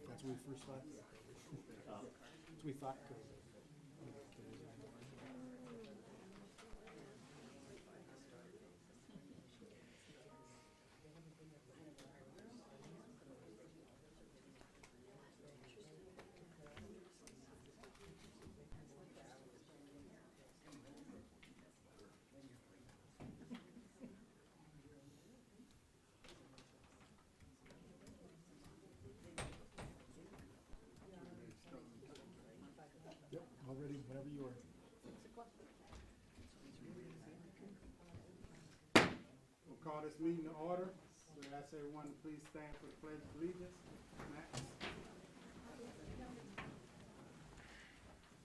That's what we first thought. That's what we thought. Yep, all ready, whenever you are. We'll call this meeting to order. So I ask everyone to please stand for the Pledge of Allegiance. Max.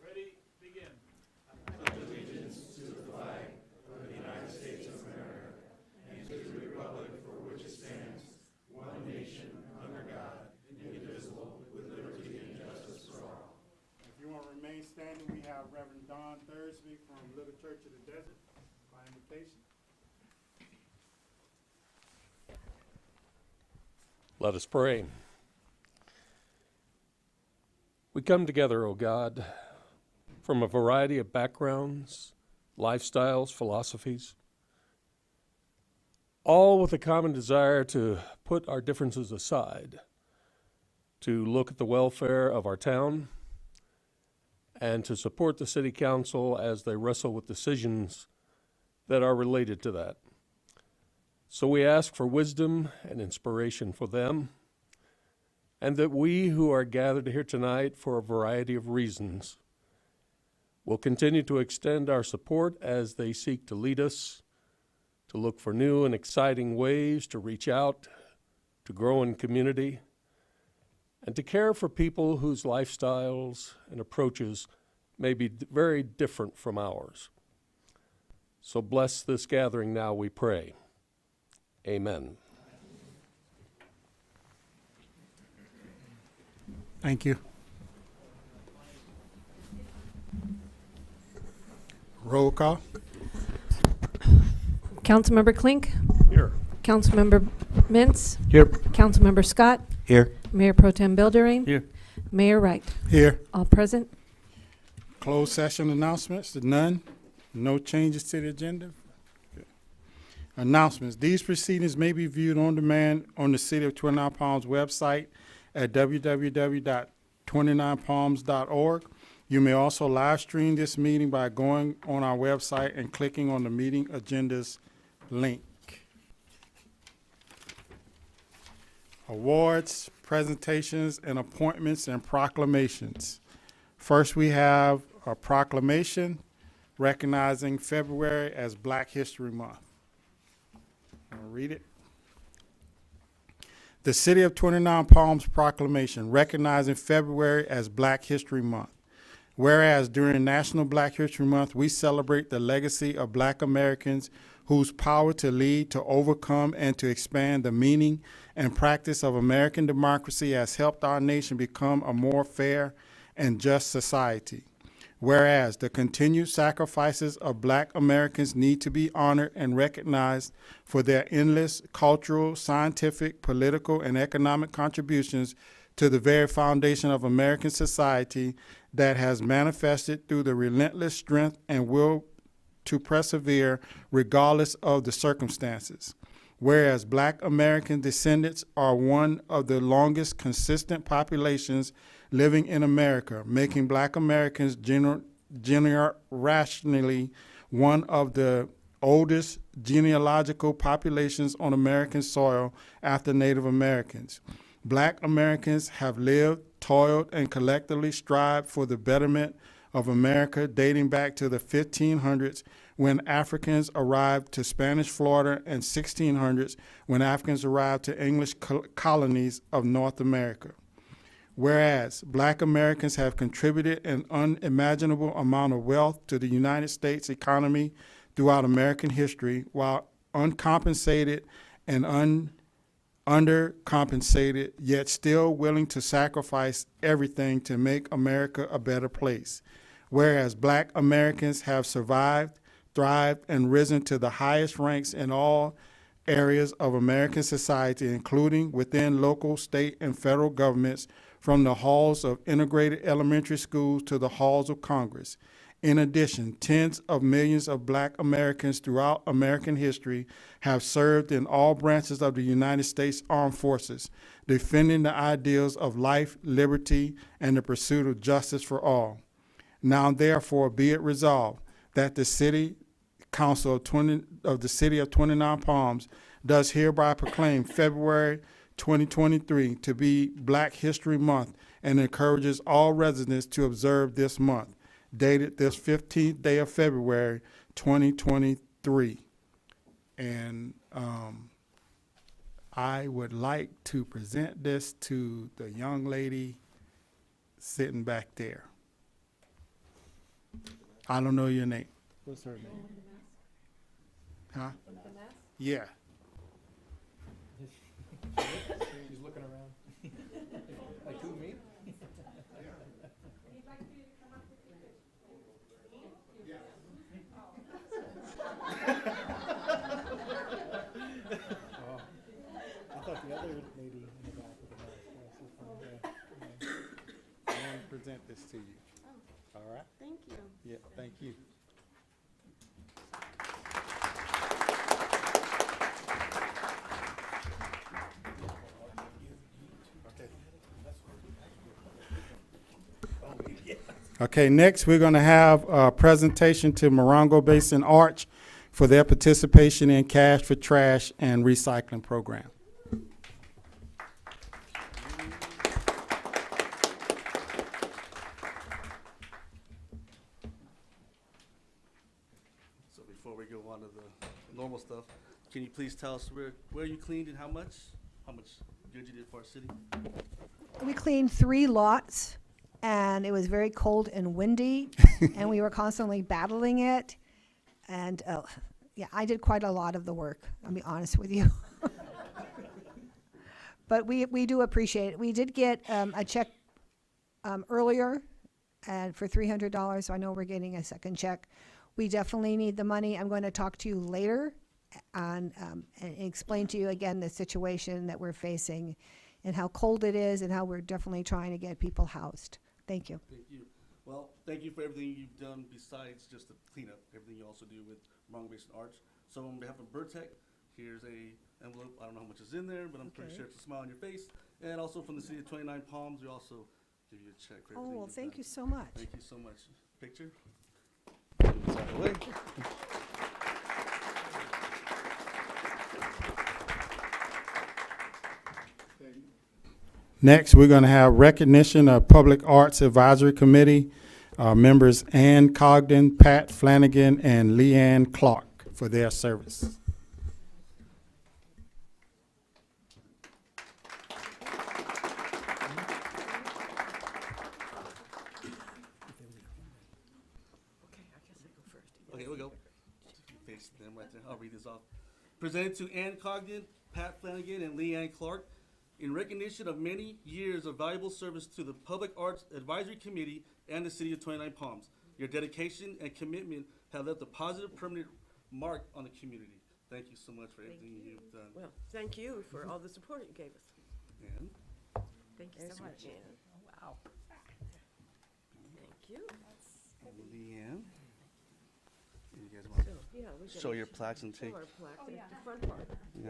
Ready, begin. If you want to remain standing, we have Reverend Don Thursby from Little Church of the Desert by invitation. Let us pray. We come together, O God, from a variety of backgrounds, lifestyles, philosophies, all with a common desire to put our differences aside, to look at the welfare of our town, and to support the City Council as they wrestle with decisions that are related to that. So we ask for wisdom and inspiration for them, and that we who are gathered here tonight for a variety of reasons will continue to extend our support as they seek to lead us, to look for new and exciting ways to reach out, to grow in community, and to care for people whose lifestyles and approaches may be very different from ours. So bless this gathering now, we pray. Amen. Thank you. Roll call. Councilmember Klink, Here. Councilmember Mintz, Here. Councilmember Scott, Here. Mayor Pro Tem Bildering, Here. Mayor Wright, Here. all present. Closed session announcements, none. No changes to the agenda. Announcements. These proceedings may be viewed on demand on the City of 29 Palms website at www.29palms.org. You may also live stream this meeting by going on our website and clicking on the meeting agendas link. Awards, presentations, and appointments and proclamations. First, we have a proclamation recognizing February as Black History Month. I'll read it. The City of 29 Palms Proclamation recognizing February as Black History Month. Whereas during National Black History Month, we celebrate the legacy of Black Americans whose power to lead, to overcome, and to expand the meaning and practice of American democracy has helped our nation become a more fair and just society. Whereas the continued sacrifices of Black Americans need to be honored and recognized for their endless cultural, scientific, political, and economic contributions to the very foundation of American society that has manifested through the relentless strength and will to persevere regardless of the circumstances. Whereas Black American descendants are one of the longest consistent populations living in America, making Black Americans generationally one of the oldest genealogical populations on American soil after Native Americans. Black Americans have lived, toiled, and collectively strived for the betterment of America dating back to the 1500s when Africans arrived to Spanish Florida and 1600s when Africans arrived to English colonies of North America. Whereas Black Americans have contributed an unimaginable amount of wealth to the United States economy throughout American history while uncompensated and undercompensated, yet still willing to sacrifice everything to make America a better place. whereas Black Americans have survived, thrived, and risen to the highest ranks in all areas of American society, including within local, state, and federal governments, from the halls of integrated elementary schools to the halls of Congress. In addition, tens of millions of Black Americans throughout American history have served in all branches of the United States Armed Forces, defending the ideals of life, liberty, and the pursuit of justice for all. Now therefore be it resolved that the City Council of the City of 29 Palms does hereby proclaim February 2023 to be Black History Month and encourages all residents to observe this month, dated this 15th day of February 2023. And I would like to present this to the young lady sitting back there. I don't know your name. What's her name? Huh? Yeah. She's looking around. Like who, me? Oh, I thought the other lady in the back with the mask. I want to present this to you. All right? Thank you. Yeah, thank you. Okay, next we're going to have a presentation to Morongo Basin Arch for their participation in Cash for Trash and Recycling Program. So before we go on to the normal stuff, can you please tell us where you cleaned and how much good you did for our city? We cleaned 3 lots, and it was very cold and windy, and we were constantly battling it. And yeah, I did quite a lot of the work, I'll be honest with you. But we do appreciate it. We did get a check earlier and for $300, so I know we're getting a second check. We definitely need the money. I'm going to talk to you later and explain to you again the situation that we're facing and how cold it is and how we're definitely trying to get people housed. Thank you. Thank you. Well, thank you for everything you've done besides just the cleanup, everything you also do with Morongo Basin Arch. So on behalf of Burtec, here's a envelope. I don't know how much is in there, but I'm pretty Okay. sure it's a smile on your face. And also from the city of 29 Palms, we also give you a check for everything Oh, well, you've thank done. you so much. Thank you so much. Picture? Move this out of the way. Next, we're going to have recognition of Public Arts Advisory Committee members Ann Congdon, Pat Flanagan, and LeeAnn Clarke for their service. Okay, here we go. Face them right there. I'll read this off. Presented to Ann Congdon, Pat Flanagan, and LeeAnn Clarke in recognition of many years of valuable service to the Public Arts Advisory Committee and the City of 29 Palms. Your dedication and commitment have left a positive, permanent mark on the community. Thank you so much for everything you've done. Well, thank you for all the support you gave us. And Thank you so much, Ann. Wow. Thank you. LeeAnn, you guys want So, yeah, we to show your plaques and take? show our plaque, the front part. Yeah.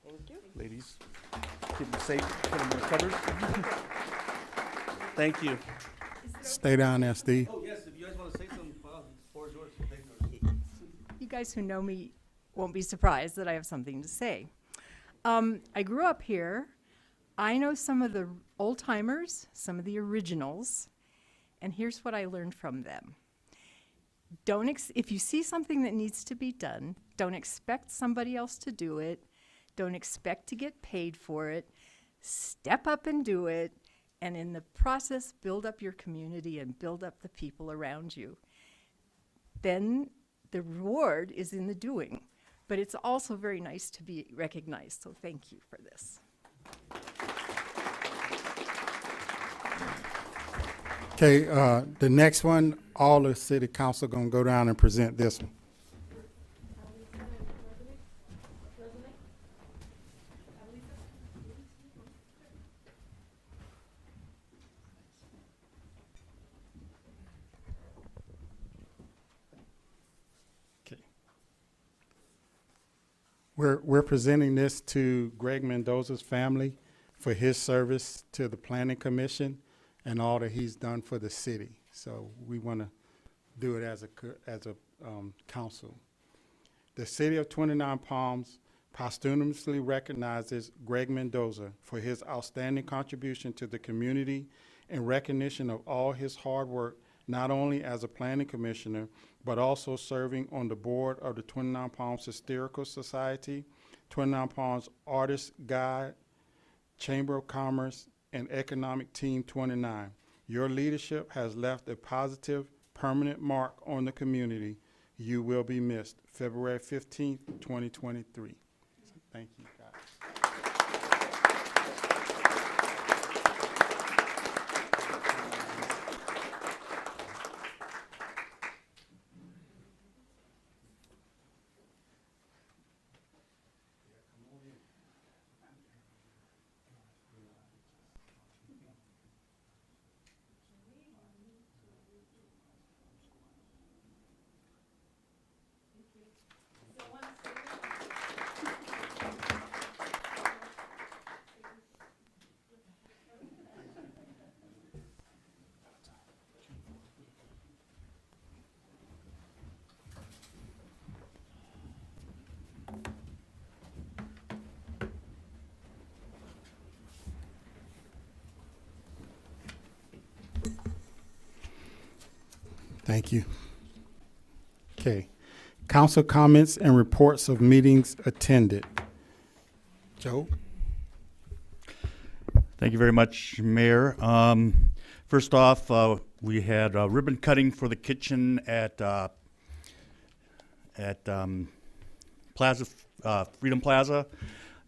Thank you. Ladies, keep them safe, put them in the cupboard. Thank you. Stay down there, Steve. Oh, yes, if you guys want to say something, the floor is yours. Thank you. You guys who know me won't be surprised that I have something to say. I grew up here. I know some of the old timers, some of the originals, and here's what I learned from them. If you see something that needs to be done, don't expect somebody else to do it. Don't expect to get paid for it. Step up and do it, and in the process, build up your community and build up the people around you. Then the reward is in the doing, but it's also very nice to be recognized, so thank you for this. Okay, the next one, all the city council gonna go down and present this one. Okay. We're presenting this to Greg Mendoza's family for his service to the Planning Commission and all that he's done for the city. So we want to do it as a council. The City of 29 Palms posthumously recognizes Greg Mendoza for his outstanding contribution to the community in recognition of all his hard work, not only as a planning commissioner, but also serving on the board of the 29 Palms Historical Society, 29 Palms Artist Guide, Chamber of Commerce, and Economic Team 29. Your leadership has left a positive, permanent mark on the community. You will be missed. February 15th, 2023. Thank you, guys. Thank you. Okay. Council comments and reports of meetings attended. Joe? Thank you very much, Mayor. First off, we had ribbon cutting for the kitchen at Plaza, Freedom Plaza,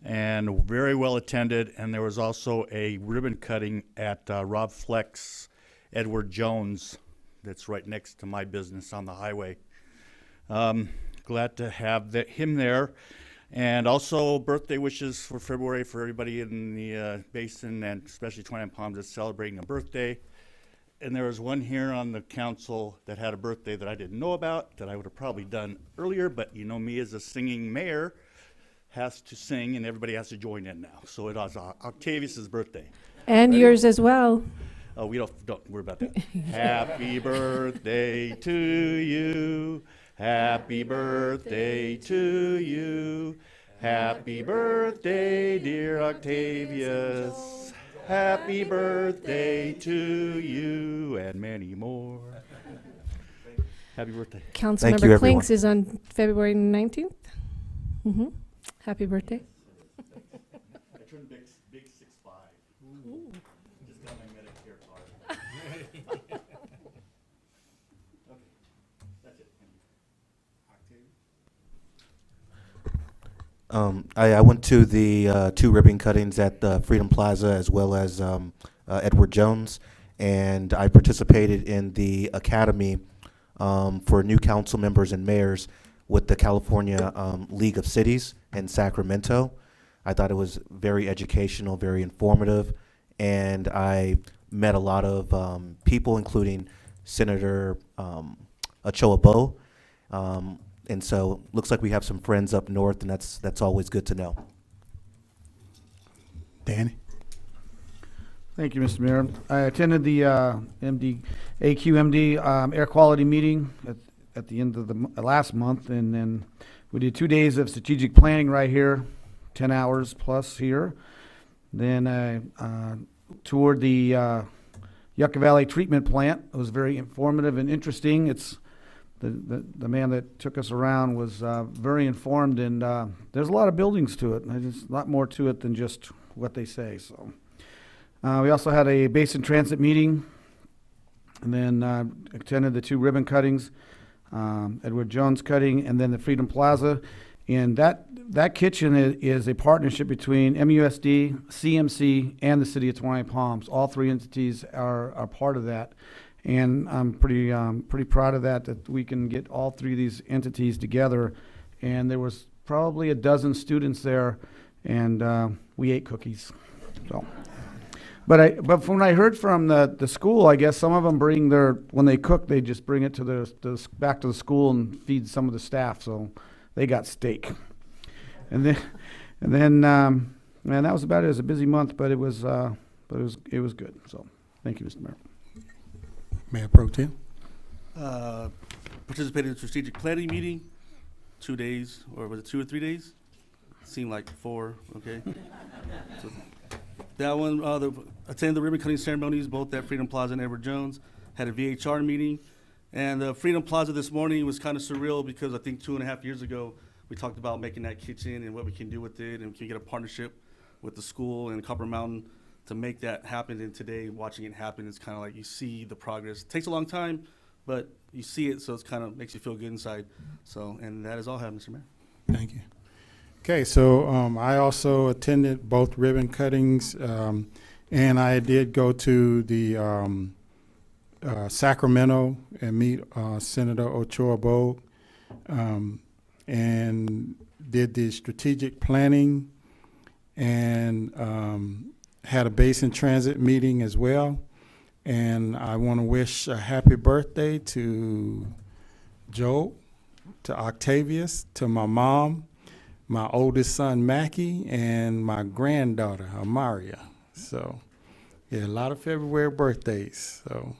and very well attended. And there was also a ribbon cutting at Rob Fleck's Edward Jones, that's right next to my business on the highway. Glad to have him there. And also birthday wishes for February for everybody in the Basin, and especially 29 Palms that's celebrating a birthday. And there was one here on the council that had a birthday that I didn't know about, that I would have probably done earlier, but you know me as a singing mayor, has to sing and everybody has to join in now. So it was Octavius's birthday. And Ready? yours as well. Oh, we don't worry about that. Happy birthday to you. Happy birthday to you. Happy birthday, dear Octavius. Happy birthday to you, and many more. Happy birthday. Councilmember you, everyone. Klinks is on February 19th. Happy birthday. I turned big 6'5". Just got my Medicare card. Okay, that's it. I went to the 2 ribbon cuttings at the Freedom Plaza as well as Edward Jones, and I participated in the academy for new council members and mayors with the California League of Cities in Sacramento. I thought it was very educational, very informative, and I met a lot of people, including Senator Ochoa Bo. And so looks like we have some friends up north, and that's always good to know. Danny? Thank you, Mr. Mayor. I attended the AQMD air quality meeting at the end of the last month, and then we did 2 days of strategic planning right here, 10 hours plus here. Then I toured the Yucca Valley treatment plant. It was very informative and interesting. It's the man that took us around was very informed, and there's a lot of buildings to it. And there's a lot more to it than just what they say. So we also had a Basin Transit meeting, and then attended the 2 ribbon cuttings, Edward Jones cutting, and then the Freedom Plaza. And that kitchen is a partnership between MUSD, CMC, and the city of Twine Palms. All three entities are part of that. And I'm pretty proud of that we can get all three of these entities together. And there was probably a dozen students there, and we ate cookies. So, but when I heard from the school, I guess some of them bring when they cook, they just bring it to back to the school and feed some of the staff. So they got steak. And then man, that was about it. It was a busy month, but it was good. So thank you, Mr. Mayor. Mayor Pro Tem. Participated in the strategic planning meeting, 2 days, or was it 2 or 3 days? Seemed like 4, okay. So that one, attended the ribbon cutting ceremonies, both at Freedom Plaza and Edward Jones, had a VHR meeting. And Freedom Plaza this morning was kind of surreal because I think 2.5 years ago, we talked about making that kitchen and what we can do with it, and we can get a partnership with the school and Copper Mountain to make that happen. And today, watching it happen, it's kind of like you see the progress. It takes a long time, but you see it, so it's kind of makes you feel good inside. So, and that is all I have, Mr. Mayor. Thank you. Okay, so I also attended both ribbon cuttings, and I did go to the Sacramento and meet Senator Ochoa Bogue, and did the strategic planning, and had a Basin Transit meeting as well. And I want to wish a happy birthday to Joe, to Octavius, to my mom, my oldest son, Mackie, and my granddaughter, Amaria. So, yeah, a lot of February birthdays. So,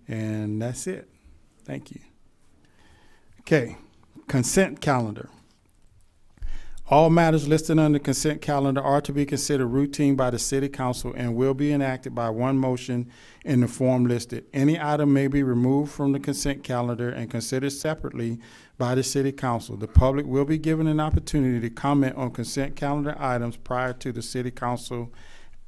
and that's it. Thank you. Okay, consent calendar. All matters listed on the consent calendar are to be considered routine by the city council and will be enacted by one motion in the form listed. Any item may be removed from the consent calendar and considered separately by the city council. The public will be given an opportunity to comment on consent calendar items prior to the city council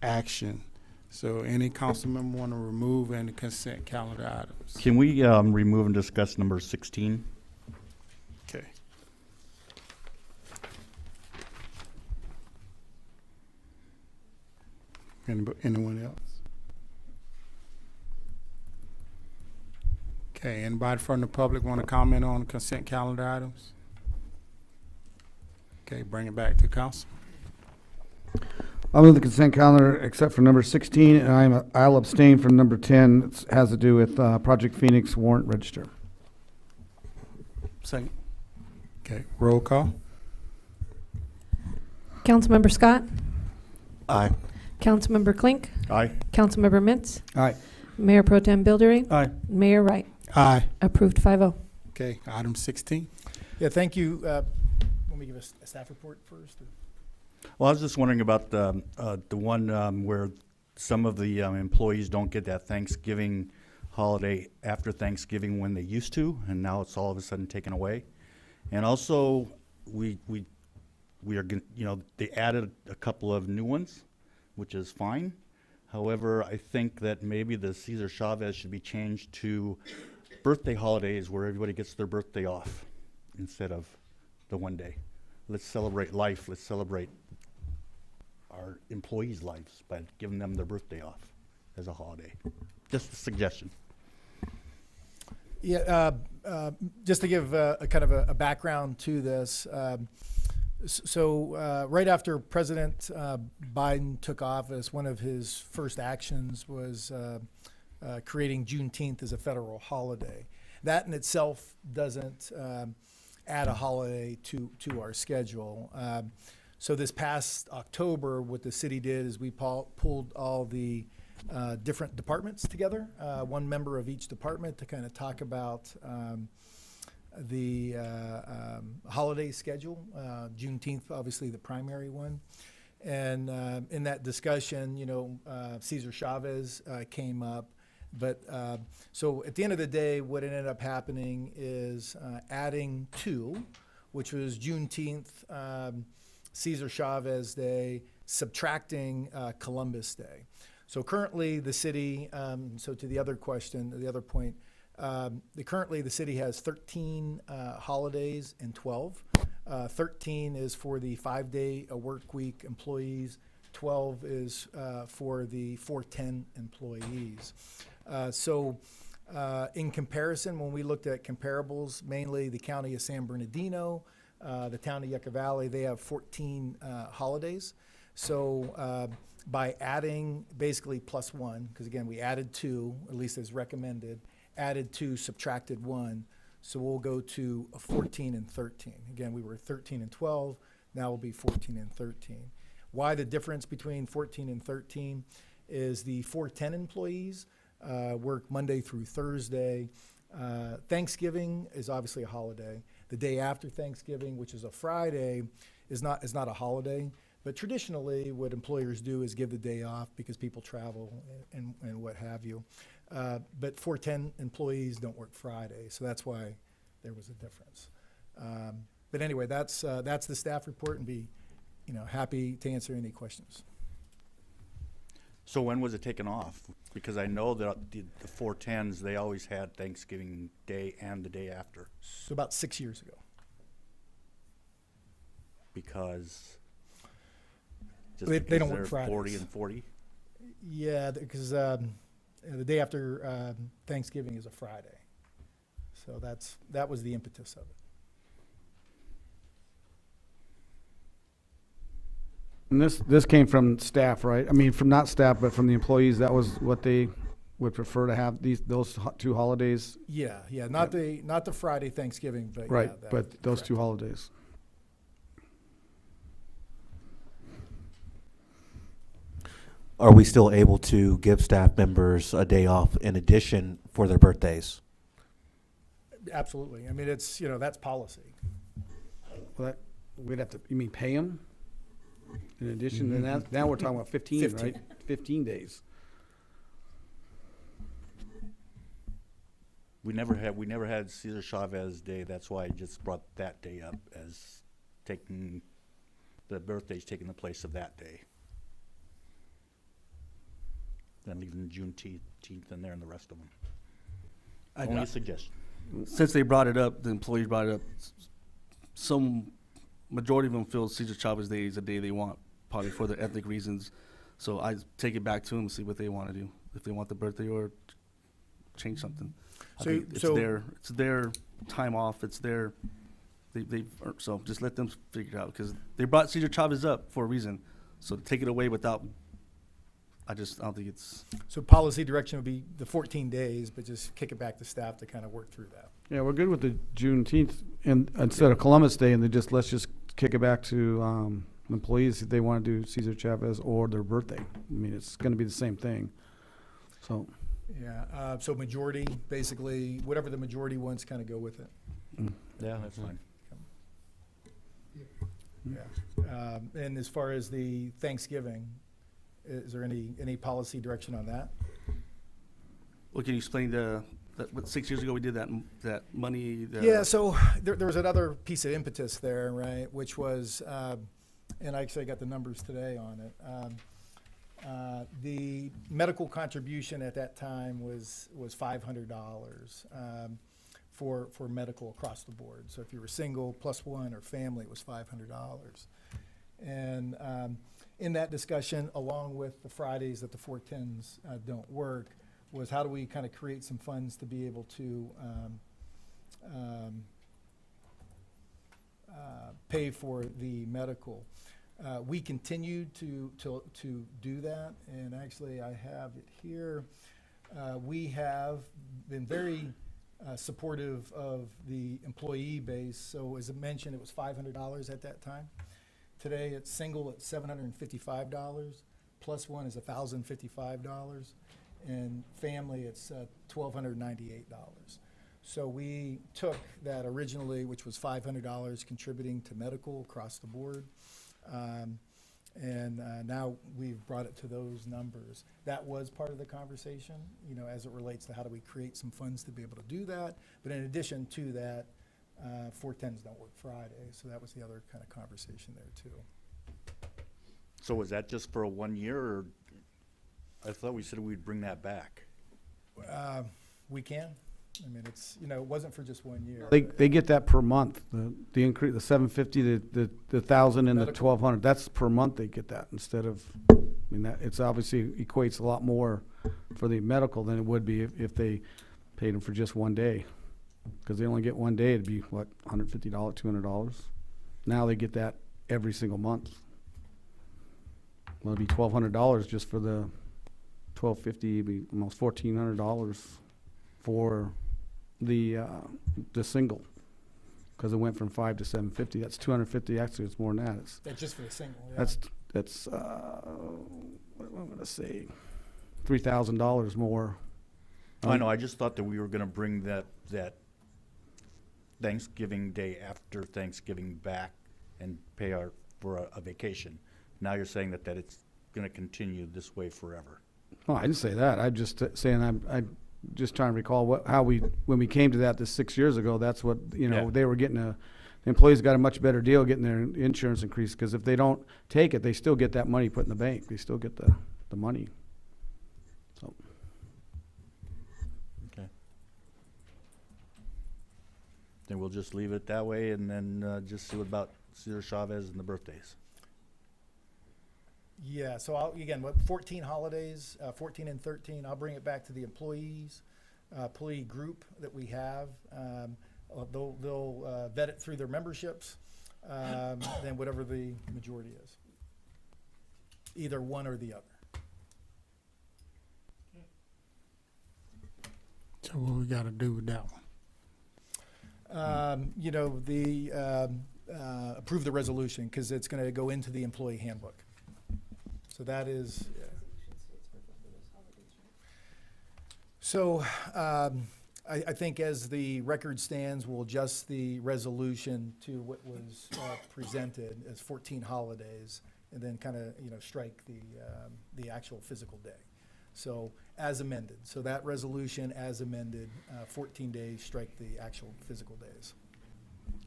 action. So any council member want to remove any consent calendar items? Can we remove and discuss number 16? Okay. Anyone else? Okay, anybody from the public want to comment on consent calendar items? Okay, bring it back to council. I'll move the consent calendar except for number 16, and I'll abstain from number 10. It has to do with Project Phoenix warrant register. Second. Okay, roll call. Councilmember Scott, Aye. Councilmember Klink, Aye. Councilmember Mintz, Aye. Mayor Pro Tem Bildery, Aye. Mayor Wright. Aye. Approved 5-0. Okay, item 16. Yeah, thank you. Let me give a staff report first. Well, I was just wondering about the one where some of the employees don't get that Thanksgiving holiday after Thanksgiving when they used to, and now it's all of a sudden taken away. And also, we are they added a couple of new ones, which is fine. However, I think that maybe the Cesar Chavez should be changed to birthday holidays where everybody gets their birthday off instead of the one day. Let's celebrate life. Let's celebrate our employees' lives by giving them their birthday off as a holiday. Just a suggestion. Yeah, just to give a kind of a background to this. So right after President Biden took office, one of his first actions was creating Juneteenth as a federal holiday. That in itself doesn't add a holiday to our schedule. So this past October, what the city did is we pulled all the different departments together, one member of each department, to kind of talk about the holiday schedule. Juneteenth, obviously the primary one. And in that discussion, Cesar Chavez came up. But so at the end of the day, what ended up happening is adding two, which was Juneteenth, Cesar Chavez Day, subtracting Columbus Day. So currently the city, so to the other question, the other point, currently the city has 13 holidays and 12. 13 is for the 5-day work week employees. 12 is for the 410 employees. In comparison, when we looked at comparables, mainly the county of San Bernardino, the town of Yucca Valley, they have 14 holidays. So by adding basically plus one, because again, we added 2, at least as recommended, added 2, subtracted 1. So we'll go to 14 and 13. Again, we were 13 and 12. Now we'll be 14 and 13. Why the difference between 14 and 13 is the 410 employees work Monday through Thursday. Thanksgiving is obviously a holiday. The day after Thanksgiving, which is a Friday, is not a holiday. But traditionally, what employers do is give the day off because people travel and what have you. But 410 employees don't work Friday, so that's why there was a difference. But anyway, that's the staff report, and be happy to answer any questions. So when was it taken off? Because I know that the 410s, they always had Thanksgiving Day and the day after. So about 6 years ago. Because They don't work they're Fridays. 40 and 40? Yeah, because the day after Thanksgiving is a Friday. So that was the impetus of it. And this came from staff, right? I mean, from not staff, but from the employees. That was what they would prefer to have, those 2 holidays. Yeah, not the Friday Thanksgiving, but Right, yeah, but those correct. 2 holidays. Are we still able to give staff members a day off in addition for their birthdays? Absolutely. I mean, it's that's policy. Well, we'd have to, you mean pay them? In addition to that, now we're talking about 15, 15. right? 15 days. We never had Cesar Chavez Day. That's why I just brought that day up as taking the place of that day. Then leaving Juneteenth in there and the rest of them. Only a suggestion. Since they brought it up, the employees brought it up, some majority of them feel Cesar Chavez Day is a day they want, probably for their ethnic reasons. So I take it back to them and see what they want to do, if they want the birthday or change something. I think it's their time off. It's their so just let them figure it out, because they brought Cesar Chavez up for a reason. So to take it away without, I don't think it's. So policy direction would be the 14 days, but just kick it back to staff to kind of work through that. Yeah, we're good with the Juneteenth and instead of Columbus Day, and let's just kick it back to employees if they want to do Cesar Chavez or their birthday. I mean, it's going to be the same thing. So. Yeah. So majority, basically, whatever the majority wants, kind of go with it. Yeah, that's fine. Yeah. And as far as the Thanksgiving, is there any policy direction on that? Well, can you explain what 6 years ago we did that money? Yeah, so there was another piece of impetus there, right, which was, and I actually got the numbers today on it. The medical contribution at that time was $500 for medical across the board. So if you were single, plus one, or family, it was $500. And in that discussion, along with the Fridays that the 410s don't work, was how do we kind of create some funds to be able to pay for the medical. We continued to do that, and actually I have it here. We have been very supportive of the employee base. So as I mentioned, it was $500 at that time. Today it's single at $755, plus one is $1,055, and family it's $1,298. So we took that originally, which was $500 contributing to medical across the board, and now we've brought it to those numbers. That was part of the conversation, as it relates to how do we create some funds to be able to do that. But in addition to that, 410s don't work Friday, so that was the other kind of conversation there too. So was that just for a 1 year, or I thought we said we'd bring that back? We can. I mean, it's, you know, it wasn't for just 1 year. They get that per month, the increase, the 750, the 1,000 and the Medical. 1,200, that's per month they get that instead of, I mean, that, it's obviously equates a lot more for the medical than it would be if they paid them for just 1 day. Cause they only get 1 day, it'd be what, $150, $200? Now they get that every single month. Well, it'd be $1,200 just for the $1,250, it'd be almost $1,400 for the single. Cause it went from 5 to 750, that's 250, actually it's more than that. That's just for the single, yeah. That's what am I gonna say, $3,000 more. I know, I just thought that we were gonna bring that Thanksgiving Day after Thanksgiving back and pay for a vacation. Now you're saying that it's gonna continue this way forever. Oh, I didn't say that. I'm just saying I'm just trying to recall when we came to that this 6 years ago. That's what Yeah. they were getting the employees got a much better deal getting their insurance increased because if they don't take it, they still get that money put in the bank. They still get the money. So Okay. Then we'll just leave it that way and then just see what about Cesar Chavez and the birthdays. Yeah, so again, 14 holidays, 14 and 13, I'll bring it back to the employee group that we have. They'll vet it through their memberships, then whatever the majority is. Either one or the other. So what we gotta do with that one? You know, approve the resolution because it's going to go into the employee handbook. So that is. Yeah. So I think as the record stands, we'll adjust the resolution to what was presented as 14 holidays, and then kind of strike the actual physical day. So as amended. So that resolution as amended, 14 days, strike the actual physical days.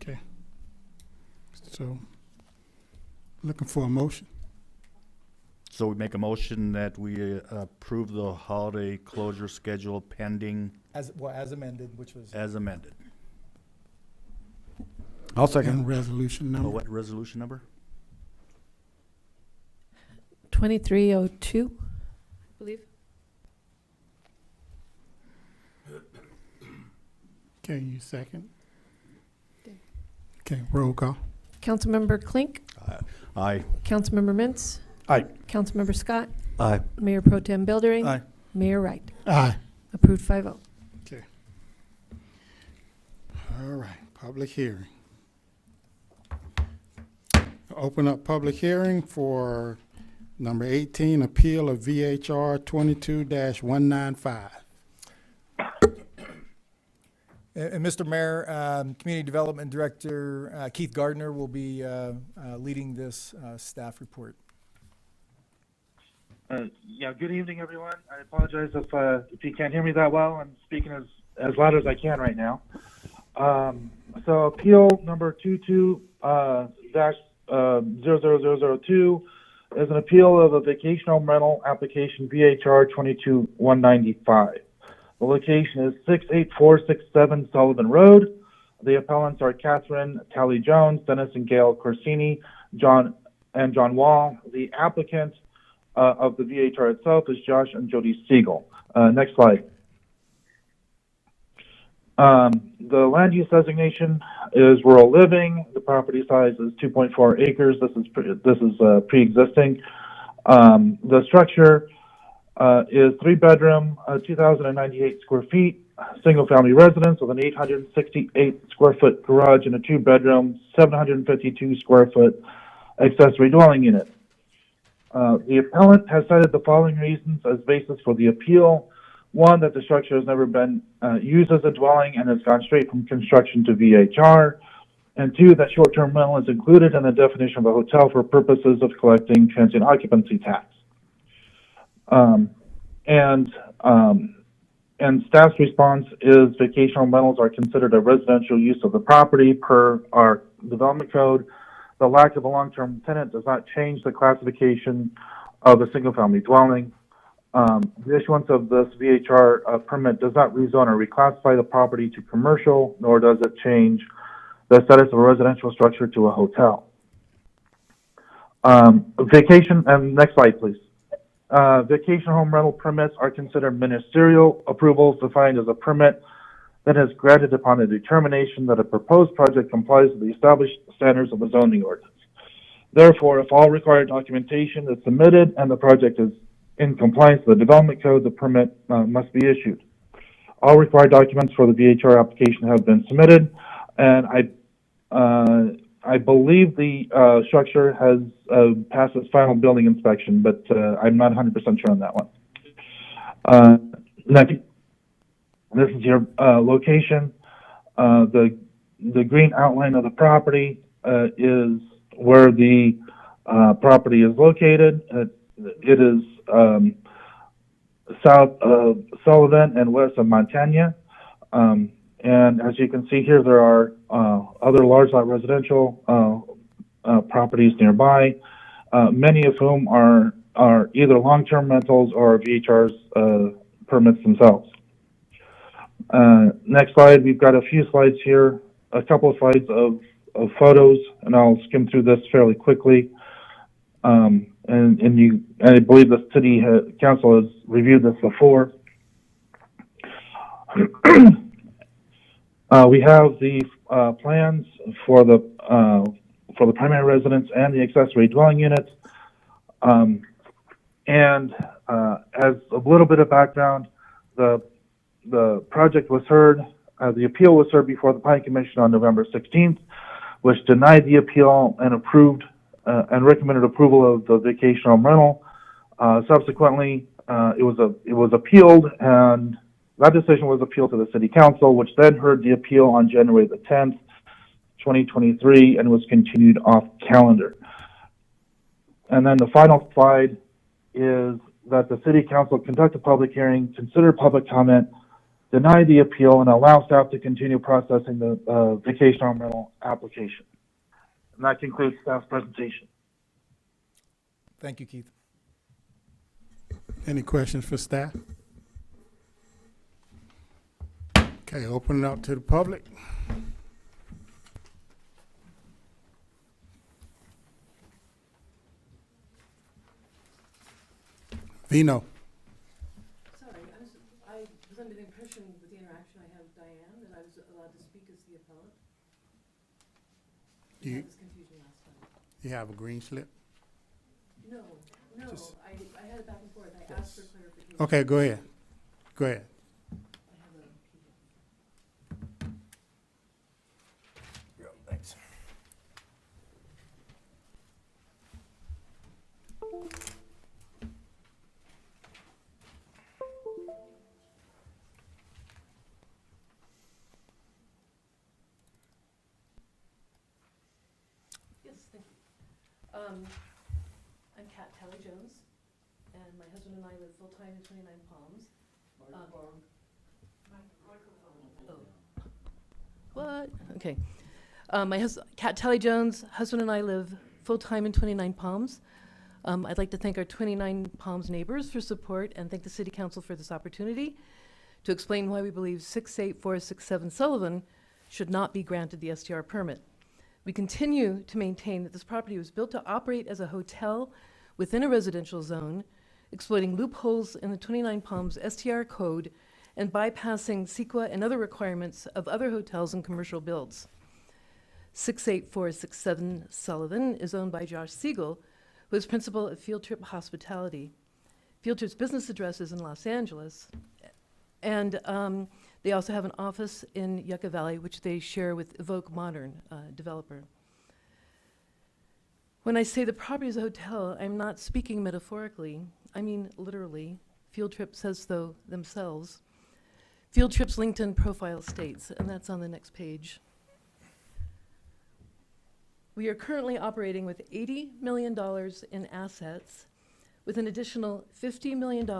Okay. So, looking for a motion. So we make a motion that we approve the holiday closure schedule pending As amended, which was. as amended. I'll second. And resolution Oh, number. what resolution number? 2302, I believe. Okay, you second. Okay, roll call. Councilmember Klink, Aye. Councilmember Mintz, Aye. Councilmember Scott, Aye. Mayor Pro Tem Buildering. Aye. Mayor Wright. Aye. Approved 5-0. Okay. All right, public hearing. Open up public hearing for number 18, appeal of VHR 22-195. And Mr. Mayor, Community Development Director Keith Gardner will be leading this staff report. Yeah, good evening, everyone. I apologize if you can't hear me that well. I'm speaking as loud as I can right now. So appeal number 22-00002 is an appeal of a vacational rental application VHR 22195. The location is 68467 Sullivan Road. The appellants are Catherine Talley Jones, Dennis and Gail Corsini, John Wall. The applicant of the VHR itself is Josh and Jody Siegel. Next slide. The land use designation is rural living. The property size is 2.4 acres. This is pre-existing. The structure is 3-bedroom, 2,098 square feet, single-family residence with an 868 square foot garage and a 2-bedroom, 752 square foot accessory dwelling unit. The appellant has cited the following reasons as basis for the appeal. One, that the structure has never been used as a dwelling and has gone straight from construction to VHR. And two, that short-term rental is included in the definition of a hotel for purposes of collecting transient occupancy tax. And staff's response is vacational rentals are considered a residential use of the property per our development code. The lack of a long-term tenant does not change the classification of a single-family dwelling. The issuance of this VHR permit does not rezone or reclassify the property to commercial, nor does it change the status of a residential structure to a hotel. Vacation, and next slide, please. Vacation home rental permits are considered ministerial approvals defined as a permit that is granted upon a determination that a proposed project complies with the established standards of the zoning ordinance. Therefore, if all required documentation is submitted and the project is in compliance with the development code, the permit must be issued. All required documents for the VHR application have been submitted, and I believe the structure has passed its final building inspection, but I'm not 100% sure on that one. Next, this is your location. The green outline of the property is where the property is located. It is south of Sullivan and west of Montana. And as you can see here, there are other large lot residential properties nearby, many of whom are either long-term rentals or VHR's permits themselves. Next slide, we've got a few slides here, a couple of slides of photos, and I'll skim through this fairly quickly. And I believe the city council has reviewed this before. We have the plans for the primary residence and the accessory dwelling units. And as a little bit of background, the project was heard, the appeal was heard before the Planning Commission on November 16th, which denied the appeal and approved and recommended approval of the vacation home rental. Subsequently, it was appealed, and that decision was appealed to the City Council, which then heard the appeal on January the 10th, 2023, and was continued off calendar. And then the final slide is that the City Council conduct a public hearing, consider public comment, deny the appeal, and allow staff to continue processing the vacation home rental application. And that concludes staff's presentation. Thank you, Keith. Any questions for staff? Okay, open it up to the public. Vino. Sorry, I was under the impression with the interaction I had with Diane that I was allowed to speak as the appellant. Do you, That was confusion last time. you have a green slip? No, I had it back and forth. I asked for clarification. Okay, go ahead. Go ahead. I have a PDF. Thanks. Yes, thank you. I'm Kat Talley-Jones, and my husband and I live full-time in 29 Palms. What? Okay. Kat Talley-Jones, husband and I live full-time in 29 Palms. I'd like to thank our 29 Palms neighbors for support and thank the City Council for this opportunity to explain why we believe 68467 Sullivan should not be granted the STR permit. We continue to maintain that this property was built to operate as a hotel within a residential zone, exploiting loopholes in the 29 Palms STR code and bypassing CEQA and other requirements of other hotels and commercial builds. 68467 Sullivan is owned by Josh Siegel, who is principal of Field Trip Hospitality. Field Trip's business address is in Los Angeles, and they also have an office in Yucca Valley, which they share with Evoke Modern, developer. When I say the property is a hotel, I'm not speaking metaphorically. I mean literally. Field Trip says so themselves. Field Trip's LinkedIn profile states, and that's on the next page. We are currently operating with $80 million in assets, with an additional $50 million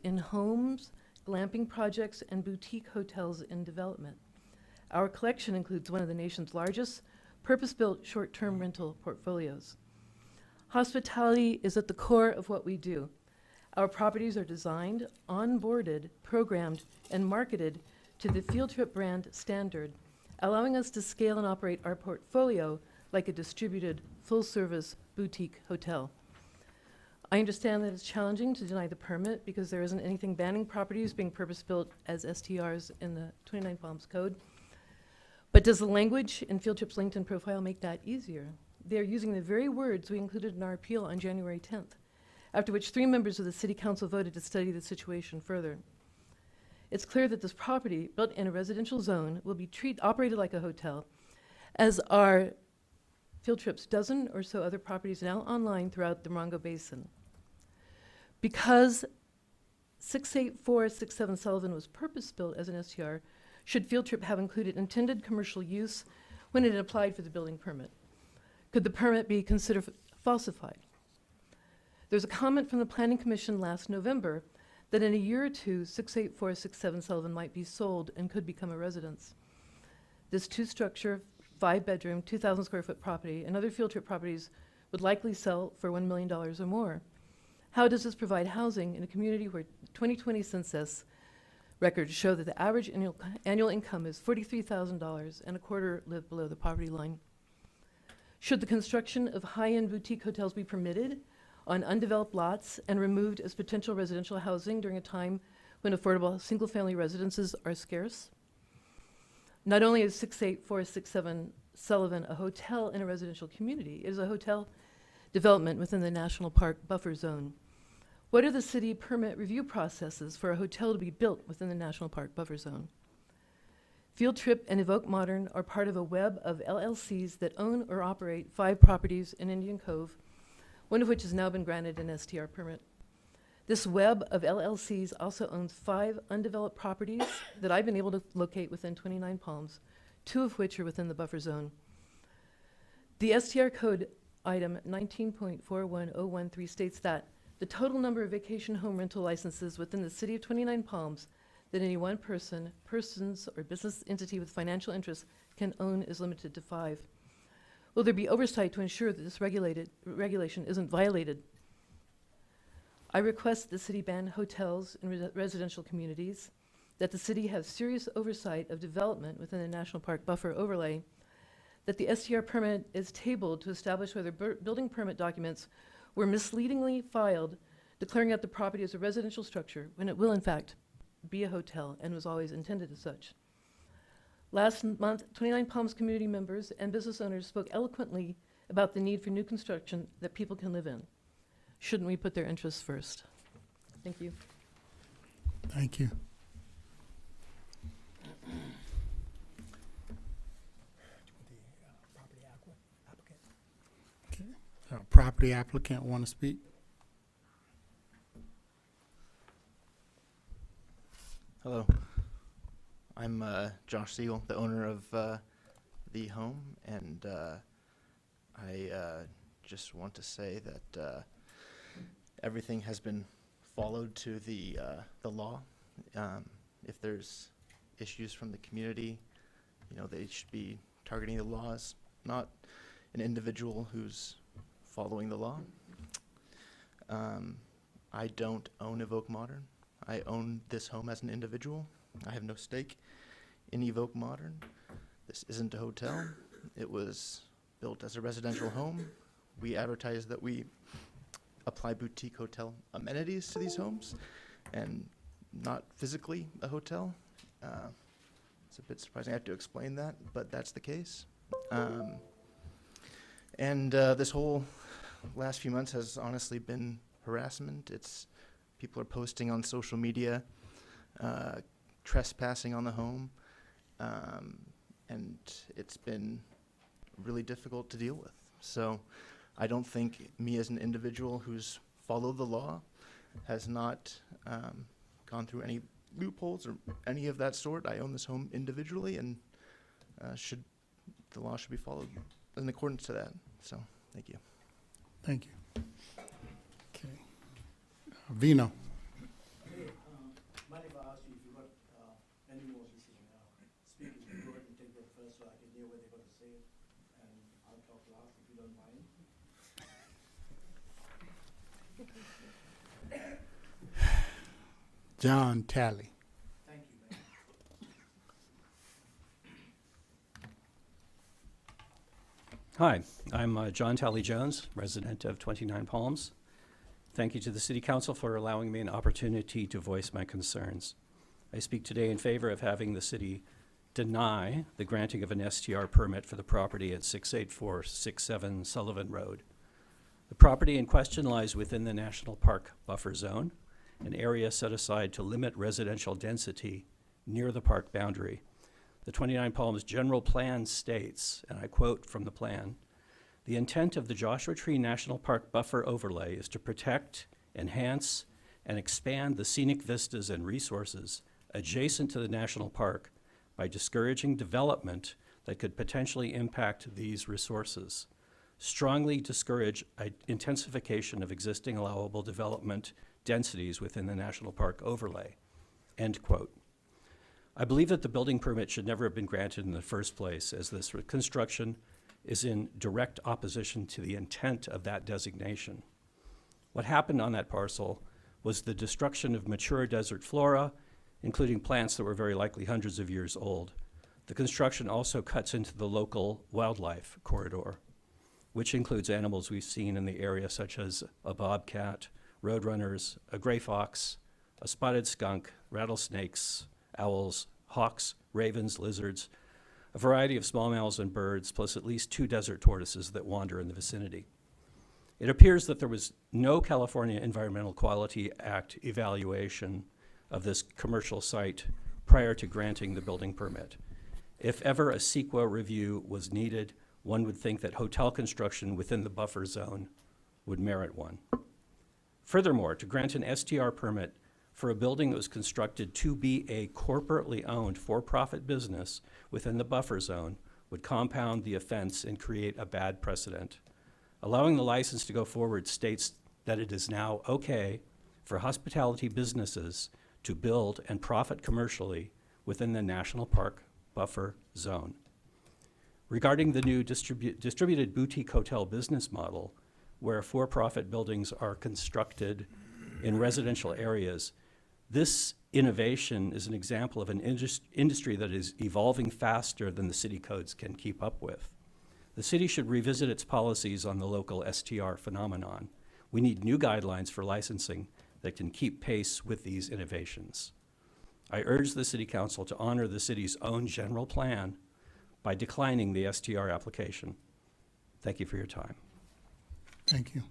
in homes, glamping projects, and boutique hotels in development. Our collection includes one of the nation's largest purpose-built short-term rental portfolios. Hospitality is at the core of what we do. Our properties are designed, onboarded, programmed, and marketed to the Field Trip brand standard, allowing us to scale and operate our portfolio like a distributed, full-service boutique hotel. I understand that it's challenging to deny the permit because there isn't anything banning properties being purpose-built as STRs in the 29 Palms Code. But does the language in Field Trip's LinkedIn profile make that easier? They are using the very words we included in our appeal on January 10th, after which 3 members of the City Council voted to study the situation further. It's clear that this property, built in a residential zone, will be operated like a hotel, as are Field Trip's dozen or so other properties now online throughout the Morongo Basin. Because 68467 Sullivan was purpose-built as an STR, should Field Trip have included intended commercial use when it applied for the building permit? Could the permit be considered falsified? There's a comment from the Planning Commission last November that in a year or two, 68467 Sullivan might be sold and could become a residence. This 2-structure, 5-bedroom, 2,000 square foot property and other Field Trip properties would likely sell for $1 million or more. How does this provide housing in a community where 2020 census records show that the average annual income is $43,000 and a quarter live below the poverty line? Should the construction of high-end boutique hotels be permitted on undeveloped lots and removed as potential residential housing during a time when affordable single-family residences are scarce? Not only is 68467 Sullivan a hotel in a residential community, it is a hotel development within the National Park buffer zone. What are the city permit review processes for a hotel to be built within the National Park buffer zone? Field Trip and Evoke Modern are part of a web of LLCs that own or operate 5 properties in Indian Cove, one of which has now been granted an STR permit. This web of LLCs also owns 5 undeveloped properties that I've been able to locate within 29 Palms, 2 of which are within the buffer zone. The STR code item 19.41013 states that the total number of vacation home rental licenses within the city of 29 Palms that any one persons or business entity with financial interest can own is limited to 5. Will there be oversight to ensure that this regulation isn't violated? I request the city ban hotels in residential communities, that the city have serious oversight of development within the National Park buffer overlay, that the STR permit is tabled to establish whether building permit documents were misleadingly filed declaring out the property as a residential structure when it will in fact be a hotel and was always intended as such. Last month, 29 Palms community members and business owners spoke eloquently about the need for new construction that people can live in. Shouldn't we put their interests first? Thank you. Thank you. Property applicant want to speak? Hello, I'm Josh Siegel, the owner of the home, and I just want to say that everything has been followed to the law. If there's issues from the community, they should be targeting the laws, not an individual who's following the law. I don't own Evoke Modern. I own this home as an individual. I have no stake in Evoke Modern. This isn't a hotel. It was built as a residential home. We advertise that we apply boutique hotel amenities to these homes and not physically a hotel. It's a bit surprising I have to explain that, but that's the case. This whole last few months has honestly been harassment. People are posting on social media, trespassing on the home, and it's been really difficult to deal with. So I don't think me as an individual who's followed the law, has not gone through any loopholes or any of that sort. I own this home individually, and the law should be followed in accordance to that. So thank you. Thank you. Okay. Vino. Mind if I ask you if you've got any more decision now? Speak if you go ahead and take that first so I can hear what they're going to say, and I'll talk last if you don't mind. John Talley. Thank you, Mayor. Hi, I'm John Talley Jones, resident of 29 Palms. Thank you to the City Council for allowing me an opportunity to voice my concerns. I speak today in favor of having the city deny the granting of an STR permit for the property at 68467 Sullivan Road. The property in question lies within the National Park Buffer Zone, an area set aside to limit residential density near the park boundary. The 29 Palms General Plan states, and I quote from the plan, "The intent of the Joshua Tree National Park Buffer Overlay is to protect, enhance, and expand the scenic vistas and resources adjacent to the national park by discouraging development that could potentially impact these resources. Strongly discourage intensification of existing allowable development densities within the national park overlay." End quote. I believe that the building permit should never have been granted in the first place, as this construction is in direct opposition to the intent of that designation. What happened on that parcel was the destruction of mature desert flora, including plants that were very likely hundreds of years old. The construction also cuts into the local wildlife corridor, which includes animals we've seen in the area, such as a bobcat, roadrunners, a gray fox, a spotted skunk, rattlesnakes, owls, hawks, ravens, lizards, a variety of small mammals and birds, plus at least 2 desert tortoises that wander in the vicinity. It appears that there was no California Environmental Quality Act evaluation of this commercial site prior to granting the building permit. If ever a CEQA review was needed, one would think that hotel construction within the buffer zone would merit one. Furthermore, to grant an STR permit for a building that was constructed to be a corporately owned for-profit business within the buffer zone would compound the offense and create a bad precedent. Allowing the license to go forward states that it is now okay for hospitality businesses to build and profit commercially within the national park buffer zone. Regarding the new distributed boutique hotel business model, where for-profit buildings are constructed in residential areas, this innovation is an example of an industry that is evolving faster than the city codes can keep up with. The city should revisit its policies on the local STR phenomenon. We need new guidelines for licensing that can keep pace with these innovations. I urge the City Council to honor the city's own general plan by declining the STR application. Thank you for your time. Thank you.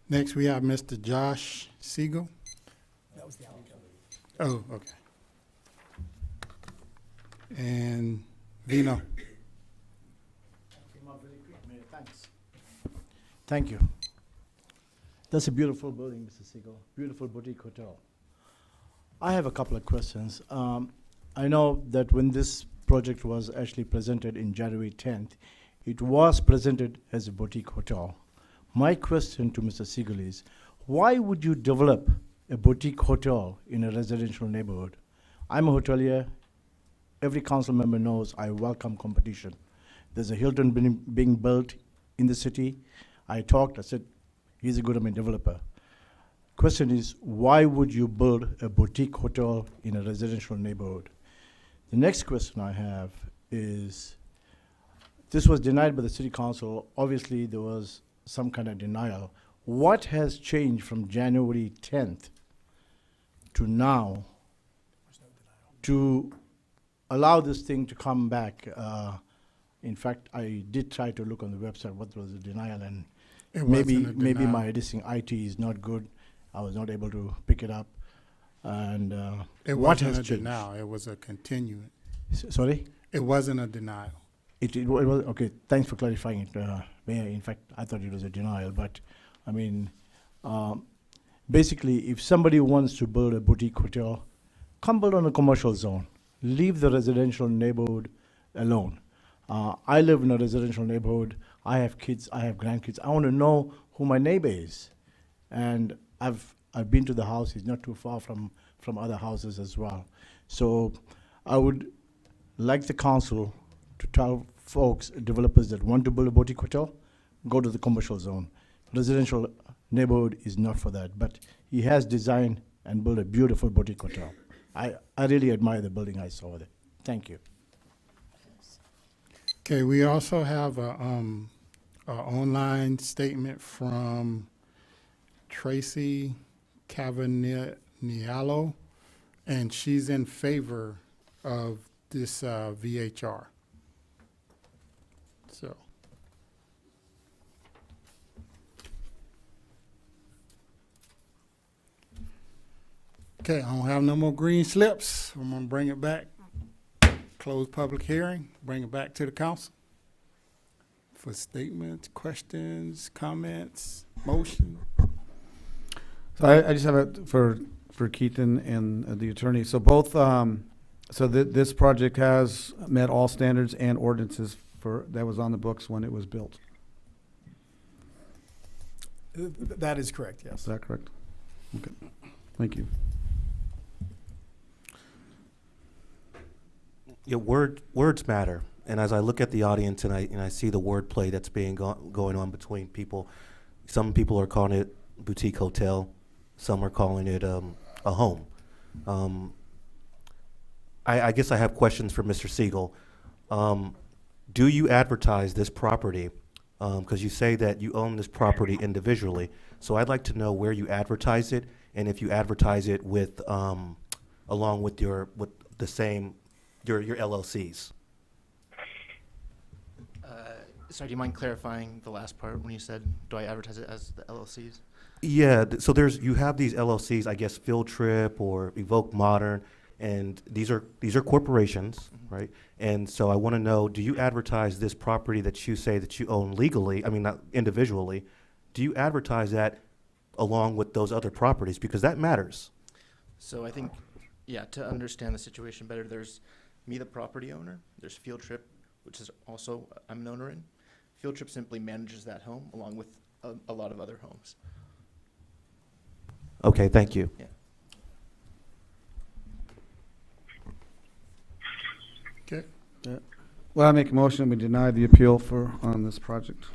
Next, we have Mr. Josh Siegel. That was the outcome. Oh, okay. And Vino. Came up really quick, Mayor. Thanks. Thank you. That's a beautiful building, Mr. Siegel. Beautiful boutique hotel. I have a couple of questions. I know that when this project was actually presented in January 10th, it was presented as a boutique hotel. My question to Mr. Siegel is, why would you develop a boutique hotel in a residential neighborhood? I'm a hotelier. Every council member knows I welcome competition. There's a Hilton being built in the city. I said, he's a good developer. Question is, why would you build a boutique hotel in a residential neighborhood? The next question I have is, this was denied by the city council. Obviously, there was some kind of denial. What has changed from January 10th to now to allow this thing to come back? In fact, I did try to look on the website what was the denial, and maybe my IT is not good. I was not able to pick it up. And It what wasn't has a changed? denial, it was a continuance. Sorry? It wasn't a denial. It was, okay, thanks for clarifying it, Mayor. In fact, I thought it was a denial, but, I mean, basically, if somebody wants to build a boutique hotel, come build on a commercial zone. Leave the residential neighborhood alone. I live in a residential neighborhood. I have kids, I have grandkids. I want to know who my neighbor is. And I've been to the house. It's not too far from other houses as well. So I would like the council to tell folks, developers that want to build a boutique hotel, go to the commercial zone. Residential neighborhood is not for that, but he has designed and build a beautiful boutique hotel. I really admire the building I saw there. Thank you. Okay, we also have a online statement from Tracy Cavaniello, and she's in favor of this VHR. So. Okay, I don't have no more green slips. I'm gonna bring it back. Close public hearing, bring it back to the council for statements, questions, comments, motion. So I just have it for Keith and the attorney. So both, this project has met all standards and ordinances that was on the books when it was built. That is correct, yes. Is that correct? Okay, thank you. Yeah, words matter. And as I look at the audience and I see the wordplay that's being going on between people, some people are calling it boutique hotel, some are calling it a home. I guess I have questions for Mr. Siegel. Do you advertise this property? Because you say that you own this property individually. So I'd like to know where you advertise it, and if you advertise it with along with your LLCs. Sorry, do you mind clarifying the last part when you said, do I advertise it as the LLCs? Yeah, so you have these LLCs, I guess Field Trip or Evoke Modern, and these are corporations, right? And so I want to know, do you advertise this property that you say that you own legally, I mean not individually, do you advertise that along with those other properties? Because that matters. So I think, yeah, to understand the situation better, there's me, the property owner. There's Field Trip, which is also I'm an owner in. Field Trip simply manages that home along with a lot of other homes. Okay, thank you. Yeah. Okay. Yeah. Well, I make a motion, we deny the appeal on this project.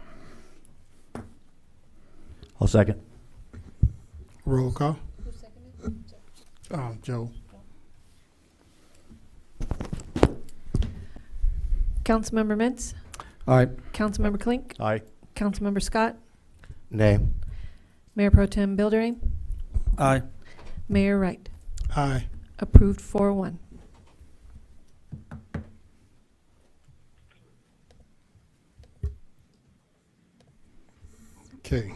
I'll second. Roll call. Joe. Councilmember Mintz, Aye. Councilmember Klink, Aye. Councilmember Scott, Nay. Mayor Pro Tem Bildering, Aye. Mayor Wright. Aye. Approved 4-1. Okay.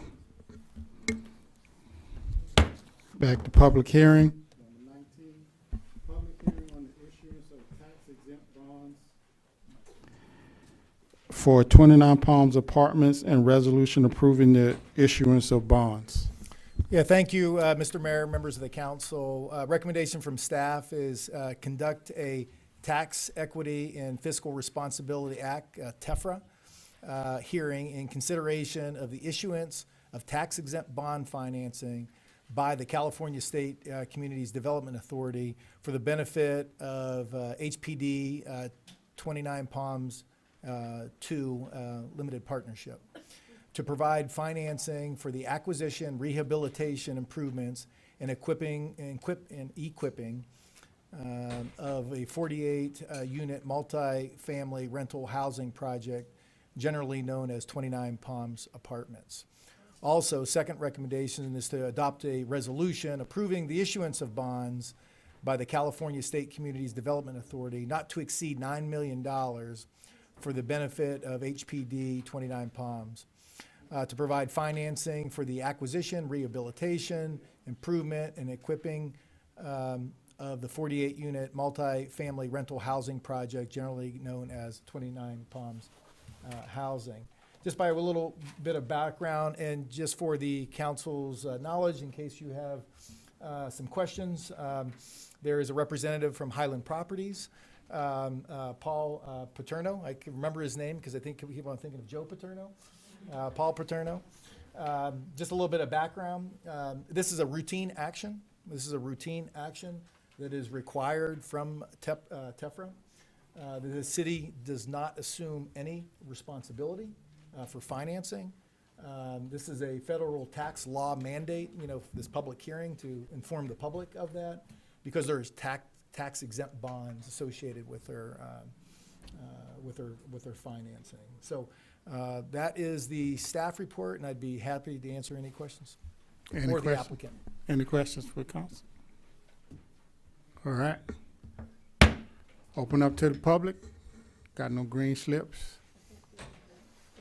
Back to public hearing. Public hearing on the issuance of tax-exempt bonds for 29 Palms Apartments and resolution approving the issuance of bonds. Yeah, thank you, Mr. Mayor, members of the council. Recommendation from staff is conduct a Tax Equity and Fiscal Responsibility Act, TEFRA, hearing in consideration of the issuance of tax-exempt bond financing by the California State Communities Development Authority for the benefit of HPD 29 Palms 2 Limited Partnership, to provide financing for the acquisition, rehabilitation, improvements, and equipping of a 48-unit multi-family rental housing project, generally known as 29 Palms Apartments. Also, second recommendation is to adopt a resolution approving the issuance of bonds by the California State Communities Development Authority not to exceed $9 million for the benefit of HPD 29 Palms, to provide financing for the acquisition, rehabilitation, improvement, and equipping of the 48-unit multi-family rental housing project, generally known as 29 Palms Housing. Just by a little bit of background and just for the council's knowledge, in case you have some questions, there is a representative from Highland Properties, Paul Paterno. I can remember his name because I think people are thinking of Joe Paterno. Paul Paterno. Just a little bit of background. This is a routine action. This is a routine action that is required from TEFRA. The city does not assume any responsibility for financing This is a federal tax law mandate, this public hearing to inform the public of that, because there's tax exempt bonds associated with their financing. So that is the staff report, and I'd be happy to answer any questions. Any Or the questions? applicant. Any questions for council? All right. Open up to the public. Got no green slips?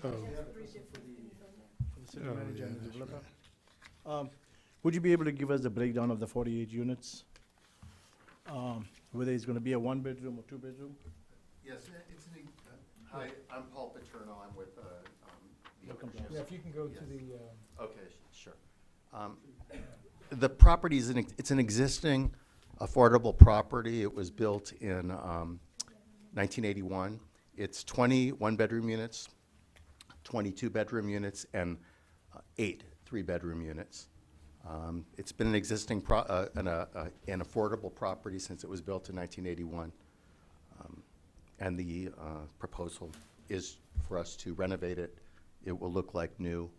Oh. City Oh, manager yeah, and the that's developer. Would you be able to give us the breakdown of the 48 units? Whether it's going to be a one-bedroom or two-bedroom? Yes, hi, I'm Paul Paterno. I'm with Welcome, ownership. Yeah, if you can go to the, Okay, sure. The property is it's an existing affordable property. It was built in 1981. It's 20 one-bedroom units, 22 bedroom units, and 8 three-bedroom units. It's been an existing an affordable property since it was built in 1981. And the proposal is for us to renovate it. It will look like new,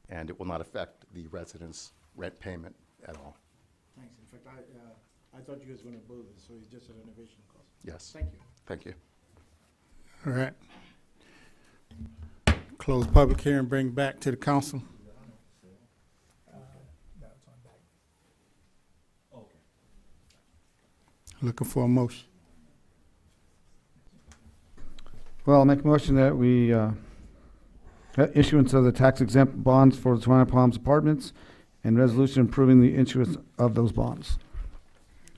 and it will not affect the residents' rent payment at all. Thanks. In fact, I thought you guys were going to build it, so it's just a renovation cost. Yes. Thank you. Thank you. All right. Close public hearing, bring back to the council. no, it's on back. Looking for a motion. Well, I'll make a motion that we, issuance of the tax exempt bonds for the 29 Palms Apartments and resolution approving the issuance of those bonds.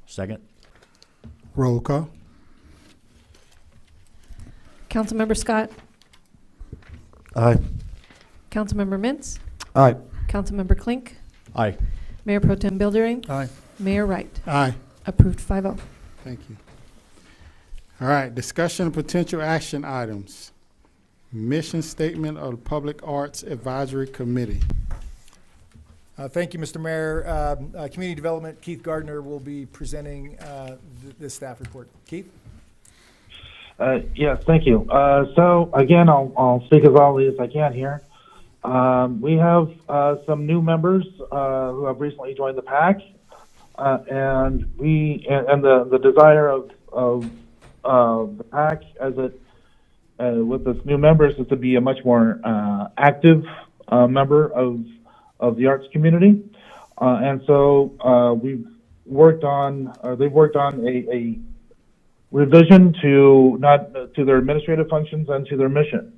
Second. Roll call. Councilmember Scott, Aye. Councilmember Mintz, Aye. Councilmember Klink, Aye. Mayor Pro Tem Buildering, Aye. Mayor Wright. Aye. Approved 5-0. Thank you. All right, discussion of potential action items. Mission statement of the Public Arts Advisory Committee. Thank you, Mr. Mayor. Community Development, Keith Gardner will be presenting this staff report. Keith? Yes, thank you. So again, I'll speak as loudly as I can here. We have some new members who have recently joined the PAAC, and the desire of the PAAC as it with its new members is to be a much more active member of the arts community, and so they've worked on a revision to their administrative functions and to their mission.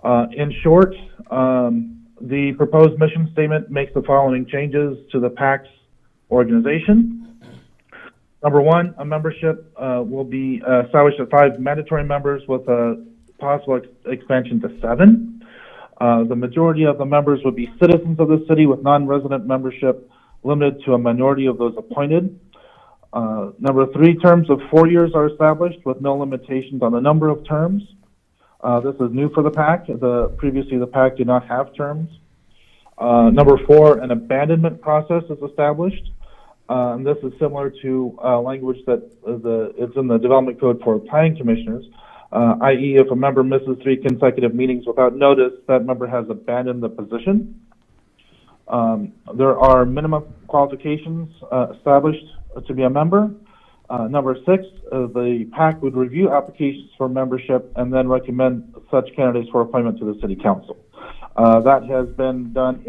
In short, the proposed mission statement makes the following changes to the PAAC's organization. Number one, a membership will be established at 5 mandatory members with a possible expansion to 7. The majority of the members would be citizens of the city, with non-resident membership limited to a minority of those appointed. Number 3, terms of 4 years are established with no limitations on the number of terms. This is new for the PAAC. Previously, the PAAC did not have terms. Number 4, an abandonment process is established. And this is similar to language that it's in the development code for planning commissioners, i.e. if a member misses 3 consecutive meetings without notice, that member has abandoned the position. There are minimum qualifications established to be a member. Number 6, the PAAC would review applications for membership and then recommend such candidates for appointment to the city council. That has been done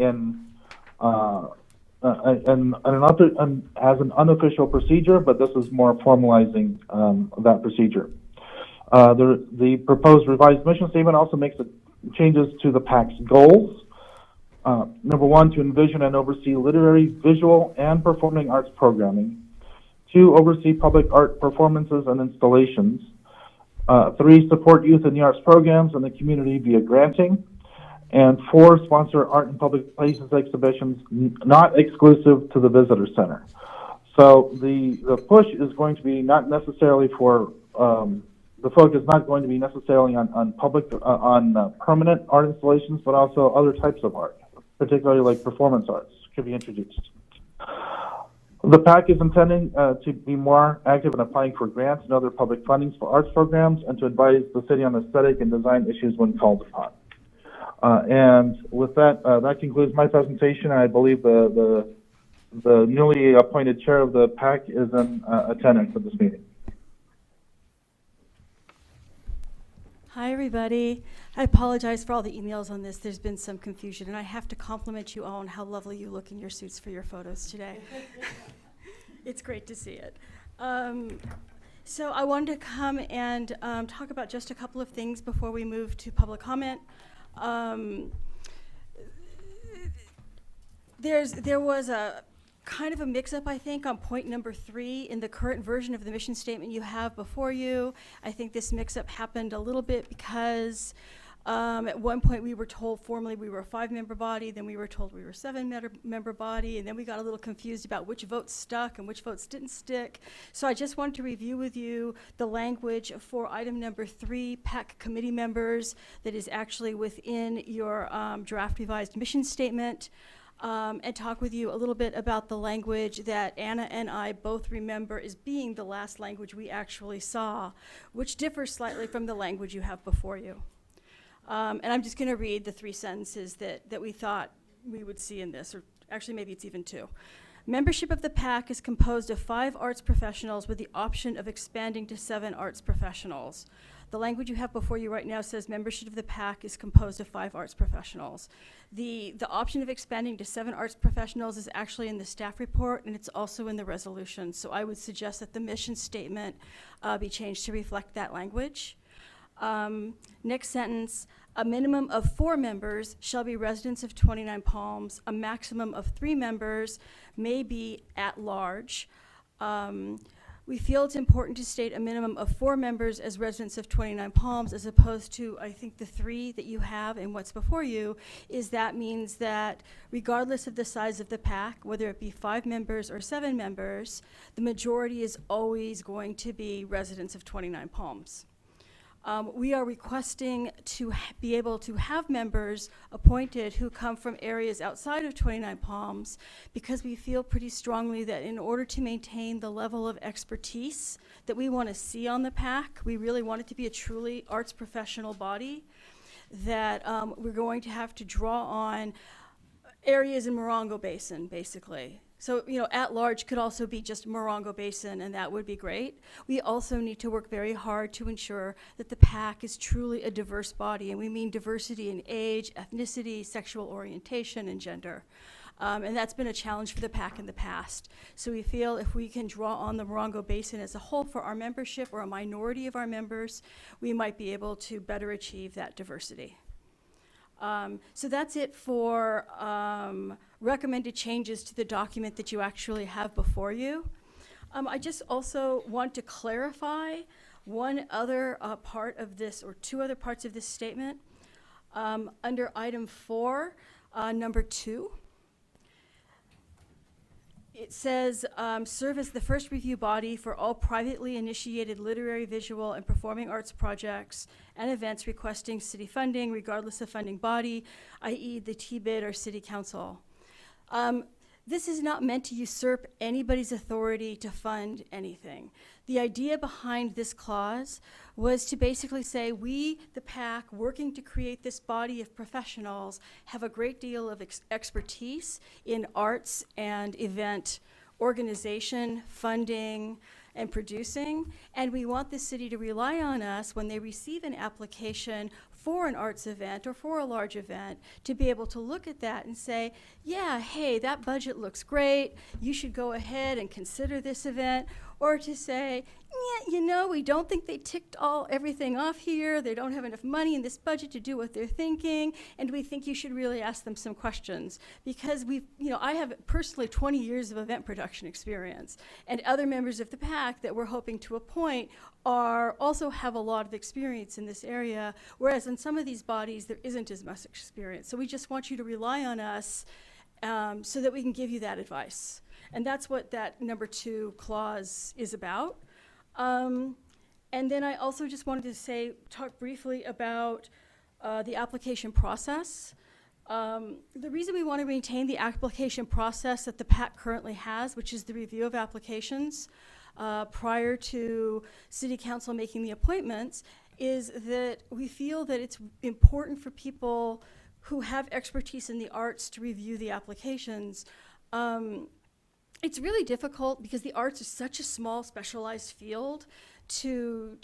as an unofficial procedure, but this is more formalizing that procedure. The proposed revised mission statement also makes changes to the PAAC's goals. Number 1, to envision and oversee literary, visual, and performing arts programming. 2, oversee public art performances and installations. 3, support youth in the arts programs and the community via granting. And 4, sponsor art in public places exhibitions not exclusive to the visitor center. So the push is going to be not necessarily for the focus is not going to be necessarily on permanent art installations, but also other types of art, particularly like performance arts could be introduced. The PAAC is intending to be more active in applying for grants and other public fundings for arts programs and to advise the city on aesthetic and design issues when called upon. And with that, that concludes my presentation. I believe the newly appointed chair of the PAC is in attendance at this meeting. Hi, everybody. I apologize for all the emails on this. There's been some confusion, and I have to compliment you all on how lovely you look in your suits for your photos today. It's great to see it. So I wanted to come and talk about just a couple of things before we move to public comment. There was a kind of a mix-up, I think, on point number 3 in the current version of the mission statement you have before you. I think this mix-up happened a little bit because at one point we were told formally we were a 5-member body, then we were told we were a 7-member body, and then we got a little confused about which votes stuck and which votes didn't stick. So I just wanted to review with you the language for item number 3, PAC committee members, that is actually within your draft revised mission statement. And talk with you a little bit about the language that Anna and I both remember as being the last language we actually saw, which differs slightly from the language you have before you. And I'm just going to read the 3 sentences that we thought we would see in this, or actually maybe it's even 2. Membership of the PAC is composed of 5 arts professionals with the option of expanding to 7 arts professionals. The language you have before you right now says membership of the PAC is composed of 5 arts professionals. The option of expanding to 7 arts professionals is actually in the staff report, and it's also in the resolution. So I would suggest that the mission statement be changed to reflect that language. Next sentence, a minimum of 4 members shall be residents of 29 Palms. A maximum of 3 members may be at large. We feel it's important to state a minimum of 4 members as residents of 29 Palms, as opposed to, I think, the 3 that you have and what's before you. That means that regardless of the size of the PAC, whether it be 5 members or 7 members, the majority is always going to be residents of 29 Palms. We are requesting to be able to have members appointed who come from areas outside of 29 Palms, because we feel pretty strongly that in order to maintain the level of expertise that we want to see on the PAC, we really want it to be a truly arts professional body, that we're going to have to draw on areas in Morongo Basin, basically. So, at large could also be just Morongo Basin, and that would be great. We also need to work very hard to ensure that the PAC is truly a diverse body, and we mean diversity in age, ethnicity, sexual orientation, and gender. And that's been a challenge for the PAC in the past. So we feel if we can draw on the Morongo Basin as a whole for our membership, or a minority of our members, we might be able to better achieve that diversity. So that's it for recommended changes to the document that you actually have before you. I just also want to clarify one other part of this, or 2 other parts of this statement. Under item 4, number 2, it says, serve as the first review body for all privately initiated literary, visual, and performing arts projects and events requesting city funding, regardless of funding body, i.e. the TBID or city council. This is not meant to usurp anybody's authority to fund anything. The idea behind this clause was to basically say, we, the PAC, working to create this body of professionals, have a great deal of expertise in arts and event organization, funding, and producing, and we want the city to rely on us when they receive an application for an arts event or for a large event, to be able to look at that and say, yeah, hey, that budget looks great, you should go ahead and consider this event, or to say, yeah, we don't think they ticked everything off here, they don't have enough money in this budget to do what they're thinking, and we think you should really ask them some questions. Because I have personally 20 years of event production experience, and other members of the PAC that we're hoping to appoint also have a lot of experience in this area, whereas in some of these bodies there isn't as much experience. So we just want you to rely on us so that we can give you that advice. And that's what that number 2 clause is about. And then I also just wanted to talk briefly about the application process. The reason we want to maintain the application process that the PAC currently has, which is the review of applications prior to City Council making the appointments, is that we feel that it's important for people who have expertise in the arts to review the applications. It's really difficult because the arts is such a small, specialized field to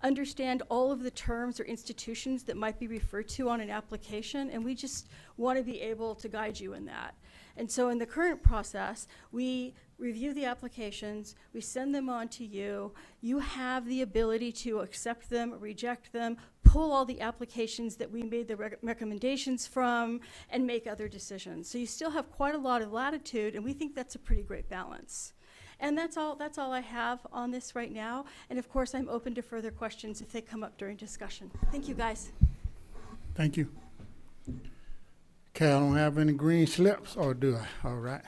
understand all of the terms or institutions that might be referred to on an application, and we just want to be able to guide you in that. And so in the current process, we review the applications, we send them on to you. You have the ability to accept them, reject them, pull all the applications that we made the recommendations from, and make other decisions. So you still have quite a lot of latitude, and we think that's a pretty great balance. And that's all I have on this right now. And of course, I'm open to further questions if they come up during discussion. Thank you, guys. Thank you. Okay, I don't have any green slips, or do I? All right.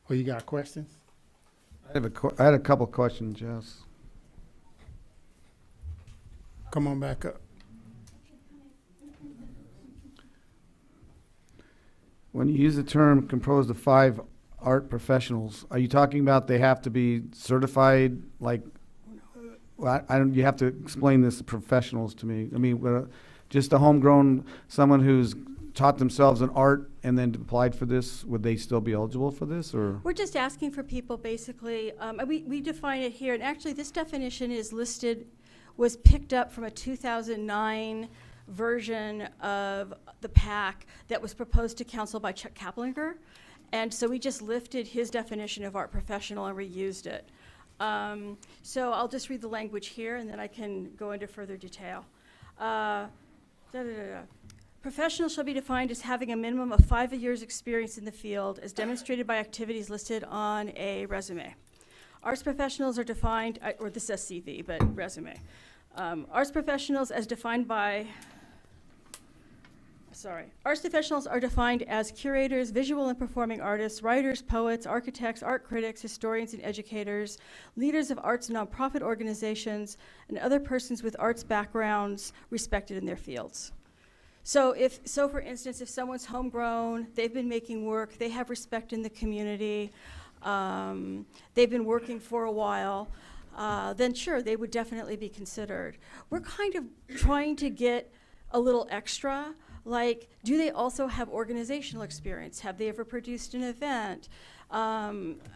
Well, you got questions? I had a couple questions, yes. Come on back up. When you use the term composed of 5 art professionals, are you talking about they have to be certified, like, well, I don't, you have to explain this, professionals, to me. I mean, just a homegrown, someone who's taught themselves in art and then applied for this, would they still be eligible for this, or? We're just asking for people, basically, we define it here, and actually this definition is listed, was picked up from a 2009 version of the PAAC that was proposed to council by Chuck Kaplinger. And so we just lifted his definition of art professional and reused it. So I'll just read the language here, and then I can go into further detail. Professional shall be defined as having a minimum of 5 years' experience in the field as demonstrated by activities listed on a resume. Arts professionals are defined, or this says CV, but resume. Arts professionals as defined by, arts professionals are defined as curators, visual and performing artists, writers, poets, architects, art critics, historians and educators, leaders of arts and nonprofit organizations, and other persons with arts backgrounds respected in their fields. So for instance, if someone's homegrown, they've been making work, they have respect in the community, they've been working for a while, then sure, they would definitely be considered. We're kind of trying to get a little extra, like, do they also have organizational experience? Have they ever produced an event?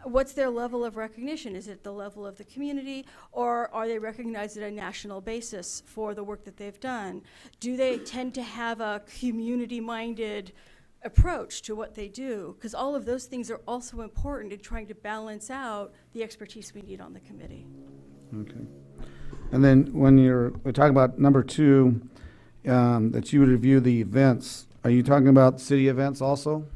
What's their level of recognition? Is it the level of the community, or are they recognized at a national basis for the work that they've done? Do they tend to have a community-minded approach to what they do? Because all of those things are also important in trying to balance out the expertise we need on the committee. Okay. And then when we're talking about number 2, that you would review the events, are you talking about city events also?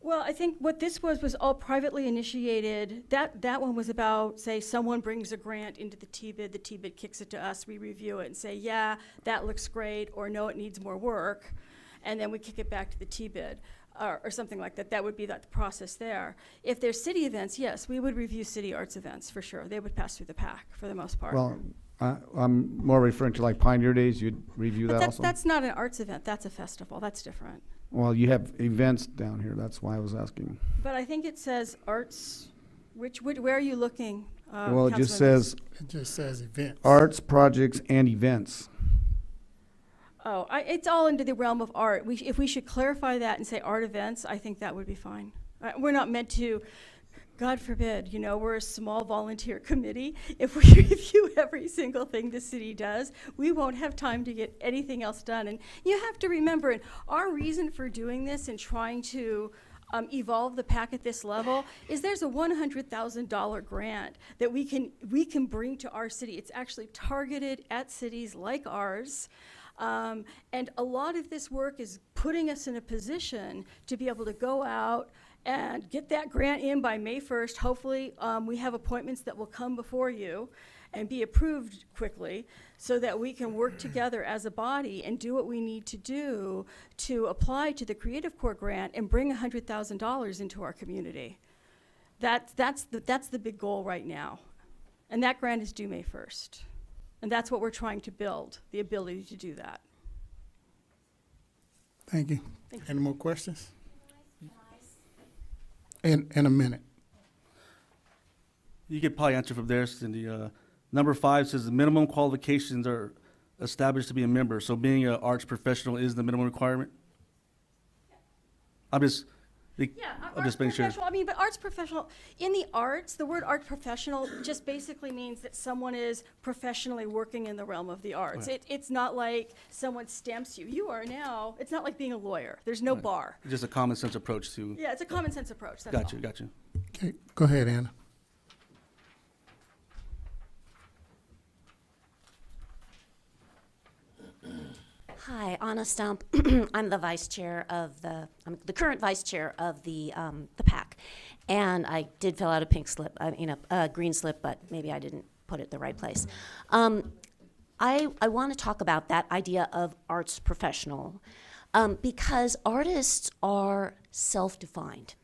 Well, I think what this was all privately initiated. That one was about, say, someone brings a grant into the TBID kicks it to us, we review it and say, yeah, that looks great, or no, it needs more work, and then we kick it back to the TBID, or something like that. That would be the process there. If there's city events, yes, we would review city arts events for sure. They would pass through the PAAC for the most part. Well, I'm more referring to like Pioneer Days, you'd review that also? That's not an arts event, that's a festival, that's different. Well, you have events down here, that's why I was asking. But I think it says arts, where are you looking? Well, it just Councilman says events. Arts, projects, and events. Oh, it's all into the realm of art. If we should clarify that and say art events, I think that would be fine. We're not meant to, God forbid, we're a small volunteer committee. If we review every single thing the city does, we won't have time to get anything else done. And you have to remember, our reason for doing this and trying to evolve the PAAC at this level is there's a $100,000 grant that we can bring to our city. It's actually targeted at cities like ours. And a lot of this work is putting us in a position to be able to go out and get that grant in by May 1st. Hopefully, we have appointments that will come before you and be approved quickly so that we can work together as a body and do what we need to do to apply to the Creative Corps grant and bring $100,000 into our community. That's the big goal right now. And that grant is due May 1st. And that's what we're trying to build, the ability to do that. Thank you. Thank you. Any more questions? In a minute. You could probably answer from there, Cindy. Number 5 says the minimum qualifications are established to be a member. So being an arts professional is the minimum requirement? I'm just making sure. Professional, I mean, but arts professional, in the arts, the word art professional just basically means that someone is professionally working in the realm of the arts. Right. It's not like someone stamps you. You are now, it's not like being a lawyer. There's no bar. Just a common sense approach to. Yeah, it's a common sense approach, that's all. Got you. Okay, go ahead, Anna. Hi, Anna Stump. I'm the vice chair of I'm the current vice chair of the PAAC, and I did fill out a pink slip, a green slip, but maybe I didn't put it the right place. I want to talk about that idea of arts professional, because artists are self-defined,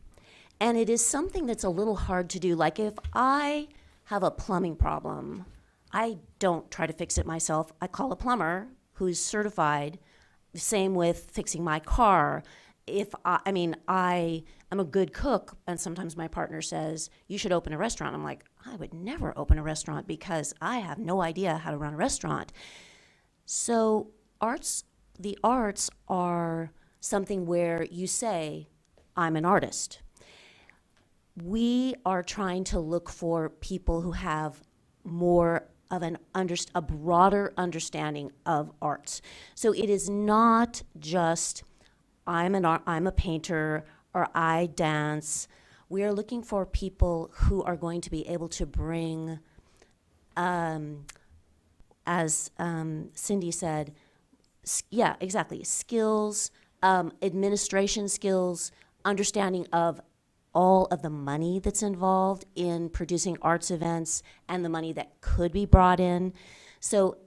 and it is something that's a little hard to do. Like if I have a plumbing problem, I don't try to fix it myself. I call a plumber who's certified. Same with fixing my car. If I'm a good cook, and sometimes my partner says, you should open a restaurant. I'm like, I would never open a restaurant because I have no idea how to run a restaurant. So the arts are something where you say, I'm an artist. We are trying to look for people who have more of a broader understanding of arts. So it is not just I'm a painter or I dance. We are looking for people who are going to be able to bring, as Cindy said, yeah, exactly, skills, administration skills, understanding of all of the money that's involved in producing arts events and the money that could be brought in. So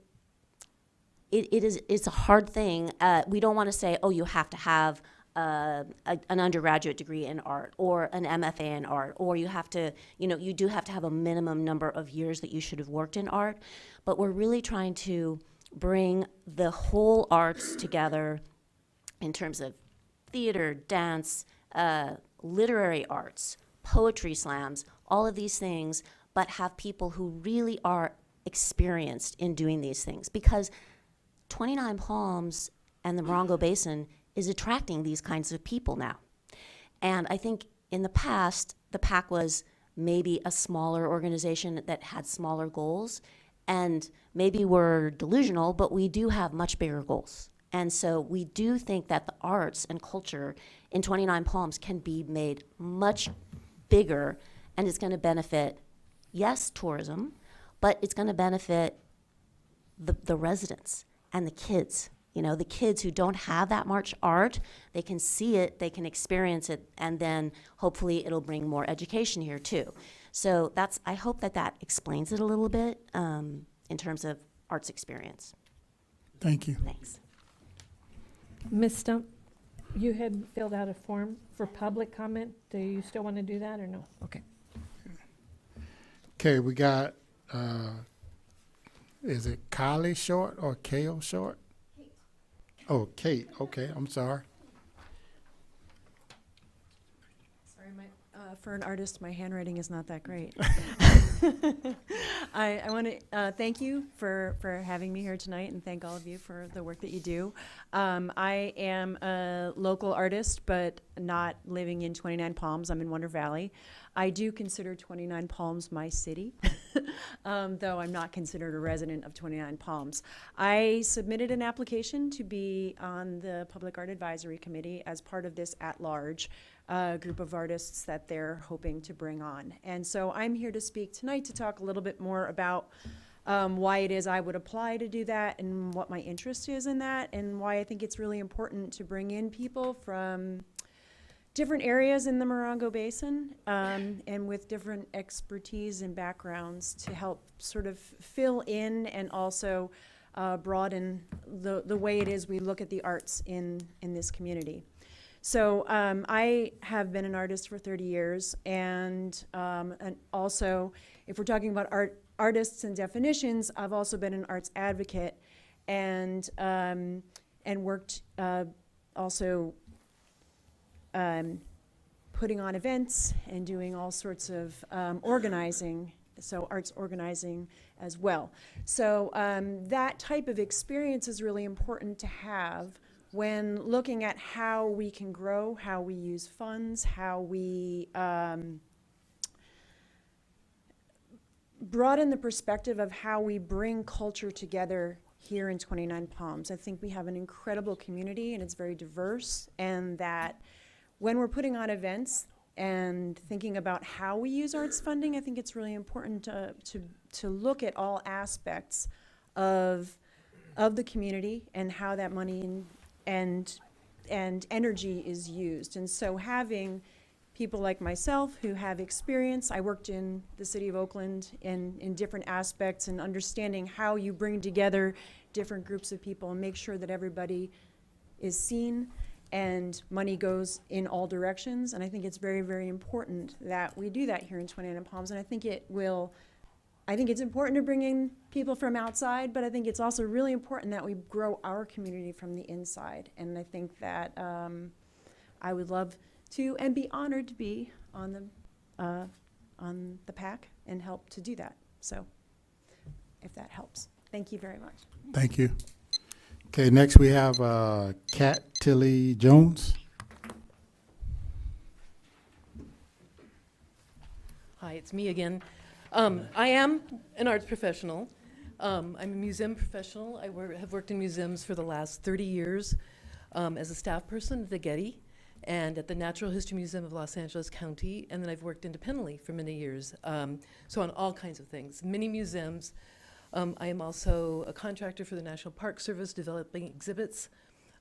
it's a hard thing. We don't want to say, oh, you have to have an undergraduate degree in art or an MFA in art, or you have to, you do have to have a minimum number of years that you should have worked in art. But we're really trying to bring the whole arts together in terms of theater, dance, literary arts, poetry slams, all of these things, but have people who really are experienced in doing these things. Because 29 Palms and the Morongo Basin is attracting these kinds of people now. And I think in the past, the PAAC was maybe a smaller organization that had smaller goals, and maybe we're delusional, but we do have much bigger goals. And so we do think that the arts and culture in 29 Palms can be made much bigger, and it's going to benefit, yes, tourism, but it's going to benefit the residents and the kids. The kids who don't have that much art, they can see it, they can experience it, and then hopefully it'll bring more education here too. So I hope that explains it a little bit in terms of arts experience. Thank you. Thanks. Ms. Stump, you had filled out a form for public comment. Do you still want to do that or no? Okay. Okay, we got, is it Kylie Short or Kale Short? Kate. Oh, Kate, okay, I'm sorry. Sorry, for an artist, my handwriting is not that great. I want to thank you for having me here tonight, and thank all of you for the work that you do. I am a local artist, but not living in 29 Palms. I'm in Wonder Valley. I do consider 29 Palms my city, though I'm not considered a resident of 29 Palms. I submitted an application to be on the Public Art Advisory Committee as part of this at-large group of artists that they're hoping to bring on. And so I'm here to speak tonight to talk a little bit more about why it is I would apply to do that, and what my interest is in that, and why I think it's really important to bring in people from different areas in the Morongo Basin, and with different expertise and backgrounds to help sort of fill in and also broaden the way it is we look at the arts in this community. So I have been an artist for 30 years, and also, if we're talking about artists and definitions, I've also been an arts advocate, and worked also putting on events and doing all sorts of organizing so arts organizing as well. So that type of experience is really important to have when looking at how we can grow, how we use funds, how we broaden the perspective of how we bring culture together here in 29 Palms. I think we have an incredible community and it's very diverse, and that when we're putting on events and thinking about how we use arts funding, I think it's really important to look at all aspects of the community and how that money and energy is used. And so having people like myself who have experience, I worked in the city of Oakland in different aspects, and understanding how you bring together different groups of people and make sure that everybody is seen and money goes in all directions. And I think it's very, very important that we do that here in 29 Palms. And I think it's important to bring in people from outside, but I think it's also really important that we grow our community from the inside. And I think that I would love to and be honored to be on the PAAC and help to do that. So if that helps. Thank you very much. Thank you. Okay, next we have Kat Tilly Jones. Hi, it's me again. I am an arts professional. I'm a museum professional. I have worked in museums for the last 30 years as a staff person at the Getty and at the Natural History Museum of Los Angeles County, and then I've worked independently for many years, so on all kinds of things, many museums. I am also a contractor for the National Park Service, developing exhibits.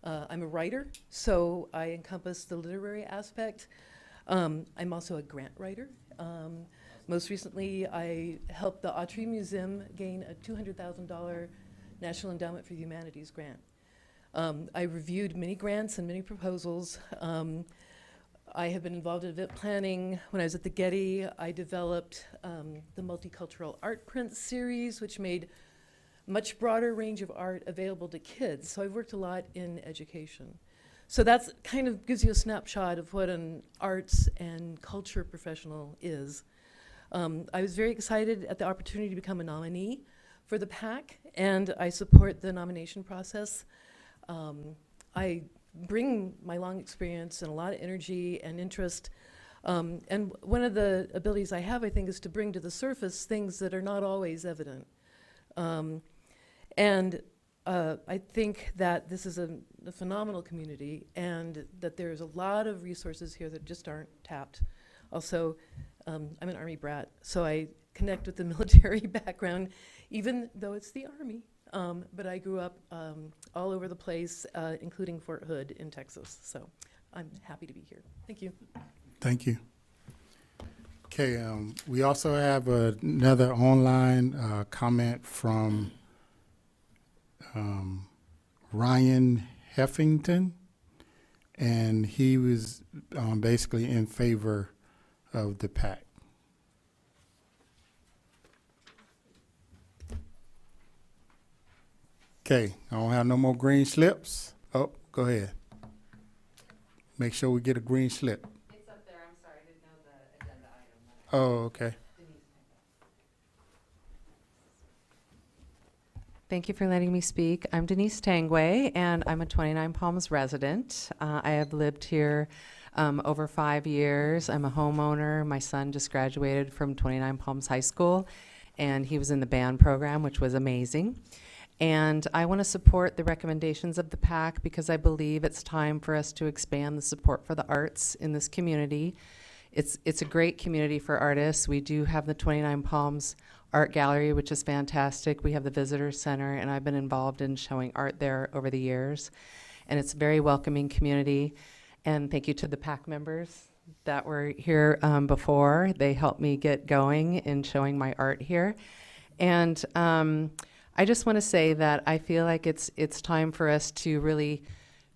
I'm a writer, so I encompass the literary aspect. I'm also a grant writer. Most recently, I helped the Autry Museum gain a $200,000 National Endowment for the Humanities grant. I reviewed many grants and many proposals. I have been involved in event planning. When I was at the Getty, I developed the Multicultural Art Print series, which made much broader range of art available to kids. So I've worked a lot in education. So that's kind of gives you a snapshot of what an arts and culture professional is. I was very excited at the opportunity to become a nominee for the PAAC, and I support the nomination process. I bring my long experience and a lot of energy and interest. And one of the abilities I have, I think, is to bring to the surface things that are not always evident. I think that this is a phenomenal community, and that there's a lot of resources here that just aren't tapped. Also, I'm an Army brat, so I connect with the military background, even though it's the Army. But I grew up all over the place, including Fort Hood in Texas. So I'm happy to be here. Thank you. Thank you. Okay, we also have another online comment from Ryan Heffington, and he was basically in favor of the PAAC. Okay, I don't have no more green slips. Oh, go ahead. Make sure we get a green slip. It's up there, I'm sorry, I didn't know the agenda item. Oh, okay. Thank you for letting me speak. I'm Denise Tangway, and I'm a 29 Palms resident. I have lived here over 5 years. I'm a homeowner. My son just graduated from 29 Palms High School, and he was in the band program, which was amazing. And I want to support the recommendations of the PAAC because I believe it's time for us to expand the support for the arts in this community. It's a great community for artists. We do have the 29 Palms Art Gallery, which is fantastic. We have the Visitor Center, and I've been involved in showing art there over the years. And it's a very welcoming community. And thank you to the PAAC members that were here before. They helped me get going in showing my art here. And I just want to say that I feel like it's time for us to really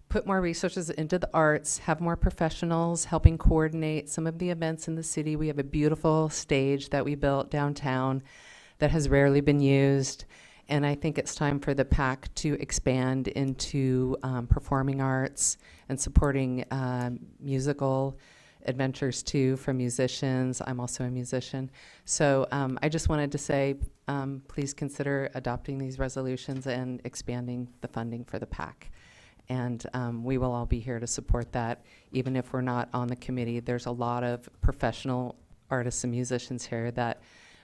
put more resources into the arts, have more professionals helping coordinate some of the events in the city. We have a beautiful stage that we built downtown that has rarely been used. And I think it's time for the PAAC to expand into performing arts and supporting musical adventures too from musicians. I'm also a musician. So I just wanted to say, please consider adopting these resolutions and expanding the funding for the PAAC. And we will all be here to support that, even if we're not on the committee. There's a lot of professional artists and musicians here that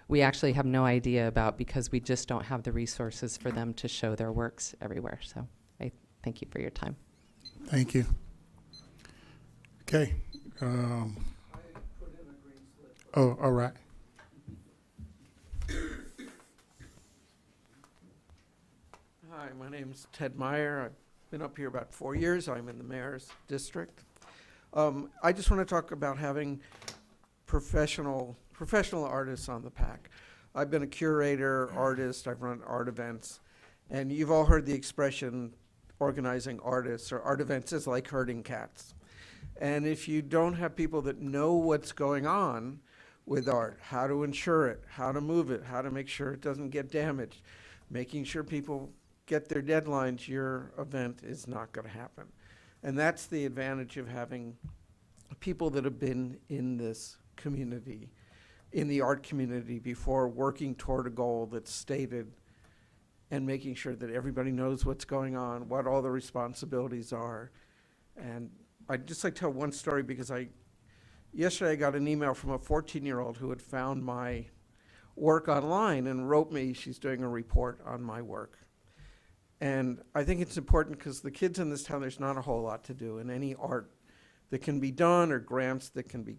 we actually have no idea about because we just don't have the resources for them to show their works everywhere. So I thank you for your time. Thank you. Okay. Oh, all right. Hi, my name's Ted Meyer. I've been up here about 4 years. I'm in the mayor's district. I just want to talk about having professional artists on the PAAC. I've been a curator, artist, I've run art events, and you've all heard the expression organizing artists or art events is like herding cats. And if you don't have people that know what's going on with art, how to insure it, how to move it, how to make sure it doesn't get damaged, making sure people get their deadlines, your event is not going to happen. And that's the advantage of having people that have been in this community, in the art community before, working toward a goal that's stated and making sure that everybody knows what's going on, what all the responsibilities are. And I'd just like to tell one story because yesterday I got an email from a 14-year-old who had found my work online and wrote me she's doing a report on my work. And I think it's important because the kids in this town, there's not a whole lot to do, and any art that can be done or grants that can be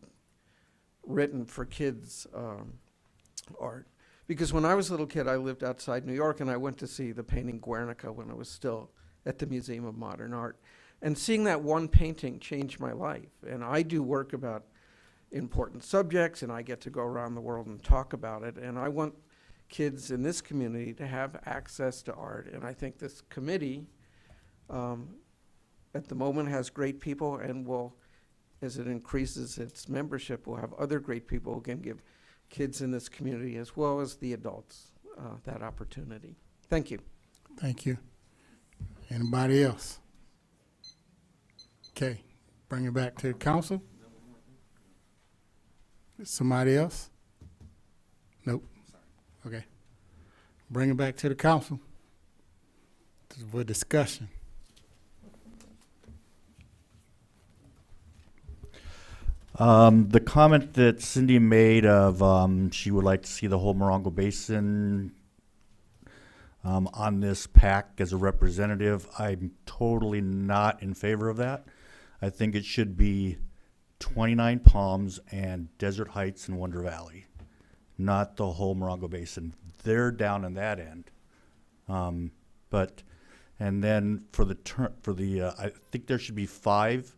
written for kids' art. Because when I was a little kid, I lived outside New York, and I went to see the painting Guernica when I was still at the Museum of Modern Art. And seeing that one painting changed my life. And I do work about important subjects, and I get to go around the world and talk about it. And I want kids in this community to have access to art. And I think this committee, at the moment, has great people, and will, as it increases its membership, will have other great people who can give kids in this community, as well as the adults, that opportunity. Thank you. Thank you. Anybody else? Okay, bring it back to the council. Somebody else? Nope. Okay. Bring it back to the council for discussion. The comment that Cindy made of she would like to see the whole Morongo Basin on this PAAC as a representative, I'm totally not in favor of that. I think it should be 29 Palms and Desert Heights and Wonder Valley, not the whole Morongo Basin. They're down in that end. And then for the I think there should be 5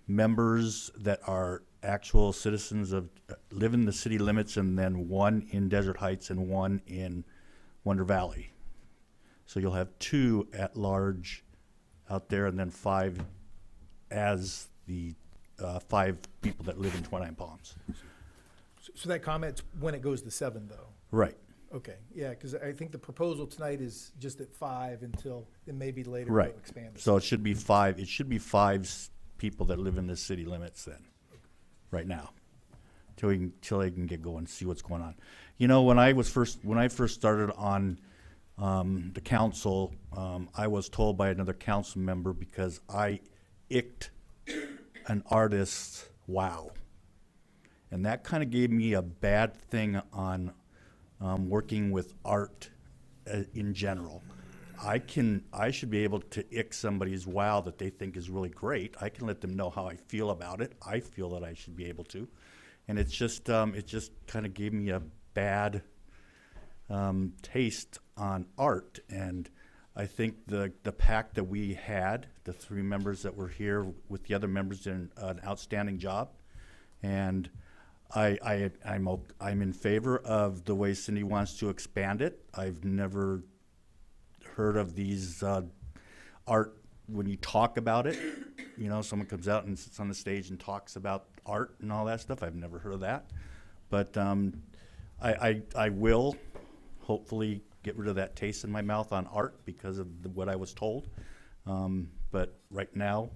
members that are actual citizens of live in the city limits, and then 1 in Desert Heights and 1 in Wonder Valley. So you'll have 2 at large out there, and then 5 as the 5 people that live in 29 Palms. So that comment's when it goes to 7, though? Right. Okay, yeah, because I think the proposal tonight is just at 5 until, then maybe later Right. we'll expand. So it should be 5. It should be 5 people that live in the city limits then, right now, till they can get going, see what's going on. You know, when I first started on the council, I was told by another council member, because I icked an artist's wow, and that kind of gave me a bad thing on working with art in general. I should be able to ick somebody's wow that they think is really great. I can let them know how I feel about it. I feel that I should be able to, and it just kind of gave me a bad taste on art. And I think the PAAC that we had, the 3 members that were here with the other members, did an outstanding job, and I'm in favor of the way Cindy wants to expand it. I've never heard of these art, when you talk about it, you know, someone comes out and sits on the stage and talks about art and all that stuff. I've never heard of that. But I will hopefully get rid of that taste in my mouth on art because of what I was told. But right now,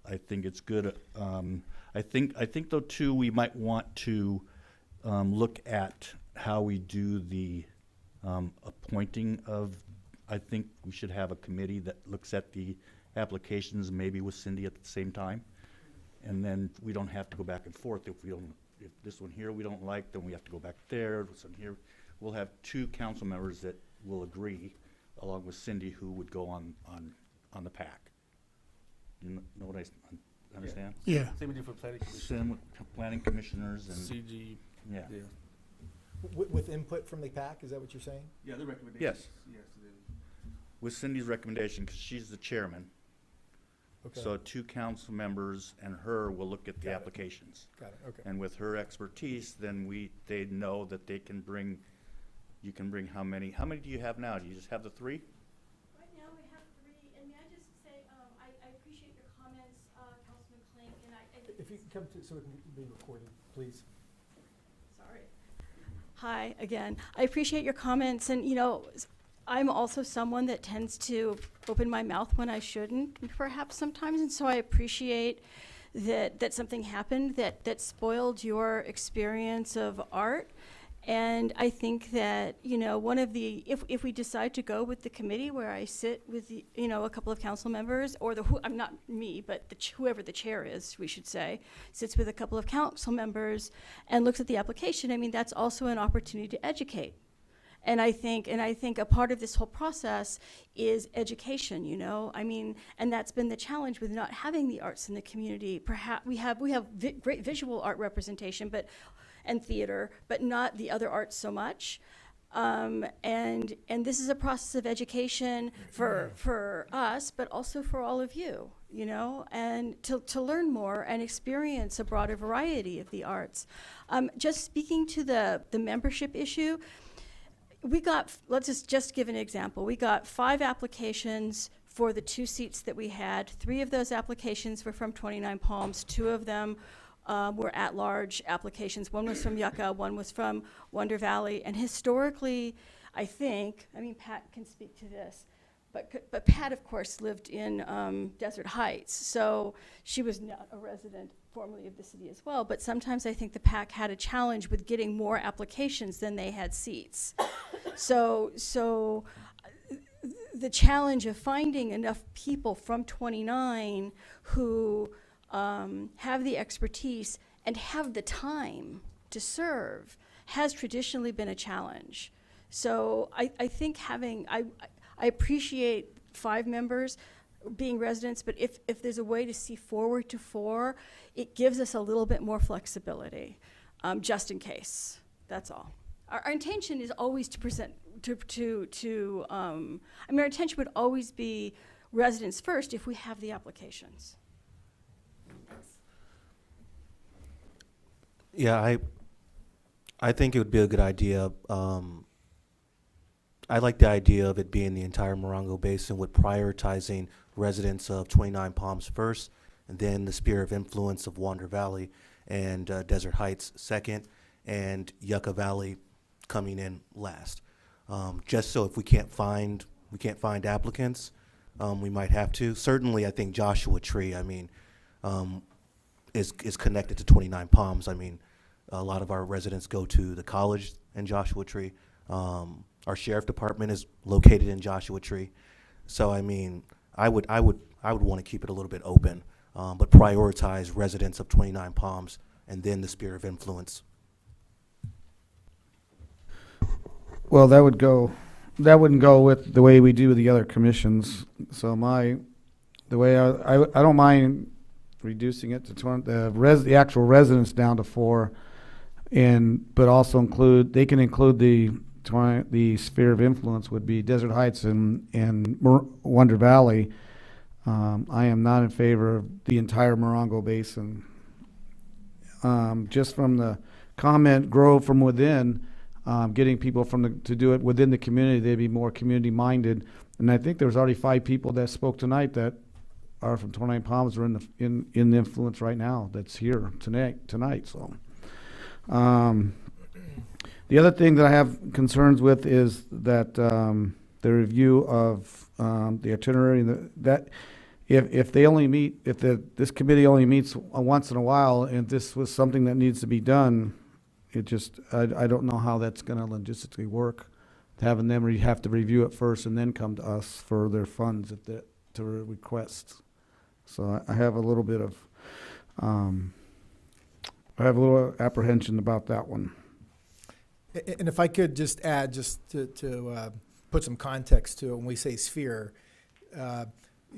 I think it's good. I think though too, we might want to look at how we do the appointing of, I think we should have a committee that looks at the applications, maybe with Cindy at the same time. And then we don't have to go back and forth. If this one here we don't like, then we have to go back there. This one here, we'll have 2 council members that will agree, along with Cindy, who would go on the PAAC. You know what I understand? Yeah. Same with you for planning commission. Same with planning commissioners and. CG. Yeah. With input from the PAC, is that what you're saying? Yeah, the recommendation. Yes. Yes, it is. With Cindy's recommendation, because she's the chairman. Okay. So 2 council members and her will look at the Got it. applications. Got it, okay. And with her expertise, then they know that they can bring, you can bring how many do you have now? Do you just have the 3? Right now, we have 3, and may I just say, I appreciate your comments, Councilman Klink, and If you can come to, so it can be recorded, please. Sorry. Hi, again. I appreciate your comments, and, you know, I'm also someone that tends to open my mouth when I shouldn't, perhaps sometimes, and so I appreciate that something happened that spoiled your experience of art. And I think that, you know, one of the, if we decide to go with the committee where I sit with, you know, a couple of council members, or I'm not me, but whoever the chair is, we should say, sits with a couple of council members and looks at the application, I mean, that's also an opportunity to educate. And I think a part of this whole process is education, you know? I mean, and that's been the challenge with not having the arts in the community. Perhaps we have great visual art representation, and theater, but not the other arts so much. And this is a process of education for us, but also for all of you, you know, and to learn more and experience a broader variety of the arts. Just speaking to the membership issue, we got, let's just give an example. We got 5 applications for the 2 seats that we had. 3 of those applications were from 29 Palms. 2 of them were at-large applications. One was from Yucca, one was from Wonder Valley. And historically, I think, I mean, Pat can speak to this, but Pat, of course, lived in Desert Heights, so she was not a resident formerly of the city as well. But sometimes I think the PAC had a challenge with getting more applications than they had seats. So the challenge of finding enough people from 29 who have the expertise and have the time to serve has traditionally been a challenge. So I think I appreciate 5 members being residents, but if there's a way to see forward to 4, it gives us a little bit more flexibility, just in case. That's all. Our intention is always to present I mean, our intention would always be residents first if we have the applications. Yeah, I think it would be a good idea. I like the idea of it being the entire Morongo Basin, with prioritizing residents of 29 Palms first, and then the sphere of influence of Wander Valley and Desert Heights second, and Yucca Valley coming in last. Just so if we can't find applicants, we might have to. Certainly, I think Joshua Tree, I mean, is connected to 29 Palms. I mean, a lot of our residents go to the college in Joshua Tree. Our sheriff department is located in Joshua Tree. So I mean, I would want to keep it a little bit open, but prioritize residents of 29 Palms and then the sphere of influence. Well, that wouldn't go with the way we do the other commissions. So the way I don't mind reducing it to 20, the actual residents down to 4, but also they can include the sphere of influence would be Desert Heights and Wonder Valley. I am not in favor of the entire Morongo Basin. Just from the comment, grow from within, getting people to do it within the community, they'd be more community minded. And I think there was already 5 people that spoke tonight that are from 29 Palms, are in the influence right now that's here tonight. So. The other thing that I have concerns with is that the review of the itinerary, that if they only meet, if this committee only meets once in a while, and this was something that needs to be done, it just, I don't know how that's gonna logistically work. Having them have to review it first and then come to us for their funds to request. So I have a little bit of, I have a little apprehension about that one. And if I could just add, just to put some context to it, when we say sphere,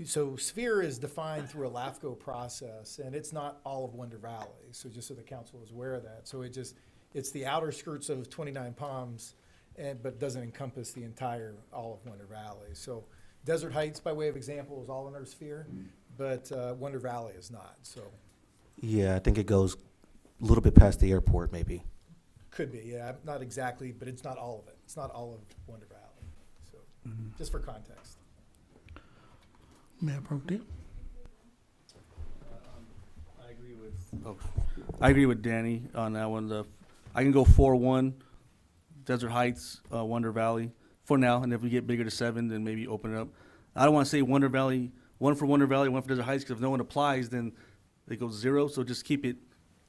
so sphere is defined through a LAFCO process, and it's not all of Wonder Valley. So just so the council is aware of that. So it's the outer skirts of 29 Palms, but doesn't encompass the entire, all of Wonder Valley. So Desert Heights, by way of example, is all in our sphere, but Wonder Valley is not, so. Yeah, I think it goes a little bit past the airport, maybe. Could be, yeah, not exactly, but it's not all of it. It's not all of Wonder Valley, so, just for context. Mayor Pro Tem. I agree with Danny on that one. I can go 4-1, Desert Heights, Wonder Valley for now, and if we get bigger to 7, then maybe open it up. I don't want to say Wonder Valley, 1 for Wonder Valley, 1 for Desert Heights, because if no one applies, then they go 0. So just keep it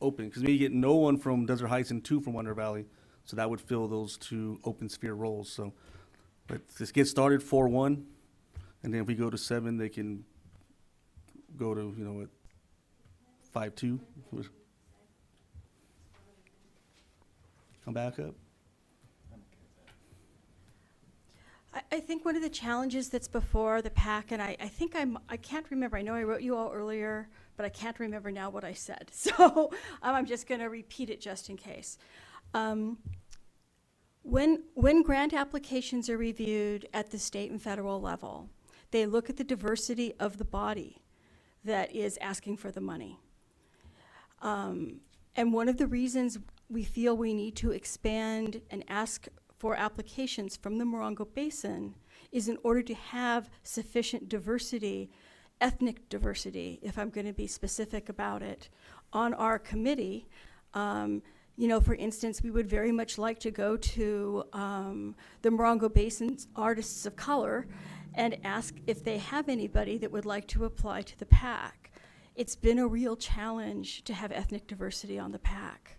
open, because maybe you get no one from Desert Heights and 2 from Wonder Valley, so that would fill those 2 open sphere roles. So let's just get started 4-1, and then if we go to 7, they can go to 5-2. Come back up. I think one of the challenges that's before the PAC, and I think I can't remember, I know I wrote you all earlier, but I can't remember now what I said. So I'm just going to repeat it just in case. When grant applications are reviewed at the state and federal level, they look at the diversity of the body that is asking for the money. And one of the reasons we feel we need to expand and ask for applications from the Morongo Basin is in order to have sufficient diversity, ethnic diversity, if I'm going to be specific about it, on our committee. For instance, we would very much like to go to the Morongo Basin's Artists of Color and ask if they have anybody that would like to apply to the PAC. It's been a real challenge to have ethnic diversity on the PAC.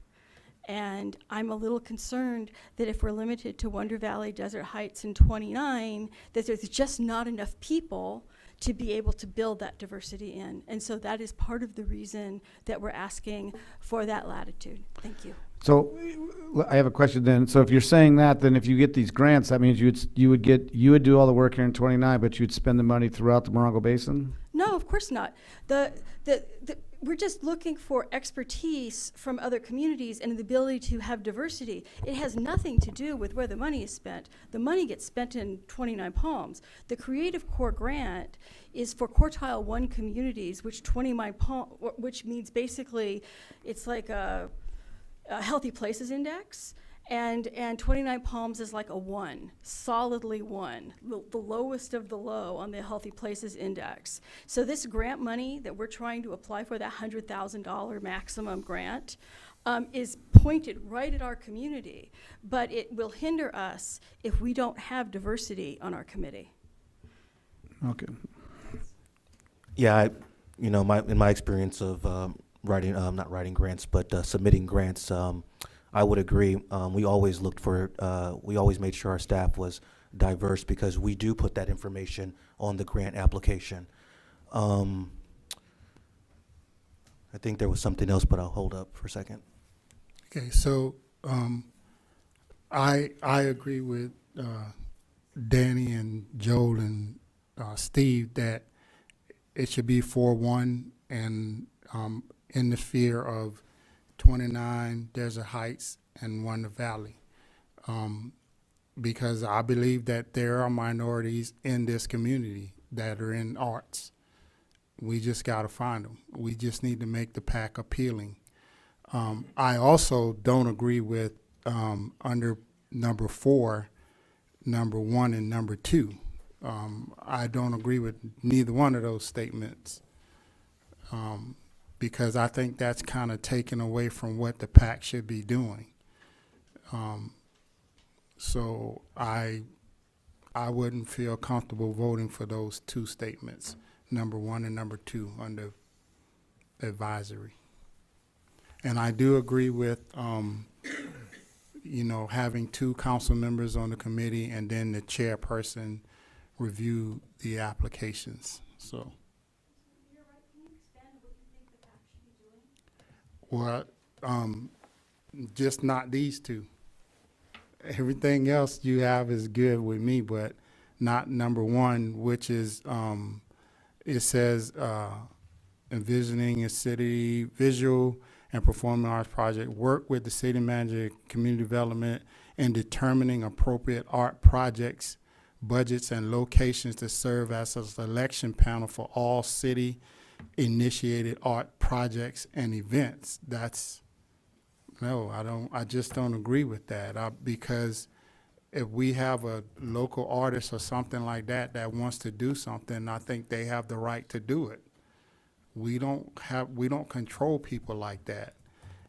And I'm a little concerned that if we're limited to Wonder Valley, Desert Heights, and 29, that there's just not enough people to be able to build that diversity in. And so that is part of the reason that we're asking for that latitude. Thank you. So I have a question then. So if you're saying that, then if you get these grants, that means you would do all the work here in 29, but you'd spend the money throughout the Morongo Basin? No, of course not. We're just looking for expertise from other communities and the ability to have diversity. It has nothing to do with where the money is spent. The money gets spent in 29 Palms. The Creative Core grant is for quartile 1 communities, which means basically it's like a Healthy Places Index. And 29 Palms is like a 1, solidly 1, the lowest of the low on the Healthy Places Index. So this grant money that we're trying to apply for, that $100,000 maximum grant, is pointed right at our community, but it will hinder us if we don't have diversity on our committee. Okay. Yeah, in my experience of not writing grants, but submitting grants, I would agree. We always we always made sure our staff was diverse because we do put that information on the grant application. I think there was something else, but I'll hold up for a second. Okay, so I agree with Danny and Joel and Steve that it should be 4-1 and in the sphere of 29 Desert Heights and Wonder Valley, because I believe that there are minorities in this community that are in arts. We just got to find them. We just need to make the PAC appealing. I also don't agree with under number 4, number 1, and number 2. I don't agree with neither one of those statements. Because I think that's kind of taken away from what the PAC should be doing. So I wouldn't feel comfortable voting for those 2 statements. number 1 and number 2 under advisory. And I do agree with, having 2 council members on the committee and then the chairperson review the applications, so. Well, just not these 2. Everything else you have is good with me, but not number 1, which is, it says, envisioning a city visual and performing arts project, work with the city manager, community development, in determining appropriate art projects, budgets, and locations to serve as a selection panel for all city-initiated art projects and events. I just don't agree with that, because if we have a local artist or something like that that wants to do something, I think they have the right to do it. We don't control people like that.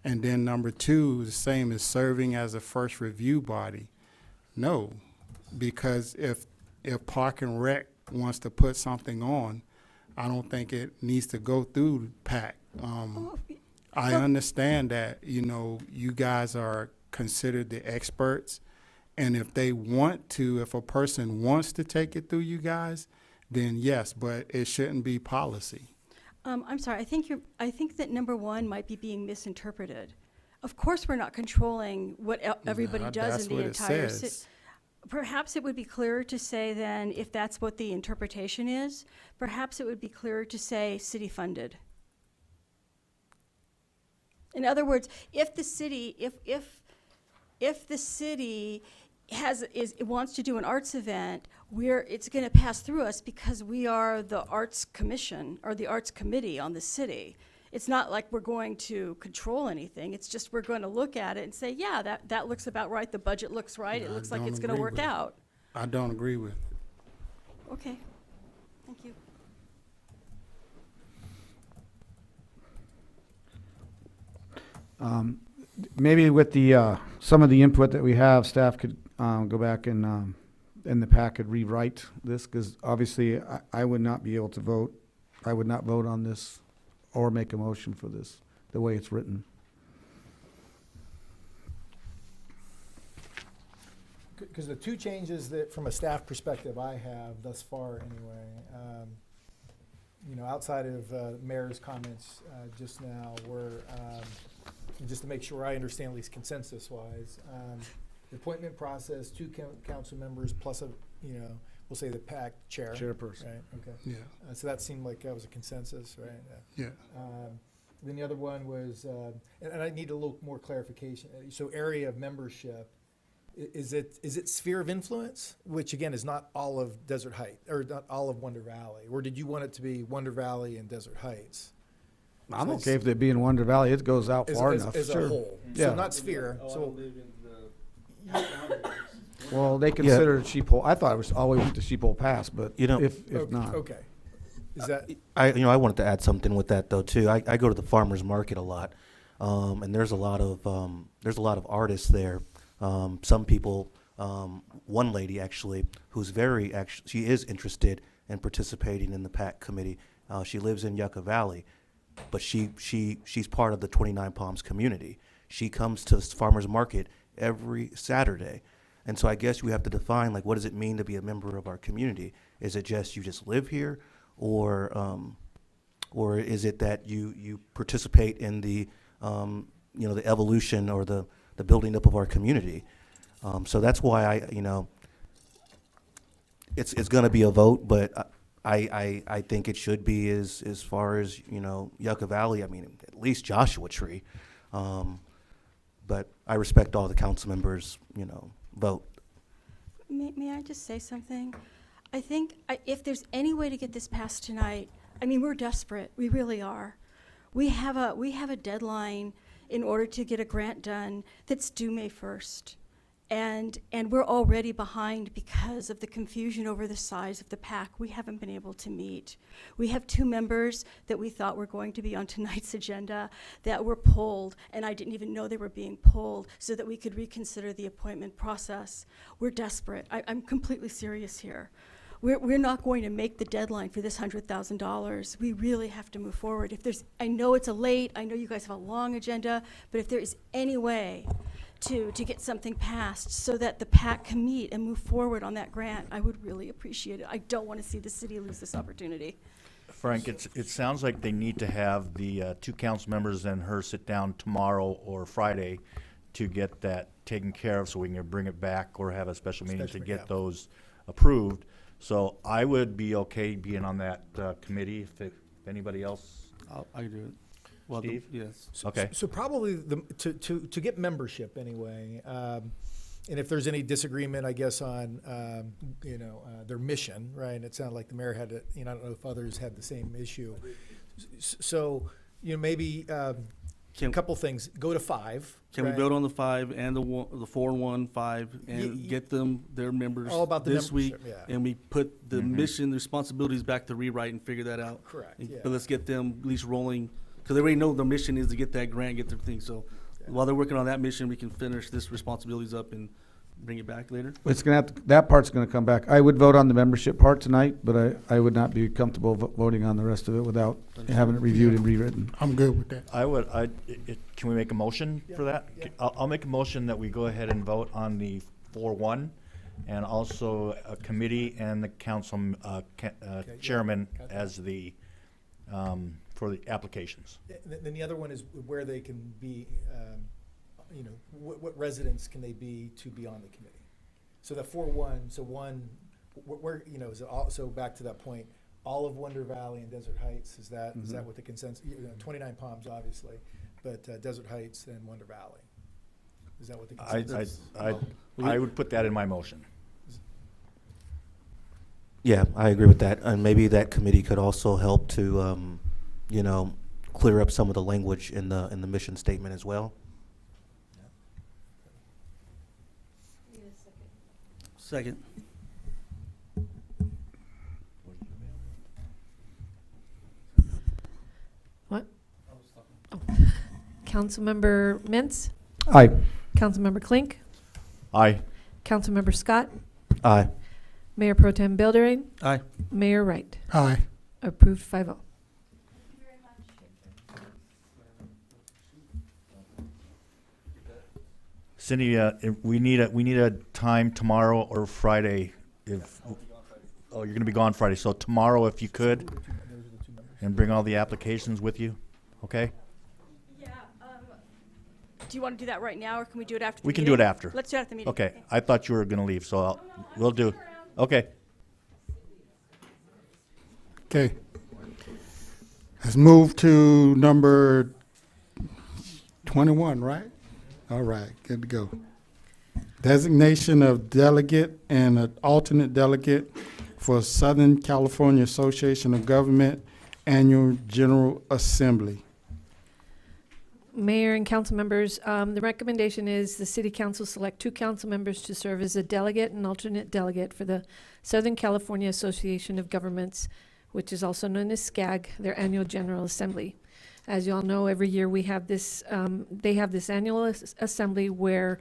And then number 2, the same as serving as a first review body. No, because if Park and Rec wants to put something on, I don't think it needs to go through PAAC. I understand that, you guys are considered the experts, and if a person wants to take it through you guys, then yes, but it shouldn't be policy. I'm sorry, I think that number 1 might be being misinterpreted. Of course, we're not controlling what everybody does in the entire city. Perhaps it would be clearer to say then, if that's what the interpretation is, perhaps it would be clearer to say city-funded. In other words, if the city, if the city wants to do an arts event, it's going to pass through us because we are the arts commission or the arts committee on the city. It's not like we're going to control anything. It's just we're going to look at it and say, yeah, that looks about right. The budget looks right. It looks like it's going to work out. I don't agree with it. Okay, thank you. Maybe with the, some of the input that we have, staff could go back and the PAC could rewrite this, because obviously I would not be able to vote. I would not vote on this or make a motion for this, the way it's written. Because the 2 changes that, from a staff perspective, I have thus far anyway, outside of Mayor's comments just now, were just to make sure I understand, at least consensus-wise, the appointment process, 2 council members plus we'll say the PAAC chair. Chairperson. Right, okay. Yeah. So that seemed like that was a consensus, right? Yeah. Then the other one was, and I need a little more clarification. So area of membership, is it sphere of influence, which again is not all of Desert Heights, or not all of Wonder Valley? Or did you want it to be Wonder Valley and Desert Heights? I'm okay if they be in Wonder Valley. It goes out far enough. As Sure. a whole. Yeah. So not sphere. So Well, they consider it Sheephole. I thought it was all the way to Sheephole Pass, but if not. Okay. Is that? I wanted to add something with that though too. I go to the farmers market a lot, and there's a lot of artists there. Some people, one lady actually, who's she is interested in participating in the PAAC committee. She lives in Yucca Valley, but she's part of the 29 Palms community. She comes to the farmers market every Saturday. And so I guess we have to define, like, what does it mean to be a member of our community? Is it just you just live here, or is it that you participate in the the evolution or the building up of our community? So that's why it's going to be a vote, but I think it should be as far as Yucca Valley. I mean, at least Joshua Tree. But I respect all the council members, vote. May I just say something? I think if there's any way to get this passed tonight, I mean, we're desperate. We really are. We have a deadline in order to get a grant done that's due May 1st. And we're already behind because of the confusion over the size of the PAAC. We haven't been able to meet. We have 2 members that we thought were going to be on tonight's agenda that were pulled, and I didn't even know they were being pulled, so that we could reconsider the appointment process. We're desperate. I'm completely serious here. we're not going to make the deadline for this $100,000. We really have to move forward. If there's, I know it's I know you guys have a long agenda, but if there is any way to get something passed so that the PAAC can meet and move forward on that grant, I would really appreciate it. I don't want to see the city lose this opportunity. Frank, it sounds like they need to have the 2 council members and her sit down tomorrow or Friday to get that taken care of so we can bring it back or have a special meeting to get those approved. So I would be okay being on that committee if anybody else. I do it. Well, Steve? Yes. Okay. So probably to get membership anyway, and if there's any disagreement, I guess, on, their mission, right? And it sounded like the mayor had it, I don't know if others had the same issue. So, maybe a couple things, go to 5. Can we right? build on the 5 and the 4, 1, 5 and get them their members All about the this week? membership, yeah. And we put the mission, the responsibilities back to rewrite and figure that out. Correct, And- yeah. But let's get them at least rolling, because they already know the mission is to get that grant, get their thing. So while they're working on that mission, we can finish this responsibilities up and bring it back later. It's gonna have to, that part's gonna come back. I would vote on the membership part tonight, but I would not be comfortable voting on the rest of it without having it reviewed and rewritten. I'm good with that. Can we make a motion for that? I'll make a motion that we go ahead and vote on the 4-1 and also a committee and the council chairman as the, for the applications. Then the other one is where they can be, what residents can they be to be on the committee? So the 4-1, so one, where, is it all, so back to that point, all of Wonder Valley and Desert Heights, is that what the consensus, 29 Palms, obviously, but Desert Heights and Wonder Valley? Is that what the consensus? I would put that in my motion. Yeah, I agree with that. And maybe that committee could also help to, clear up some of the language in the mission statement as well. Second. What? Oh. Councilmember Mintz? Aye. Councilmember Klink? Aye. Councilmember Scott? Aye. Mayor Pro Tem Buildering? Aye. Mayor Wright? Aye. Approved 5-0. Cindy, we need a time tomorrow or Friday. You're gonna be gone Friday, so tomorrow if you could, and bring all the applications with you, okay? Yeah, do you want to do that right now, or can we do it after the We can meeting? do it after. Let's do it after the meeting. Okay, I thought you were gonna leave, so we'll do, okay. Okay. Let's move to number 21, right? All right, good to go. Designation of delegate and an alternate delegate for Southern California Association of Government Annual General Assembly. Mayor and council members, the recommendation is the city council select 2 council members to serve as a delegate and alternate delegate for the Southern California Association of Governments, which is also known as SCAG, their annual general assembly. As you all know, every year we have this, they have this annual assembly where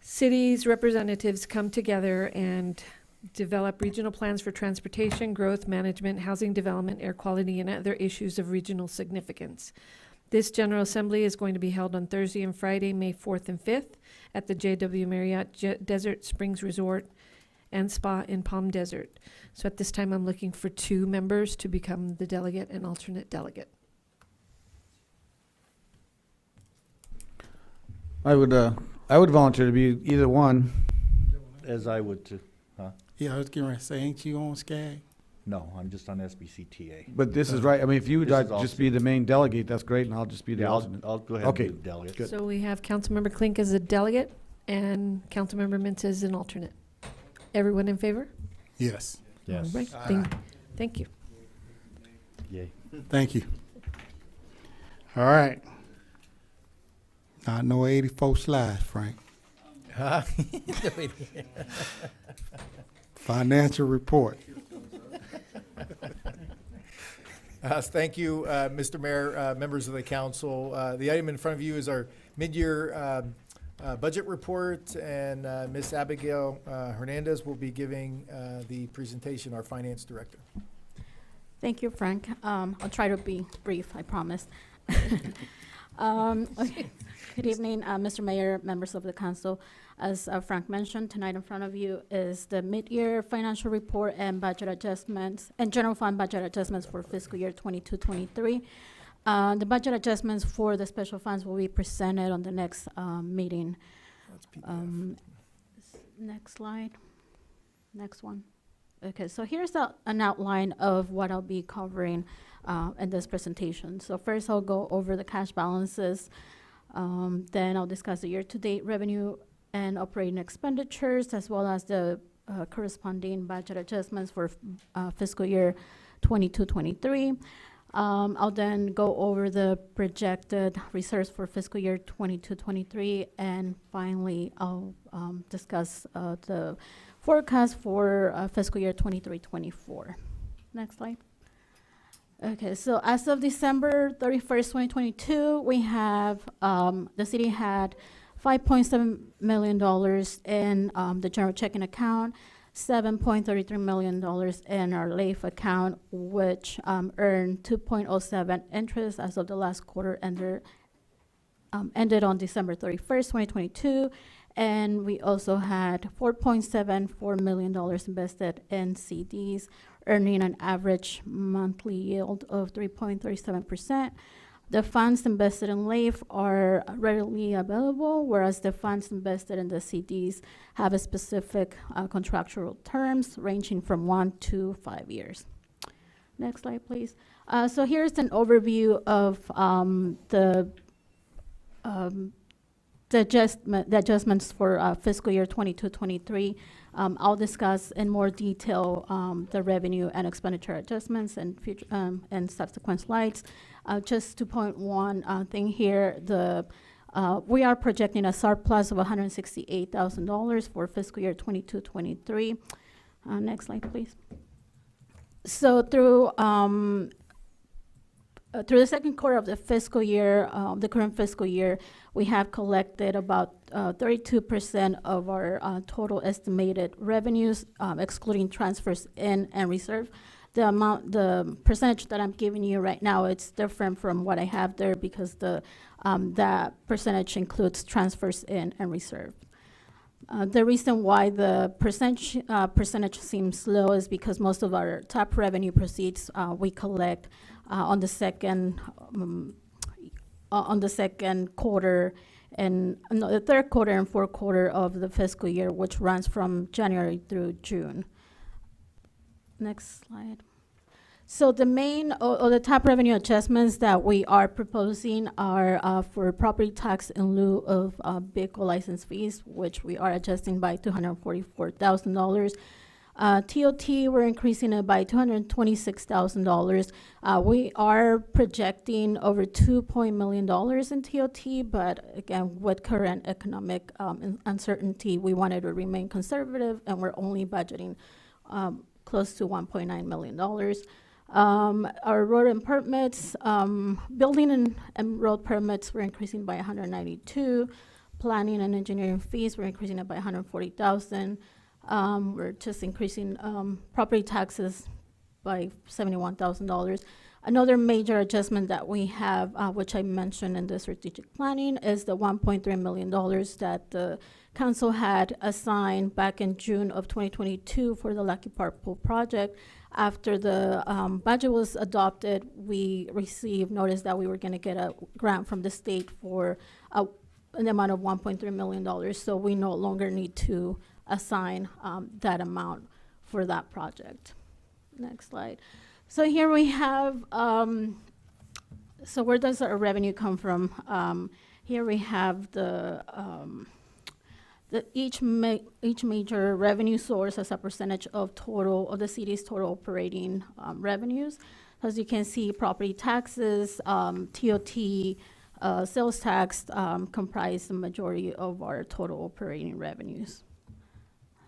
cities' representatives come together and develop regional plans for transportation, growth, management, housing development, air quality, and other issues of regional significance. This General Assembly is going to be held on Thursday and Friday, May 4th and 5th at the JW Marriott Desert Springs Resort and Spa in Palm Desert. So at this time, I'm looking for 2 members to become the delegate and alternate delegate. I would volunteer to be either one. As I would too, huh? Yeah, I was getting ready to say, ain't you on SCAG? No, I'm just on SBCTA. But this is right, I mean, if you would This like is to just also- be the main delegate, that's great, and I'll just be the Yeah, alternate. I'll go ahead and Okay, be the delegate. good. So we have Councilmember Klink as a delegate and Councilmember Mintz as an alternate. Everyone in favor? Yes. All right, thank you. Yay. Thank you. All right. Not no 84 slides, Frank. Financial report. Thank you, Mr. Mayor, members of the council. The item in front of you is our mid-year budget report, and Ms. Abigail Hernandez will be giving the presentation, our finance director. Thank you, Frank. I'll try to be brief, I promise. Okay. Good evening, Mr. Mayor, members of the council. As Frank mentioned, tonight in front of you is the mid-year financial report and budget adjustments and general fund budget adjustments for fiscal year 22-23. The budget adjustments for the special funds will be presented on the next meeting. Next slide. Next one. Okay, so here's an outline of what I'll be covering in this presentation. So first I'll go over the cash balances. Then I'll discuss the year-to-date revenue and operating expenditures, as well as the corresponding budget adjustments for fiscal year 22-23. I'll then go over the projected reserves for fiscal year 22-23, and finally I'll discuss the forecast for fiscal year 23-24. Next slide. Okay, so as of December 31st, 2022, we have, the city had $5.7 million in the general checking account, $7.33 million in our LAIF account, which earned 2.07 interest as of the last quarter ended on December 31st, 2022. And we also had $4.74 million invested in CDs, earning an average monthly yield of 3.37%. The funds invested in LAIF are readily available, whereas the funds invested in the CDs have a specific contractual terms ranging from 1 to 5 years. Next slide, please. So here's an overview of the adjustments for fiscal year 22-23. I'll discuss in more detail the revenue and expenditure adjustments and future and subsequent slides. Just to point one thing here, we are projecting a surplus of $168,000 for fiscal year 22-23. Next slide, please. So through the second quarter of the fiscal year, the current fiscal year, we have collected about 32% of our total estimated revenues, excluding transfers in and reserve. The percentage that I'm giving you right now, it's different from what I have there because that percentage includes transfers in and reserve. The reason why the percentage seems low is because most of our top revenue proceeds we collect on the second quarter and the third quarter and fourth quarter of the fiscal year, which runs from January through June. Next slide. So the main or the top revenue adjustments that we are proposing are for property tax in lieu of vehicle license fees, which we are adjusting by $244,000. TOT, we're increasing it by $226,000. We are projecting over $2 million in TOT, but again, with current economic uncertainty, we wanted to remain conservative, and we're only budgeting close to $1.9 million. Our road and permits, building and road permits, we're increasing by $192. Planning and engineering fees, we're increasing it by $140,000. We're just increasing property taxes by $71,000. Another major adjustment that we have, which I mentioned in the strategic planning, is the $1.3 million that the council had assigned back in June of 2022 for the Lucky Park Pool project. After the budget was adopted, we received notice that we were going to get a grant from the state for an amount of $1.3 million. So we no longer need to assign that amount for that project. Next slide. So here we have, so where does our revenue come from? Here we have each major revenue source as a percentage of the city's total operating revenues. As you can see, property taxes, TOT, sales tax comprise the majority of our total operating revenues.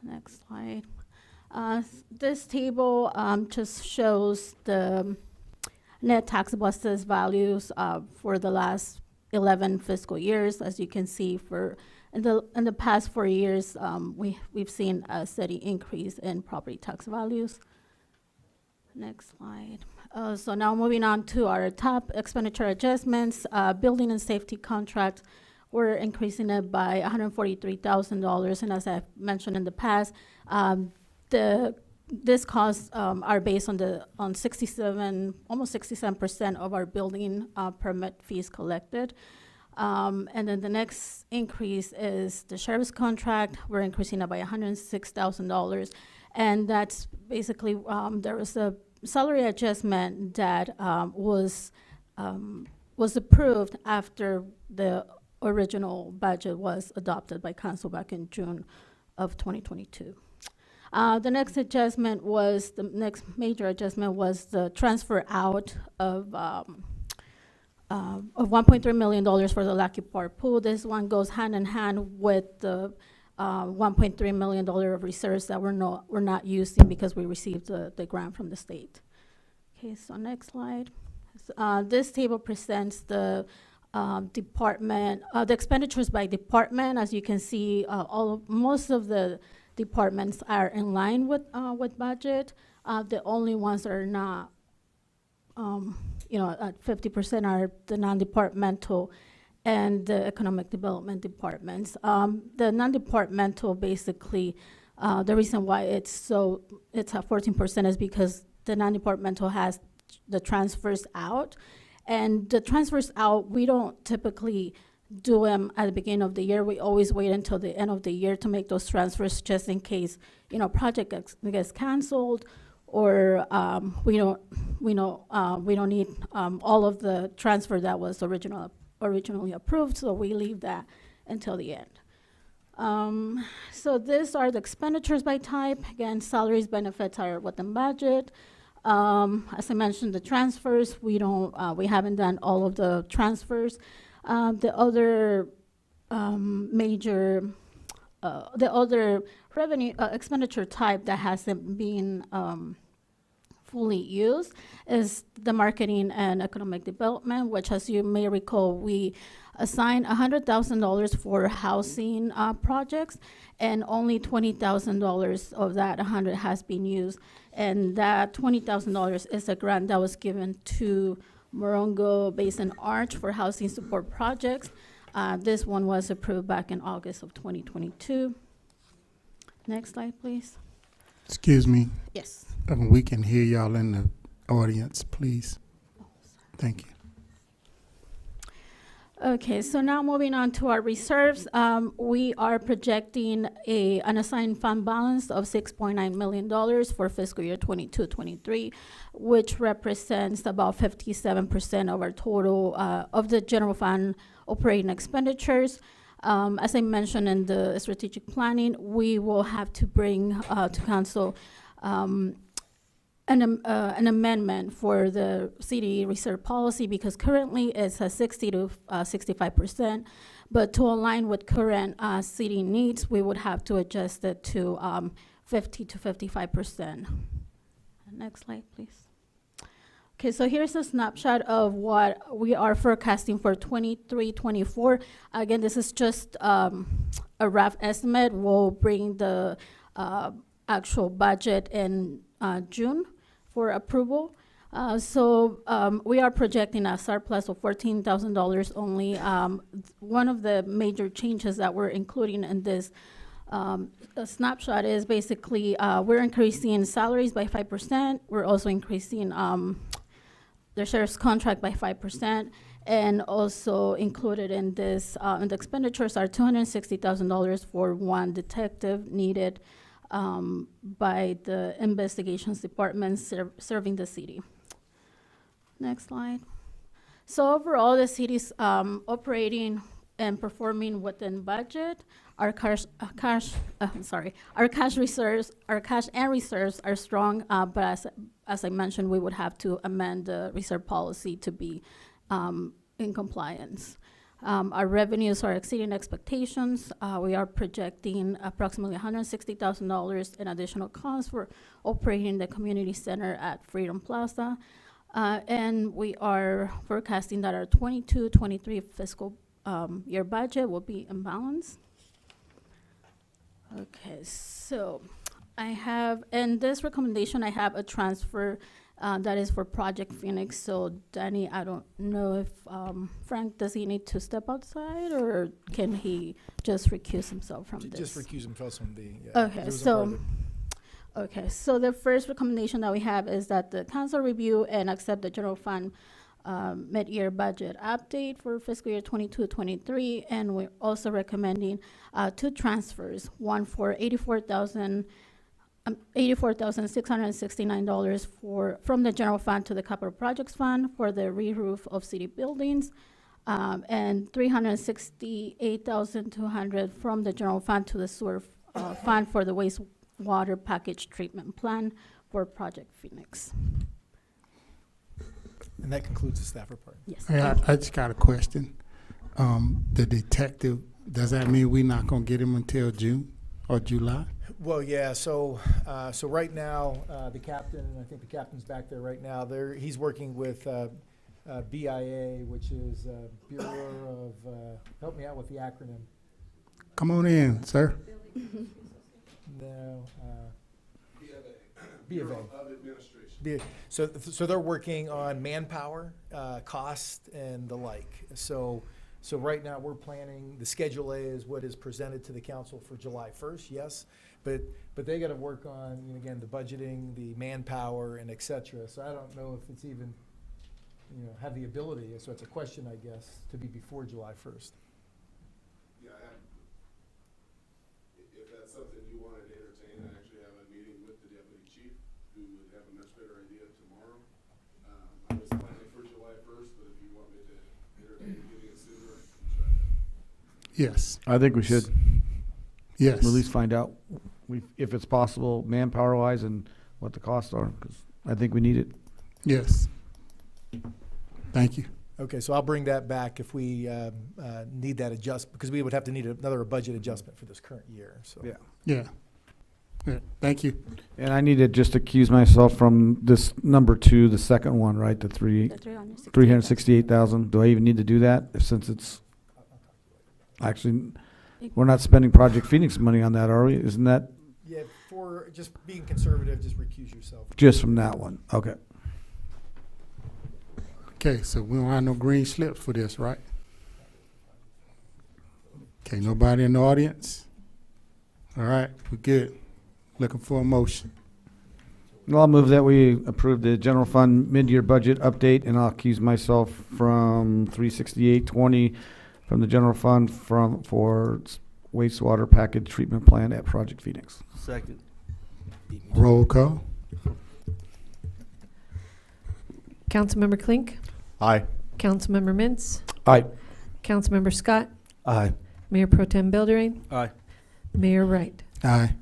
Next slide. This table just shows the net taxable assessed values for the last 11 fiscal years. As you can see, for In the past 4 years, we've seen a steady increase in property tax values. Next slide. So now moving on to our top expenditure adjustments, building and safety contract, we're increasing it by $143,000. And as I've mentioned in the past, this costs are based on 67, almost 67% of our building permit fees collected. And then the next increase is the sheriff's contract. We're increasing it by $106,000. And that's basically, there was a salary adjustment that was approved after the original budget was adopted by council back in June of 2022. The next major adjustment was the transfer out of $1.3 million for the Lucky Park pool. This one goes hand in hand with the $1.3 million of reserves that we're not using because we received the grant from the state. Okay, so next slide. This table presents the department, the expenditures by department. As you can see, most of the departments are in line with budget. The only ones that are not, at 50% are the non-departmental and the economic development departments. The non-departmental, basically, the reason why it's at 14% is because the non-departmental has the transfers out. And the transfers out, we don't typically do them at the beginning of the year. We always wait until the end of the year to make those transfers, just in case, project gets canceled, or we don't need all of the transfer that was originally approved, so we leave that until the end. So these are the expenditures by type. Again, salaries, benefits are within budget. As I mentioned, the transfers, we haven't done all of the transfers. The other revenue expenditure type that hasn't been fully used is the marketing and economic development, which, as you may recall, we assigned $100,000 for housing projects, and only $20,000 of that 100 has been used. And that $20,000 is a grant that was given to Morongo Basin Arch for housing support projects. This one was approved back in August of 2022. Next slide, please. Excuse me. Yes. We can hear y'all in the audience, please. Thank you. Okay, so now moving on to our reserves, we are projecting an unassigned fund balance of $6.9 million for fiscal year 22-23, which represents about 57% of our total of the general fund operating expenditures. As I mentioned in the strategic planning, we will have to bring to council an amendment for the CD reserve policy, because currently it's a 60 to 65%, but to align with current CD needs, we would have to adjust it to 50 to 55%. Next slide, please. Okay, so here's a snapshot of what we are forecasting for 23-24. Again, this is just a rough estimate. We'll bring the actual budget in June for approval. We are projecting a surplus of $14,000 only. One of the major changes that we're including in this snapshot is basically we're increasing salaries by 5%. We're also increasing the sheriff's contract by 5%. And also included in this, in the expenditures are $260,000 for one detective needed by the investigations department serving the city. Next slide. So overall, the city's operating and performing within budget. Our cash reserves, our cash and reserves are strong, but as I mentioned, we would have to amend the reserve policy to be in compliance. Our revenues are exceeding expectations. We are projecting approximately $160,000 in additional costs for operating the community center at Freedom Plaza. And we are forecasting that our 22-23 fiscal year budget will be in balance. Okay, so I have, in this recommendation, I have a transfer that is for Project Phoenix. So Danny, I don't know if Frank, does he need to step outside or can he just recuse himself from this? Just recuse himself from the, yeah. Okay, It wasn't part of so, okay, so the first recommendation that we have is that the council review and accept the general fund mid-year budget update for fiscal year 22-23, and we're also recommending two transfers, one for $84,669 from the general fund to the capital projects fund for the re-roof of city buildings, and $368,200 from the general fund to the sewer fund for the wastewater package treatment plan for Project Phoenix. And that concludes the staff report. Yes. Hey, I just got a question. The detective, does that mean we're not gonna get him until June or July? Well, yeah, so right now, the captain, I think the captain's back there right now, he's working with BIA, which is Bureau of, help me out with the acronym. Come on in, sir. No, B of A. So they're working on manpower, cost, and the like. So right now, we're planning, the Schedule A is what is presented to the council for July 1st, yes. But they got to work on, again, the budgeting, the manpower, and et cetera. So I don't know if it's even, have the ability, so it's a question, I guess, to be before July 1st. Yeah, if that's something you wanted to entertain, I actually have a meeting with the deputy chief, who would have a much better idea tomorrow. I was planning for July 1st, but if you want me to entertain getting it sooner, I can try that. Yes. I think we should. Yes. At least find out if it's possible, manpower-wise, and what the costs are, because I think we need it. Yes. Thank you. Okay, so I'll bring that back if we need that because we would have to need another budget adjustment for this current year, so. Yeah. Yeah. Yeah. Thank you. And I need to just accuse myself from this number 2, the second one, right? The 368,000. Do I even need to do that since it's actually, we're not spending Project Phoenix money on that, are we? Isn't that Yeah, for just being conservative, just recuse yourself. just from that one? Okay. Okay, so we don't have no green slips for this, right? Okay, nobody in the audience? All right, we're good. Looking for a motion. Well, I'll move that we approve the general fund mid-year budget update, and I'll accuse myself from 36820 from the general fund for wastewater package treatment plan at Project Phoenix. Second. Roll call. Councilmember Klink, Aye. Councilmember Mintz, Aye. Councilmember Scott, Aye. Mayor Pro Tem Buildering, Aye. Mayor Wright. Aye.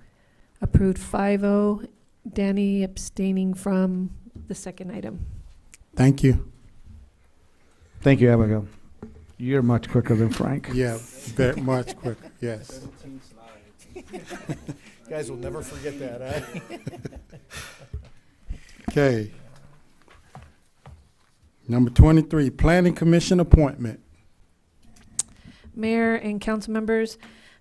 Approved 5-0. Danny abstaining from the second item. Thank you. Thank you, Abigail. You're much quicker than Frank. Yeah, very much quicker, yes. Guys will never forget that, eh? Okay. Number 23, Planning Commission appointment. Mayor and council members,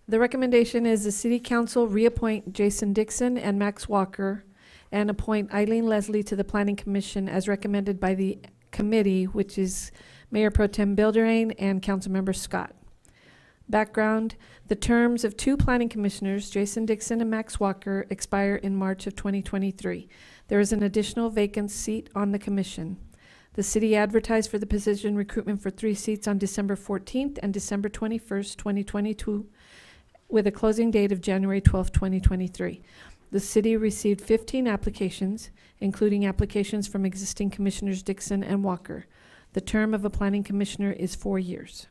the recommendation is the city council reappoint Jason Dixon and Max Walker and appoint Eileen Leslie to the Planning Commission as recommended by the committee, which is Mayor Pro Tem Buildering and Councilmember Scott. Background, the terms of two planning commissioners, Jason Dixon and Max Walker, expire in March of 2023. There is an additional vacant seat on the commission. The city advertised for the position recruitment for 3 seats on December 14th and December 21st, 2022, with a closing date of January 12th, 2023. The city received 15 applications, including applications from existing commissioners Dixon and Walker. The term of a planning commissioner is 4 years.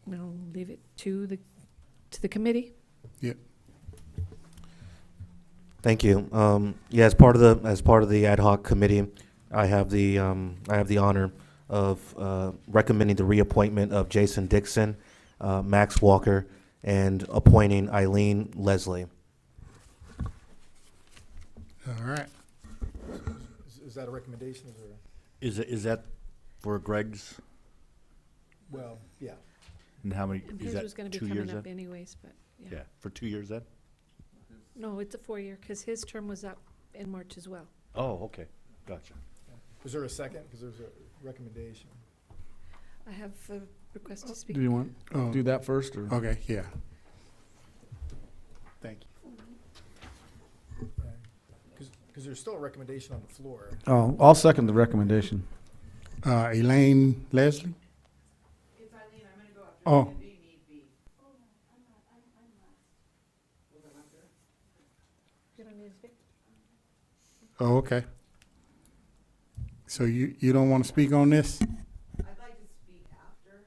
I'll leave it to the committee. Yep. Thank you. Yeah, as part of the ad hoc committee, I have the honor of recommending the reappointment of Jason Dixon, Max Walker, and appointing Eileen Leslie. All right. Is that a recommendation or? Is that for Greg's? Well, yeah. And how many, And is his that was gonna be 2 coming years up then? anyways, but Yeah, for 2 years then? No, it's a 4-year, because his term was up in March as well. Oh, okay, gotcha. Was there a second? Because there's a recommendation. I have a request to speak. Do you want Oh. do that first, or? Okay, yeah. Thank you. Because there's still a recommendation on the floor. Oh, I'll second the recommendation. Elaine Leslie? It's Eileen, I'm gonna go after Oh. You don't need to speak? Oh, okay. So you don't want to speak on this? I'd like to speak after.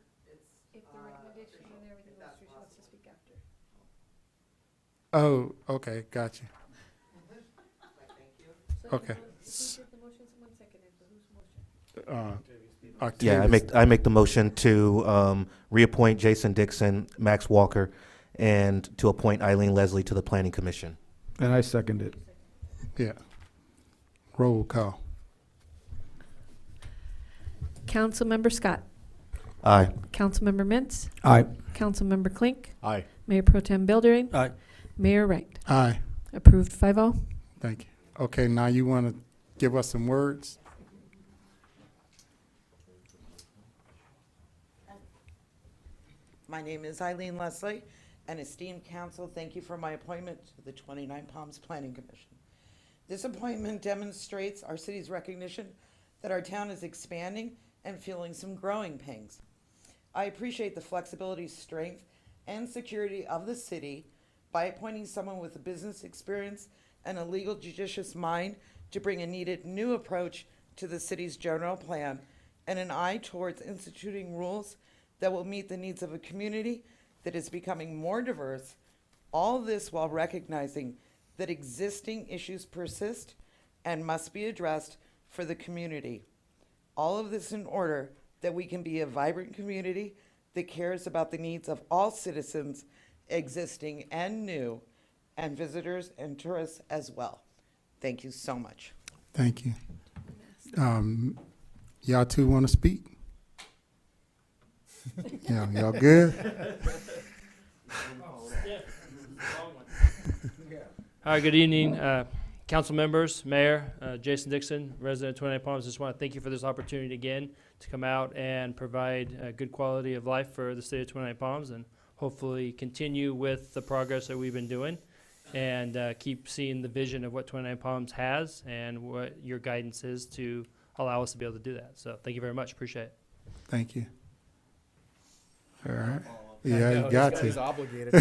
If the recommendation and everything goes through, she wants to speak after. Oh, okay, gotcha. So Okay. who did the motion? Someone seconded, but whose motion? Yeah, I make the motion to reappoint Jason Dixon, Max Walker, and to appoint Eileen Leslie to the Planning Commission. And I second it. Yeah. Roll call. Councilmember Scott. Aye. Councilmember Mintz. Aye. Councilmember Klink. Aye. Mayor Pro Tem Buildering. Aye. Mayor Wright. Aye. Approved 5-0. Thank you. Okay, now you want to give us some words? My name is Eileen Leslie, and esteemed council, thank you for my appointment to the 29 Palms Planning Commission. This appointment demonstrates our city's recognition that our town is expanding and feeling some growing pains. I appreciate the flexibility, strength, and security of the city by appointing someone with a business experience and a legal judicious mind to bring a needed new approach to the city's general plan and an eye towards instituting rules that will meet the needs of a community that is becoming more diverse, all this while recognizing that existing issues persist and must be addressed for the community. All of this in order that we can be a vibrant community that cares about the needs of all citizens, existing and new, and visitors and tourists as well. Thank you so much. Thank you. Y'all two want to speak? Yeah, y'all good? All right, good evening, council members, mayor, Jason Dixon, resident of 29 Palms. Just want to thank you for this opportunity again to come out and provide a good quality of life for the city of 29 Palms and hopefully continue with the progress that we've been doing and keep seeing the vision of what 29 Palms has and what your guidance is to allow us to be able to do that. So thank you very much. Appreciate it. Thank you. All right. Yeah, you got He's to. obligated.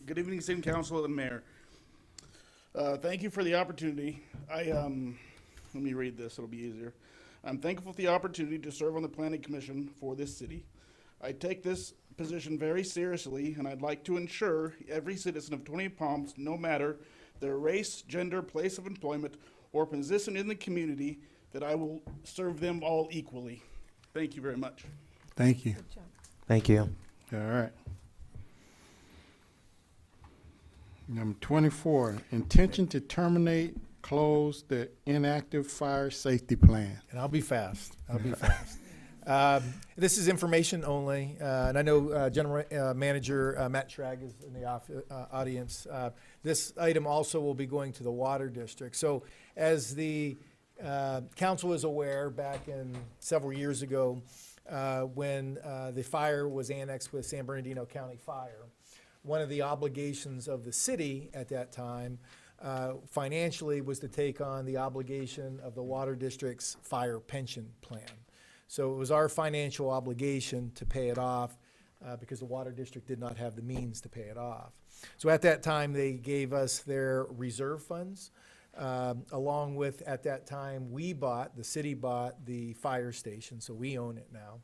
Good evening, City Council and Mayor. Thank you for the opportunity. Let me read this, it'll be easier. I'm thankful for the opportunity to serve on the Planning Commission for this city. I take this position very seriously, and I'd like to ensure every citizen of 20 Palms, no matter their race, gender, place of employment, or position in the community, that I will serve them all equally. Thank you very much. Thank you. Thank you. All right. Number 24, intention to terminate, close the inactive fire safety plan. And I'll be fast. This is information only, and I know General Manager Matt Schrag is in the audience. This item also will be going to the Water District. So as the council is aware, back in several years ago, when the fire was annexed with San Bernardino County Fire, one of the obligations of the city at that time financially was to take on the obligation of the Water District's fire pension plan. So it was our financial obligation to pay it off because the Water District did not have the means to pay it off. So at that time, they gave us their reserve funds, along with, at that time, the city bought the fire station, so we own it now.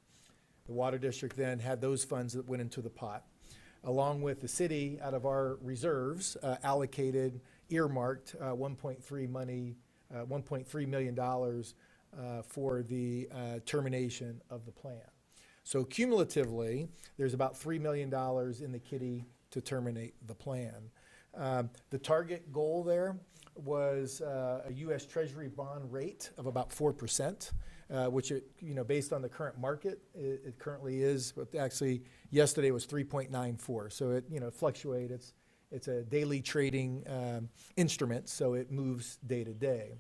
The Water District then had those funds that went into the pot. Along with the city, out of our reserves, earmarked $1.3 million for the termination of the plan. So cumulatively, there's about $3 million in the kitty to terminate the plan. The target goal there was a U.S. Treasury bond rate of about 4%. which based on the current market, it currently is, but actually yesterday was 3.94. So it, fluctuates. It's a daily trading instrument, so it moves day to day.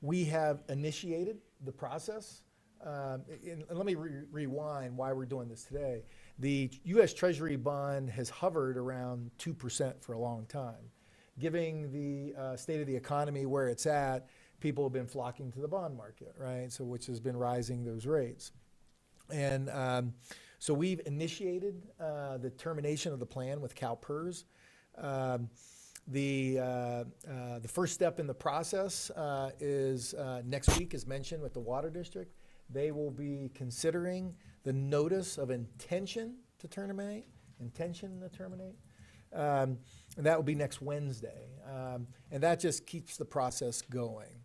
We have initiated the process. And let me rewind why we're doing this today. The U.S. Treasury bond has hovered around 2% for a long time. Given the state of the economy where it's at, people have been flocking to the bond market, right? So which has been rising those rates. And so we've initiated the termination of the plan with CalPERS. The first step in the process is next week, as mentioned, with the Water District. They will be considering the notice of intention to terminate, and that will be next Wednesday. And that just keeps the process going.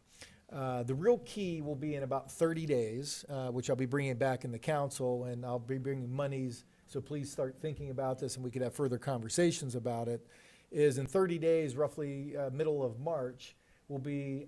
The real key will be in about 30 days, which I'll be bringing back in the council, and I'll be bringing monies, so please start thinking about this and we could have further conversations about it, is in 30 days, roughly middle of March, will be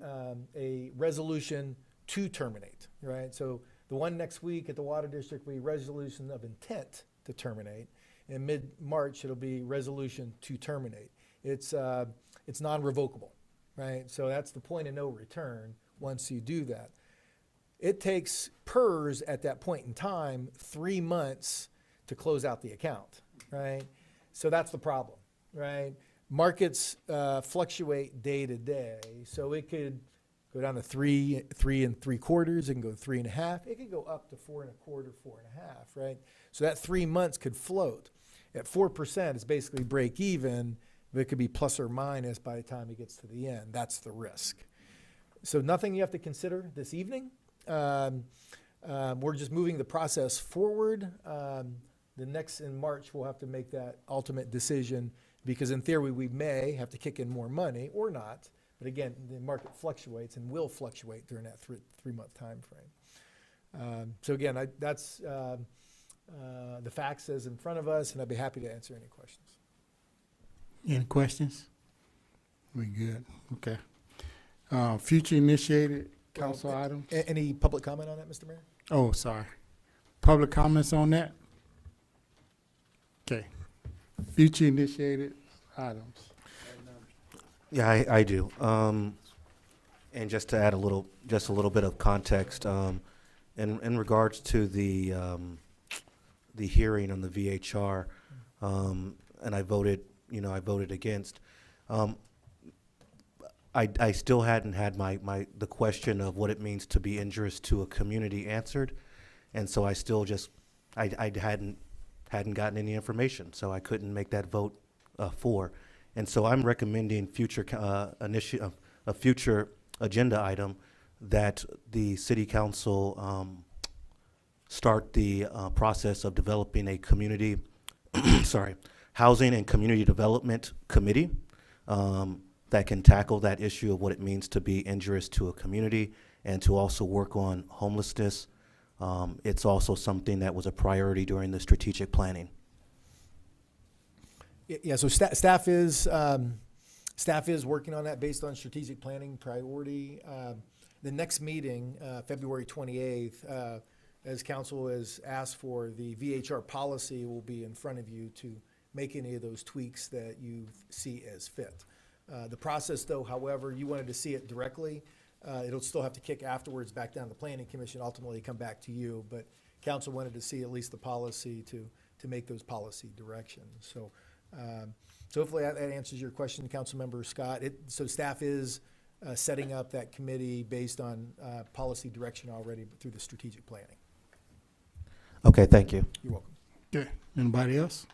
a resolution to terminate, right? So the one next week at the Water District will be resolution of intent to terminate. In mid-March, it'll be resolution to terminate. It's non-revocable, right? So that's the point of no return once you do that. It takes PERS at that point in time 3 months to close out the account, right? So that's the problem, right? Markets fluctuate day to day, so it could go down to 3 3/4. It can go 3.5. It could go up to 4 1/4, 4.5, right? So that 3 months could float. At 4%, it's basically break even, but it could be plus or minus by the time it gets to the end. That's the risk. So nothing you have to consider this evening. We're just moving the process forward. The next in March, we'll have to make that ultimate decision because in theory, we may have to kick in more money or not. But again, the market fluctuates and will fluctuate during that 3-month time frame. So again, that's the facts as in front of us, and I'd be happy to answer any questions. Any questions? We good, okay. Future initiated council items? Any public comment on that, Mr. Mayor? Oh, sorry. Public comments on that? Okay. Future initiated items. Yeah, I do. And just to add a little bit of context, in regards to the hearing on the VHR, and I voted against. I still hadn't had the question of what it means to be injurious to a community answered, and so I still I hadn't gotten any information, so I couldn't make that vote for. And so I'm recommending a future agenda item that the city council start the process of developing a community, housing and community development committee that can tackle that issue of what it means to be injurious to a community and to also work on homelessness. It's also something that was a priority during the strategic planning. Yeah, so staff is working on that based on strategic planning priority. The next meeting, February 28th, as council has asked for, the VHR policy will be in front of you to make any of those tweaks that you see as fit. The process, though, however, you wanted to see it directly. It'll still have to kick afterwards back down to the Planning Commission, ultimately come back to you. But council wanted to see at least the policy to make those policy directions. So hopefully that answers your question, Councilmember Scott. So staff is setting up that committee based on policy direction already through the strategic planning. Okay, thank you. You're welcome. Okay, anybody else?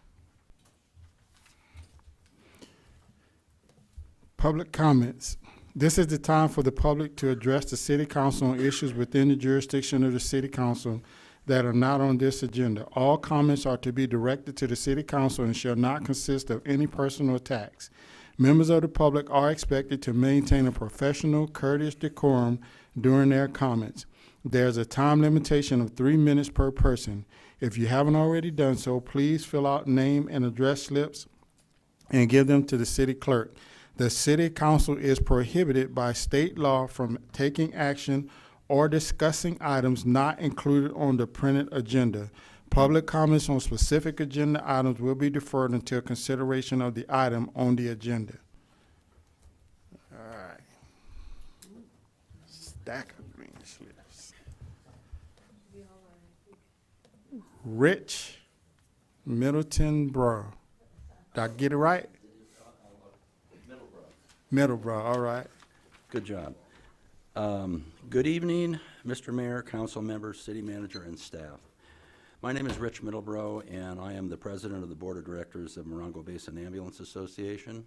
Public comments. This is the time for the public to address the city council on issues within the jurisdiction of the city council that are not on this agenda. All comments are to be directed to the city council and shall not consist of any personal attacks. Members of the public are expected to maintain a professional, courteous decorum during their comments. There's a time limitation of 3 minutes per person. If you haven't already done so, please fill out name and address slips and give them to the city clerk. The city council is prohibited by state law from taking action or discussing items not included on the printed agenda. Public comments on specific agenda items will be deferred until consideration of the item on the agenda. All right. Stack of green slips. Rich Middleton Bro. Did I get it right? Middleborough, all right. Good job. Good evening, Mr. Mayor, council members, city manager, and staff. My name is Rich Middleborough, and I am the president of the board of directors of Morongo Basin Ambulance Association.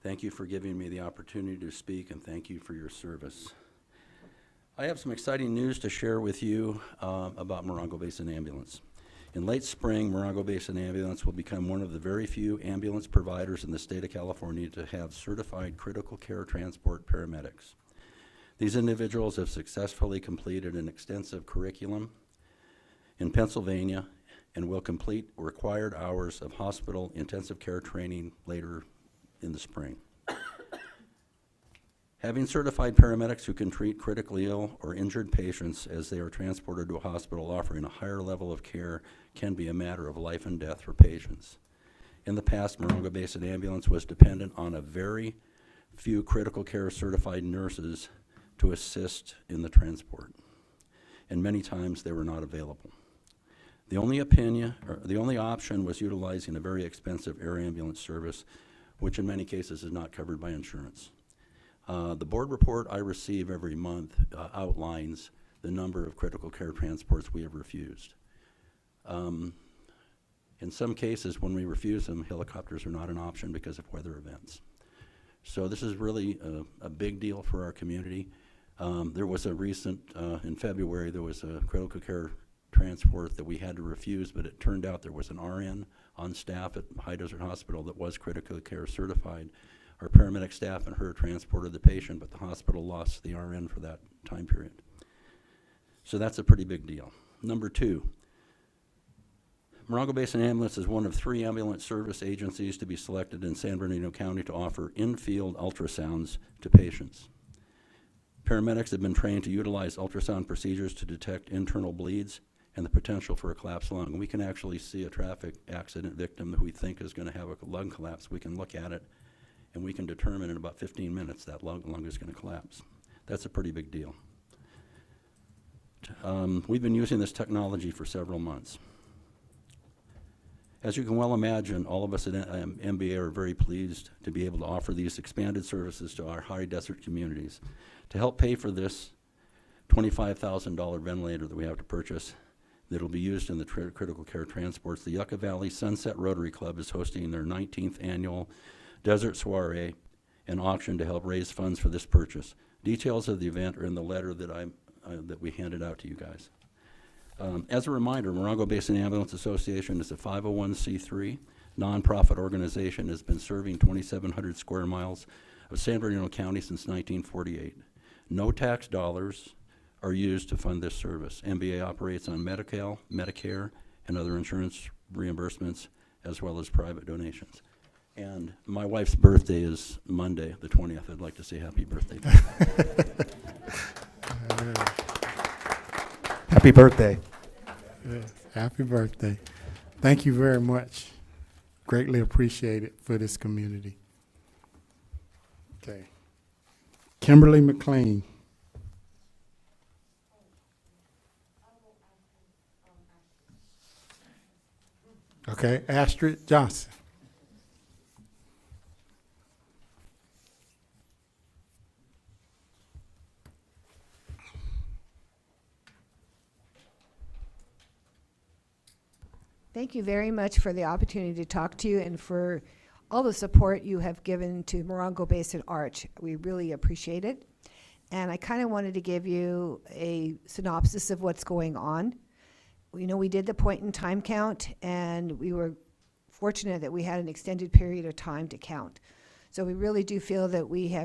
Thank you for giving me the opportunity to speak, and thank you for your service. I have some exciting news to share with you about Morongo Basin Ambulance. In late spring, Morongo Basin Ambulance will become one of the very few ambulance providers in the state of California to have certified critical care transport paramedics. These individuals have successfully completed an extensive curriculum in Pennsylvania and will complete required hours of hospital intensive care training later in the spring. Having certified paramedics who can treat critically ill or injured patients as they are transported to a hospital offering a higher level of care can be a matter of life and death for patients. In the past, Morongo Basin Ambulance was dependent on a very few critical care certified nurses to assist in the transport, and many times they were not available. The only option was utilizing a very expensive air ambulance service, which in many cases is not covered by insurance. The board report I receive every month outlines the number of critical care transports we have refused. In some cases, when we refuse them, helicopters are not an option because of weather events. So this is really a big deal for our community. There was a recent, in February, there was a critical care transport that we had to refuse, but it turned out there was an RN on staff at High Desert Hospital that was critical care certified. Our paramedic staff and her transported the patient, but the hospital lost the RN for that time period. So that's a pretty big deal. Number two, Morongo Basin Ambulance is one of 3 ambulance service agencies to be selected in San Bernardino County to offer in-field ultrasounds to patients. Paramedics have been trained to utilize ultrasound procedures to detect internal bleeds and the potential for a collapsed lung. We can actually see a traffic accident victim that we think is going to have a lung collapse. We can look at it and we can determine in about 15 minutes that lung is going to collapse. That's a pretty big deal. We've been using this technology for several months. As you can well imagine, all of us at MBA are very pleased to be able to offer these expanded services to our high desert communities. To help pay for this $25,000 ventilator that we have to purchase that will be used in the critical care transports, the Yucca Valley Sunset Rotary Club is hosting their 19th annual Desert Soiree and auction to help raise funds for this purchase. Details of the event are in the letter that we handed out to you guys. As a reminder, Morongo Basin Ambulance Association is a 501c3 nonprofit organization, has been serving 2,700 square miles of San Bernardino County since 1948. No tax dollars are used to fund this service. MBA operates on Medi-Cal, Medicare, and other insurance reimbursements, as well as private donations. And my wife's birthday is Monday, the 20th. I'd like to say happy birthday. Happy birthday. Yes, happy birthday. Thank you very much. Greatly appreciate it for this community. Okay. Kimberly McLean. Okay, Astrid Johnson. Thank you very much for the opportunity to talk to you and for all the support you have given to Morongo Basin Arch. We really appreciate it. And I kind of wanted to give you a synopsis of what's going on. You know, we did the point in time count, and we were fortunate that we had an extended period of time to count. So we really do feel that we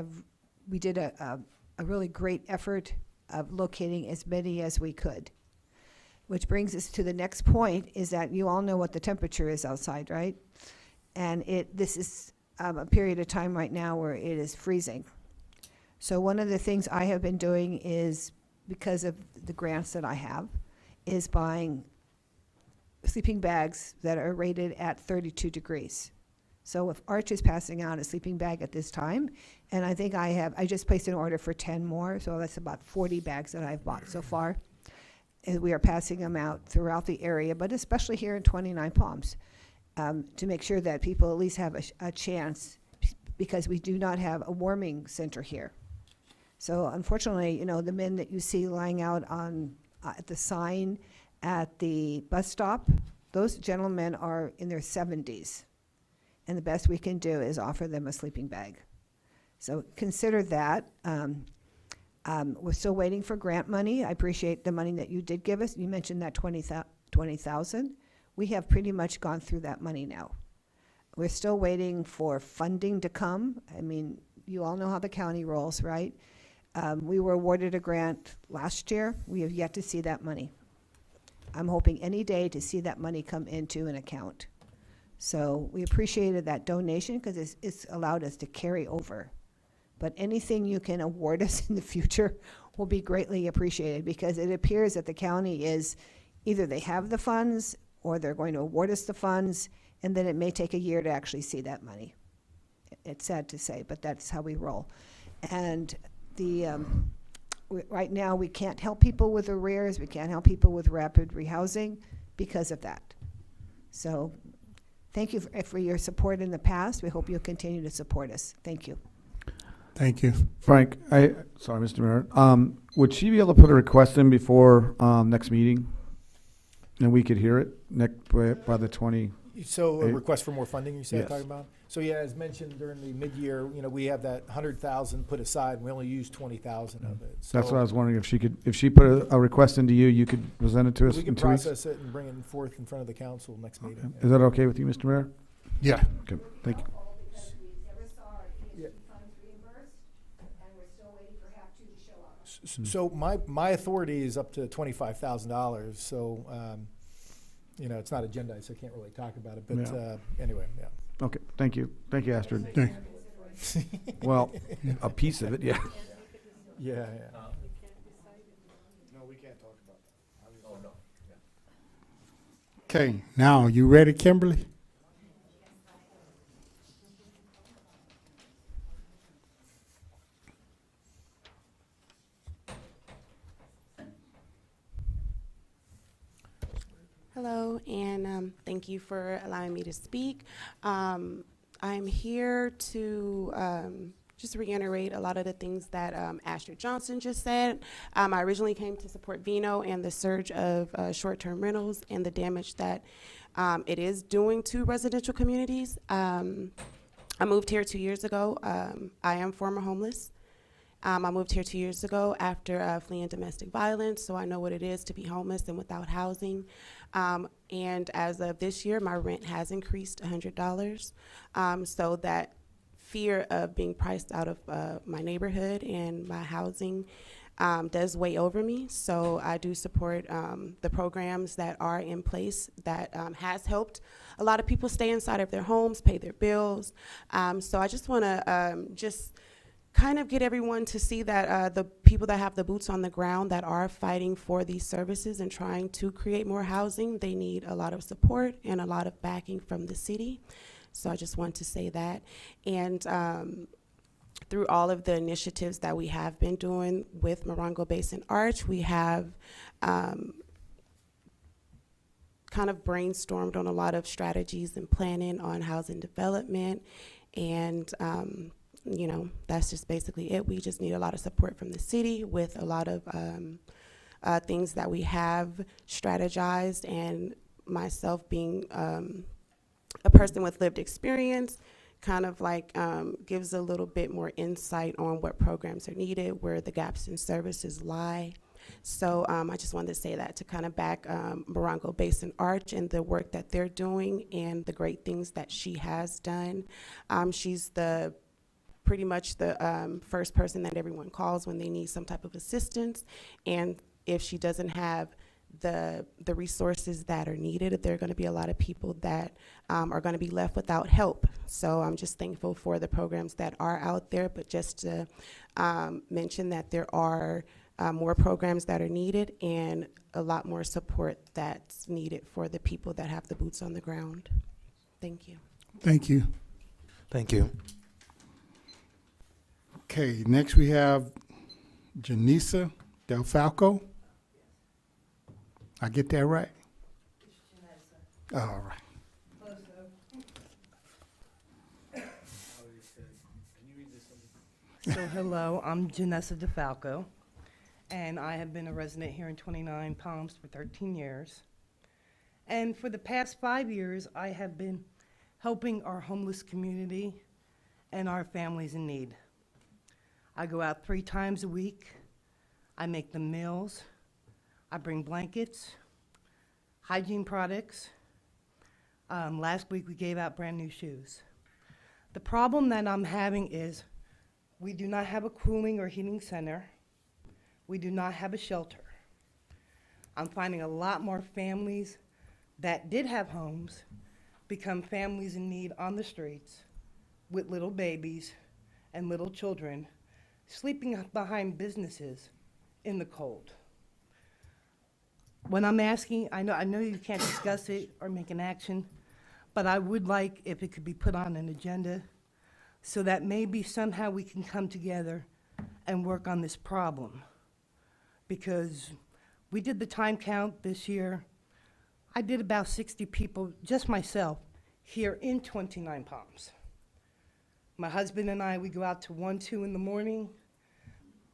did a really great effort of locating as many as we could. Which brings us to the next point, is that you all know what the temperature is outside, right? And this is a period of time right now where it is freezing. So one of the things I have been doing is because of the grants that I have, is buying sleeping bags that are rated at 32 degrees. So if Arch is passing out a sleeping bag at this time, and I think I just placed an order for 10 more, so that's about 40 bags that I've bought so far. And we are passing them out throughout the area, but especially here in 29 Palms, to make sure that people at least have a chance, because we do not have a warming center here. So unfortunately, you know, the men that you see lying out on at the sign at the bus stop, those gentlemen are in their 70s. And the best we can do is offer them a sleeping bag. So consider that. We're still waiting for grant money. I appreciate the money that you did give us. You mentioned that 20,000. We have pretty much gone through that money now. We're still waiting for funding to come. I mean, you all know how the county rolls, right? We were awarded a grant last year. We have yet to see that money. I'm hoping any day to see that money come into an account. So we appreciated that donation because it's allowed us to carry over. But anything you can award us in the future will be greatly appreciated, because it appears that the county is either they have the funds or they're going to award us the funds, and then it may take a year to actually see that money. It's sad to say, but that's how we roll. And right now we can't help people with arrears, we can't help people with rapid rehousing because of that. So thank you for your support in the past. We hope you'll continue to support us. Thank you. Thank you. Frank, sorry, Mr. Mayor. Would she be able to put a request in before next meeting? And we could hear it by the 20. So a request for more funding, you said, Yes. talking about? So yeah, as mentioned during the mid-year, you know, we have that 100,000 put aside, and we only used 20,000 of it. That's So what I was wondering, if she put a request into you, you could present it to us we in can 2 weeks? process it and bring it forth in front of the council next meeting. Is that okay with you, Mr. Mayor? Yeah. Okay, thank you. So my authority is up to $25,000, so, you know, it's not agendized, so I can't really talk about it, but Yeah. anyway, yeah. Okay, thank you. Thank you, Astrid. Thank Well, a piece of it, yeah. Yeah, yeah. No, we can't talk about that. Oh, no. Okay, now you ready, Kimberly? Hello, and thank you for allowing me to speak. I'm here to just reiterate a lot of the things that Astrid Johnson just said. I originally came to support Vino and the surge of short-term rentals and the damage that it is doing to residential communities. I moved here 2 years ago. I am former homeless. I moved here 2 years ago after fleeing domestic violence, so I know what it is to be homeless and without housing. And as of this year, my rent has increased $100. So that fear of being priced out of my neighborhood and my housing does weigh over me. So I do support the programs that are in place that has helped a lot of people stay inside of their homes, pay their bills. So I just want to just kind of get everyone to see that the people that have the boots on the ground that are fighting for these services and trying to create more housing, they need a lot of support and a lot of backing from the city. So I just want to say that. And through all of the initiatives that we have been doing with Morongo Basin Arch, we have kind of brainstormed on a lot of strategies and planning on housing development. And you know, that's just basically it. We just need a lot of support from the city with a lot of things that we have strategized, and myself being a person with lived experience kind of like gives a little bit more insight on what programs are needed, where the gaps in services lie. So I just wanted to say that to kind of back Morongo Basin Arch and the work that they're doing and the great things that she has done. She's pretty much the first person that everyone calls when they need some type of assistance. And if she doesn't have the resources that are needed. There are going to be a lot of people that are going to be left without help. So I'm just thankful for the programs that are out there, but just to mention that there are more programs that are needed and a lot more support that's needed for the people that have the boots on the ground. Thank you. Thank you. Thank you. Okay, next we have Janisa Del Falco. I get that right? All right. So hello, I'm Janessa DeFalco, and I have been a resident here in 29 Palms for 13 years. And for the past 5 years, I have been helping our homeless community and our families in need. I go out 3 times a week. I make them meals. I bring blankets, hygiene products. Last week we gave out brand new shoes. The problem that I'm having is we do not have a cooling or heating center. We do not have a shelter. I'm finding a lot more families that did have homes become families in need on the streets with little babies and little children sleeping behind businesses in the cold. When I'm asking, I know you can't discuss it or make an action, but I would like if it could be put on an agenda so that maybe somehow we can come together and work on this problem. Because we did the time count this year. I did about 60 people, just myself, here in 29 Palms. My husband and I, we go out to 1, 2 in the morning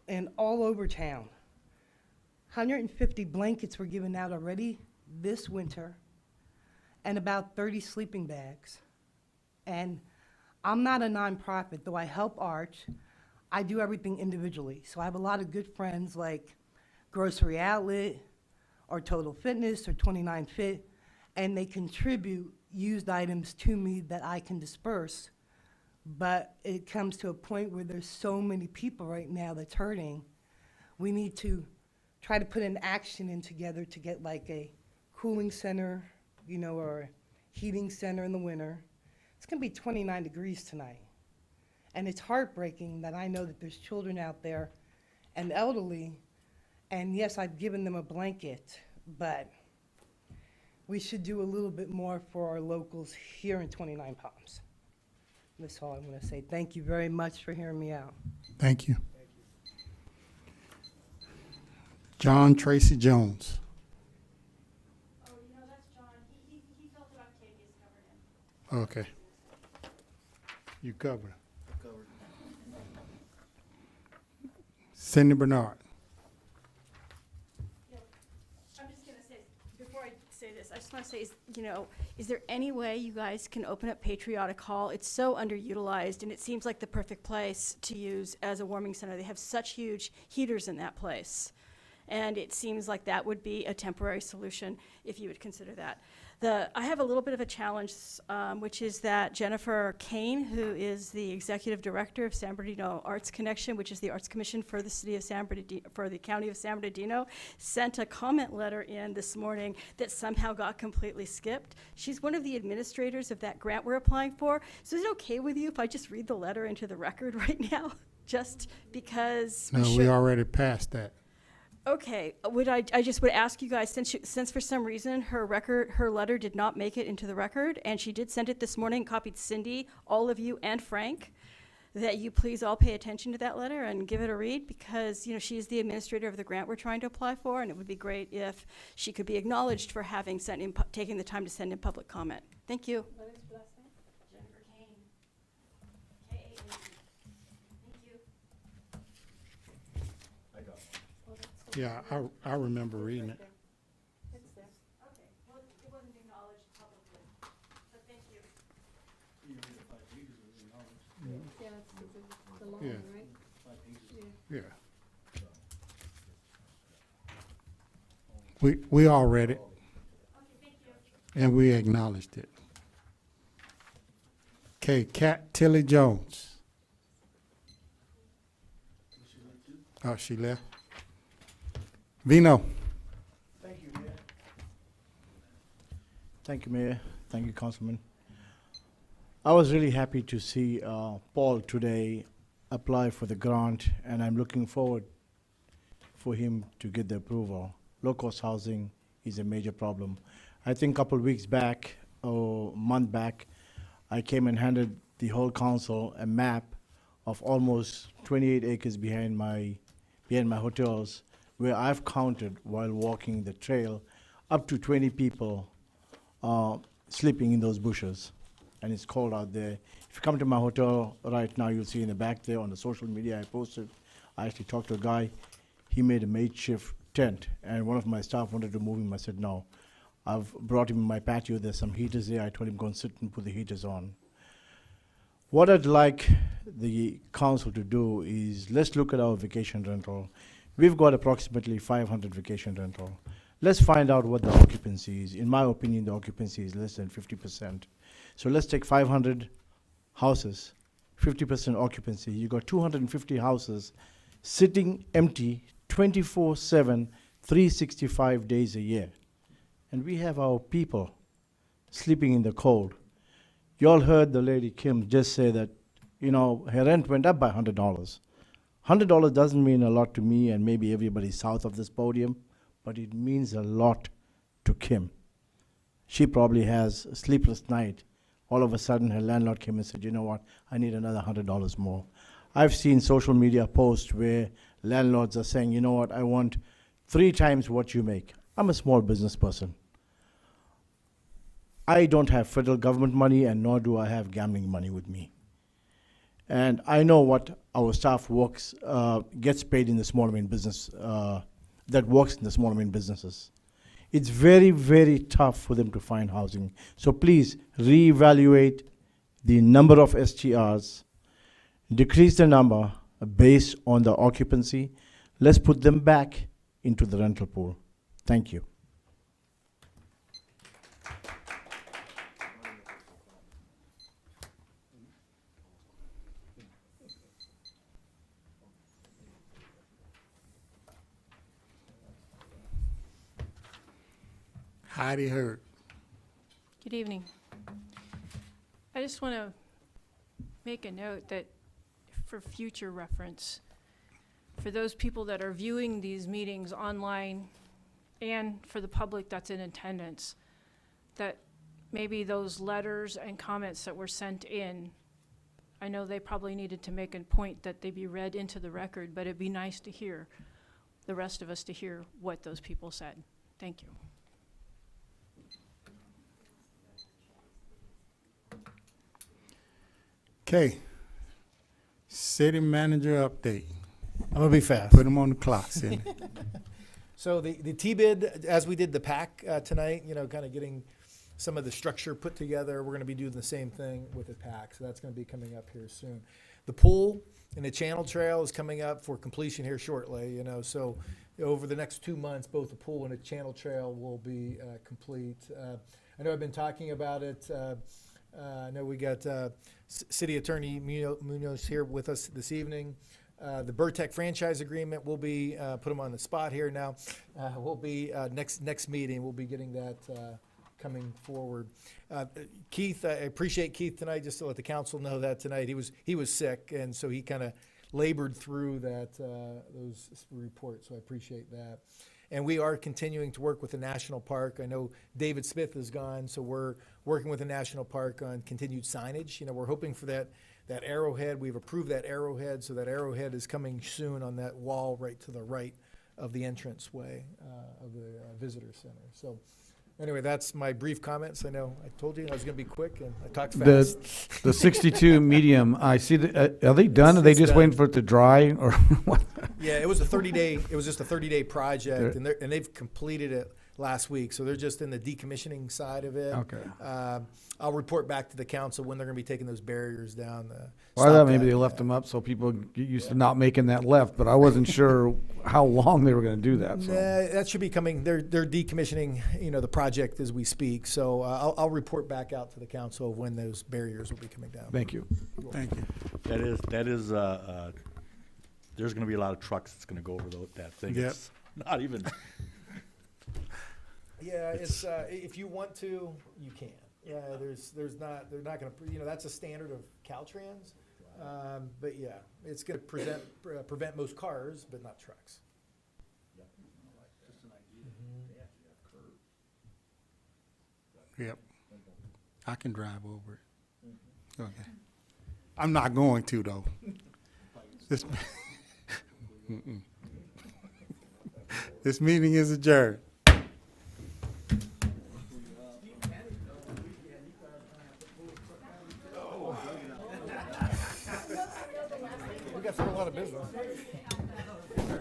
and all over town. 150 blankets were given out already this winter and about 30 sleeping bags. And I'm not a nonprofit, though I help Arch. I do everything individually. So I have a lot of good friends like Grocery Outlet or Total Fitness or 29 Fit, and they contribute used items to me that I can disperse. But it comes to a point where there's so many people right now that's hurting. We need to try to put an action in together to get like a cooling center, you know, or a heating center in the winter. It's gonna be 29 degrees tonight. And it's heartbreaking that I know that there's children out there and elderly, and yes, I've given them a blanket, but we should do a little bit more for our locals here in 29 Palms. That's all I'm gonna say. Thank you very much for hearing me out. Thank you. John Tracy Jones. Oh, you know, that's John. He felt that Octavius covered him. Okay. You covered. Cindy Bernard. I'm just gonna say, before I say this, I just wanna say, is there any way you guys can open up Patriotic Hall? It's so underutilized, and it seems like the perfect place to use as a warming center. They have such huge heaters in that place. And it seems like that would be a temporary solution if you would consider that. I have a little bit of a challenge, which is that Jennifer Kane, who is the executive director of San Bernardino Arts Connection, which is the arts commission for the city of San Bernardino, for the county of San Bernardino, sent a comment letter in this morning that somehow got completely skipped. She's one of the administrators of that grant we're applying for. So is it okay with you if I just read the letter into the record right now? Just because We already passed that. Okay, I just would ask you guys, since for some reason her letter did not make it into the record, and she did send it this morning, copied Cindy, all of you, and Frank, that you please all pay attention to that letter and give it a read, because, she's the administrator of the grant we're trying to apply for, and it would be great if she could be acknowledged for having taking the time to send in public comment. Thank you. What is your last name? Jennifer Kane. K-A-N-E. Thank you. Yeah, I remember reading it. It's there. Okay, well, it wasn't acknowledged publicly, but thank you. Yeah, it's the long Yeah. one, right? Yeah. We all read it. And we acknowledged it. Okay, Kat Tilly Jones. Oh, she left? Vino. Thank you, Mayor. Thank you, Mayor. Thank you, Councilman. I was really happy to see Paul today apply for the grant, and I'm looking forward for him to get the approval. Low-cost housing is a major problem. I think a couple of weeks back, or a month back, I came and handed the whole council a map of almost 28 acres behind my hotels, where I've counted while walking the trail up to 20 people sleeping in those bushes. And it's cold out there. If you come to my hotel right now, you'll see in the back there on the social media I posted. I actually talked to a guy. He made a makeshift tent, and one of my staff wanted to move him. I said, no. I've brought him in my patio. There's some heaters there. I told him, go and sit and put the heaters on. What I'd like the council to do is, let's look at our vacation rental. We've got approximately 500 vacation rental. Let's find out what the occupancy is. In my opinion, the occupancy is less than 50%. So let's take 500 houses, 50% occupancy. You got 250 houses sitting empty 24/7, 365 days a year. And we have our people sleeping in the cold. You all heard the lady Kim just say that, you know, her rent went up by $100. $100 doesn't mean a lot to me and maybe everybody south of this podium, but it means a lot to Kim. She probably has a sleepless night. All of a sudden, her landlord came and said, you know what, I need another $100 more. I've seen social media posts where landlords are saying, you know what, I want 3 times what you make. I'm a small business person. I don't have federal government money, and nor do I have gambling money with me. And I know what our staff gets paid in the small and medium business, that works in the small and medium businesses. It's very, very tough for them to find housing. So please reevaluate the number of STRs, decrease the number based on the occupancy. Let's put them back into the rental pool. Thank you. Heidi Hurd. Good evening. I just want to make a note that for future reference, for those people that are viewing these meetings online and for the public that's in attendance, that maybe those letters and comments that were sent in, I know they probably needed to make a point that they be read into the record, but it'd be nice to hear, the rest of us to hear what those people said. Thank you. Okay. City manager update. I'm gonna be fast. Put him on the clock, Cindy. So the T-bid, as we did the PAAC tonight, you know, kind of getting some of the structure put together, we're gonna be doing the same thing with the PAAC, so that's gonna be coming up here soon. The pool and the channel trail is coming up for completion here shortly, you know, so over the next 2 months, both the pool and the channel trail will be complete. I know I've been talking about it. I know we got City Attorney Munoz here with us this evening. The Burtech franchise agreement will be, put them on the spot here now, will be next meeting. We'll be getting that coming forward. Keith, I appreciate Keith tonight, just to let the council know that tonight. He was sick, and so he kind of labored through those reports, so I appreciate that. And we are continuing to work with the National Park. I know David Smith is gone, so we're working with the National Park on continued signage. You know, we're hoping for that arrowhead. We've approved that arrowhead, so that arrowhead is coming soon on that wall right to the right of the entranceway of the visitor center. So anyway, that's my brief comments. I know I told you I was going to be quick, and I talked fast. The 62 medium, I see, are they done? Are they just waiting for it to dry, or what? Yeah, it was a 30-day. It was just a 30-day project, and they've completed it last week. So they're just in the decommissioning side of it. Okay. I'll report back to the council when they're going to be taking those barriers down. Well, I thought maybe they left them up so people get used to not making that left, but I wasn't sure how long they were going to do that. So. Nah, that should be coming. They're decommissioning, you know, the project as we speak. So I'll report back out to the council of when those barriers will be coming down. Thank you. Thank you. That is. There's going to be a lot of trucks that's going to go over that thing. Yep. It's not even. Yeah, it's, if you want to, you can. Yeah, there's not, they're not gonna, that's a standard of Caltrans. But yeah, it's gonna prevent most cars, but not trucks. Yep. I can drive over it. Okay. I'm not going to, though. This, Mm-mm. This meeting is adjourned. We got through a lot of business.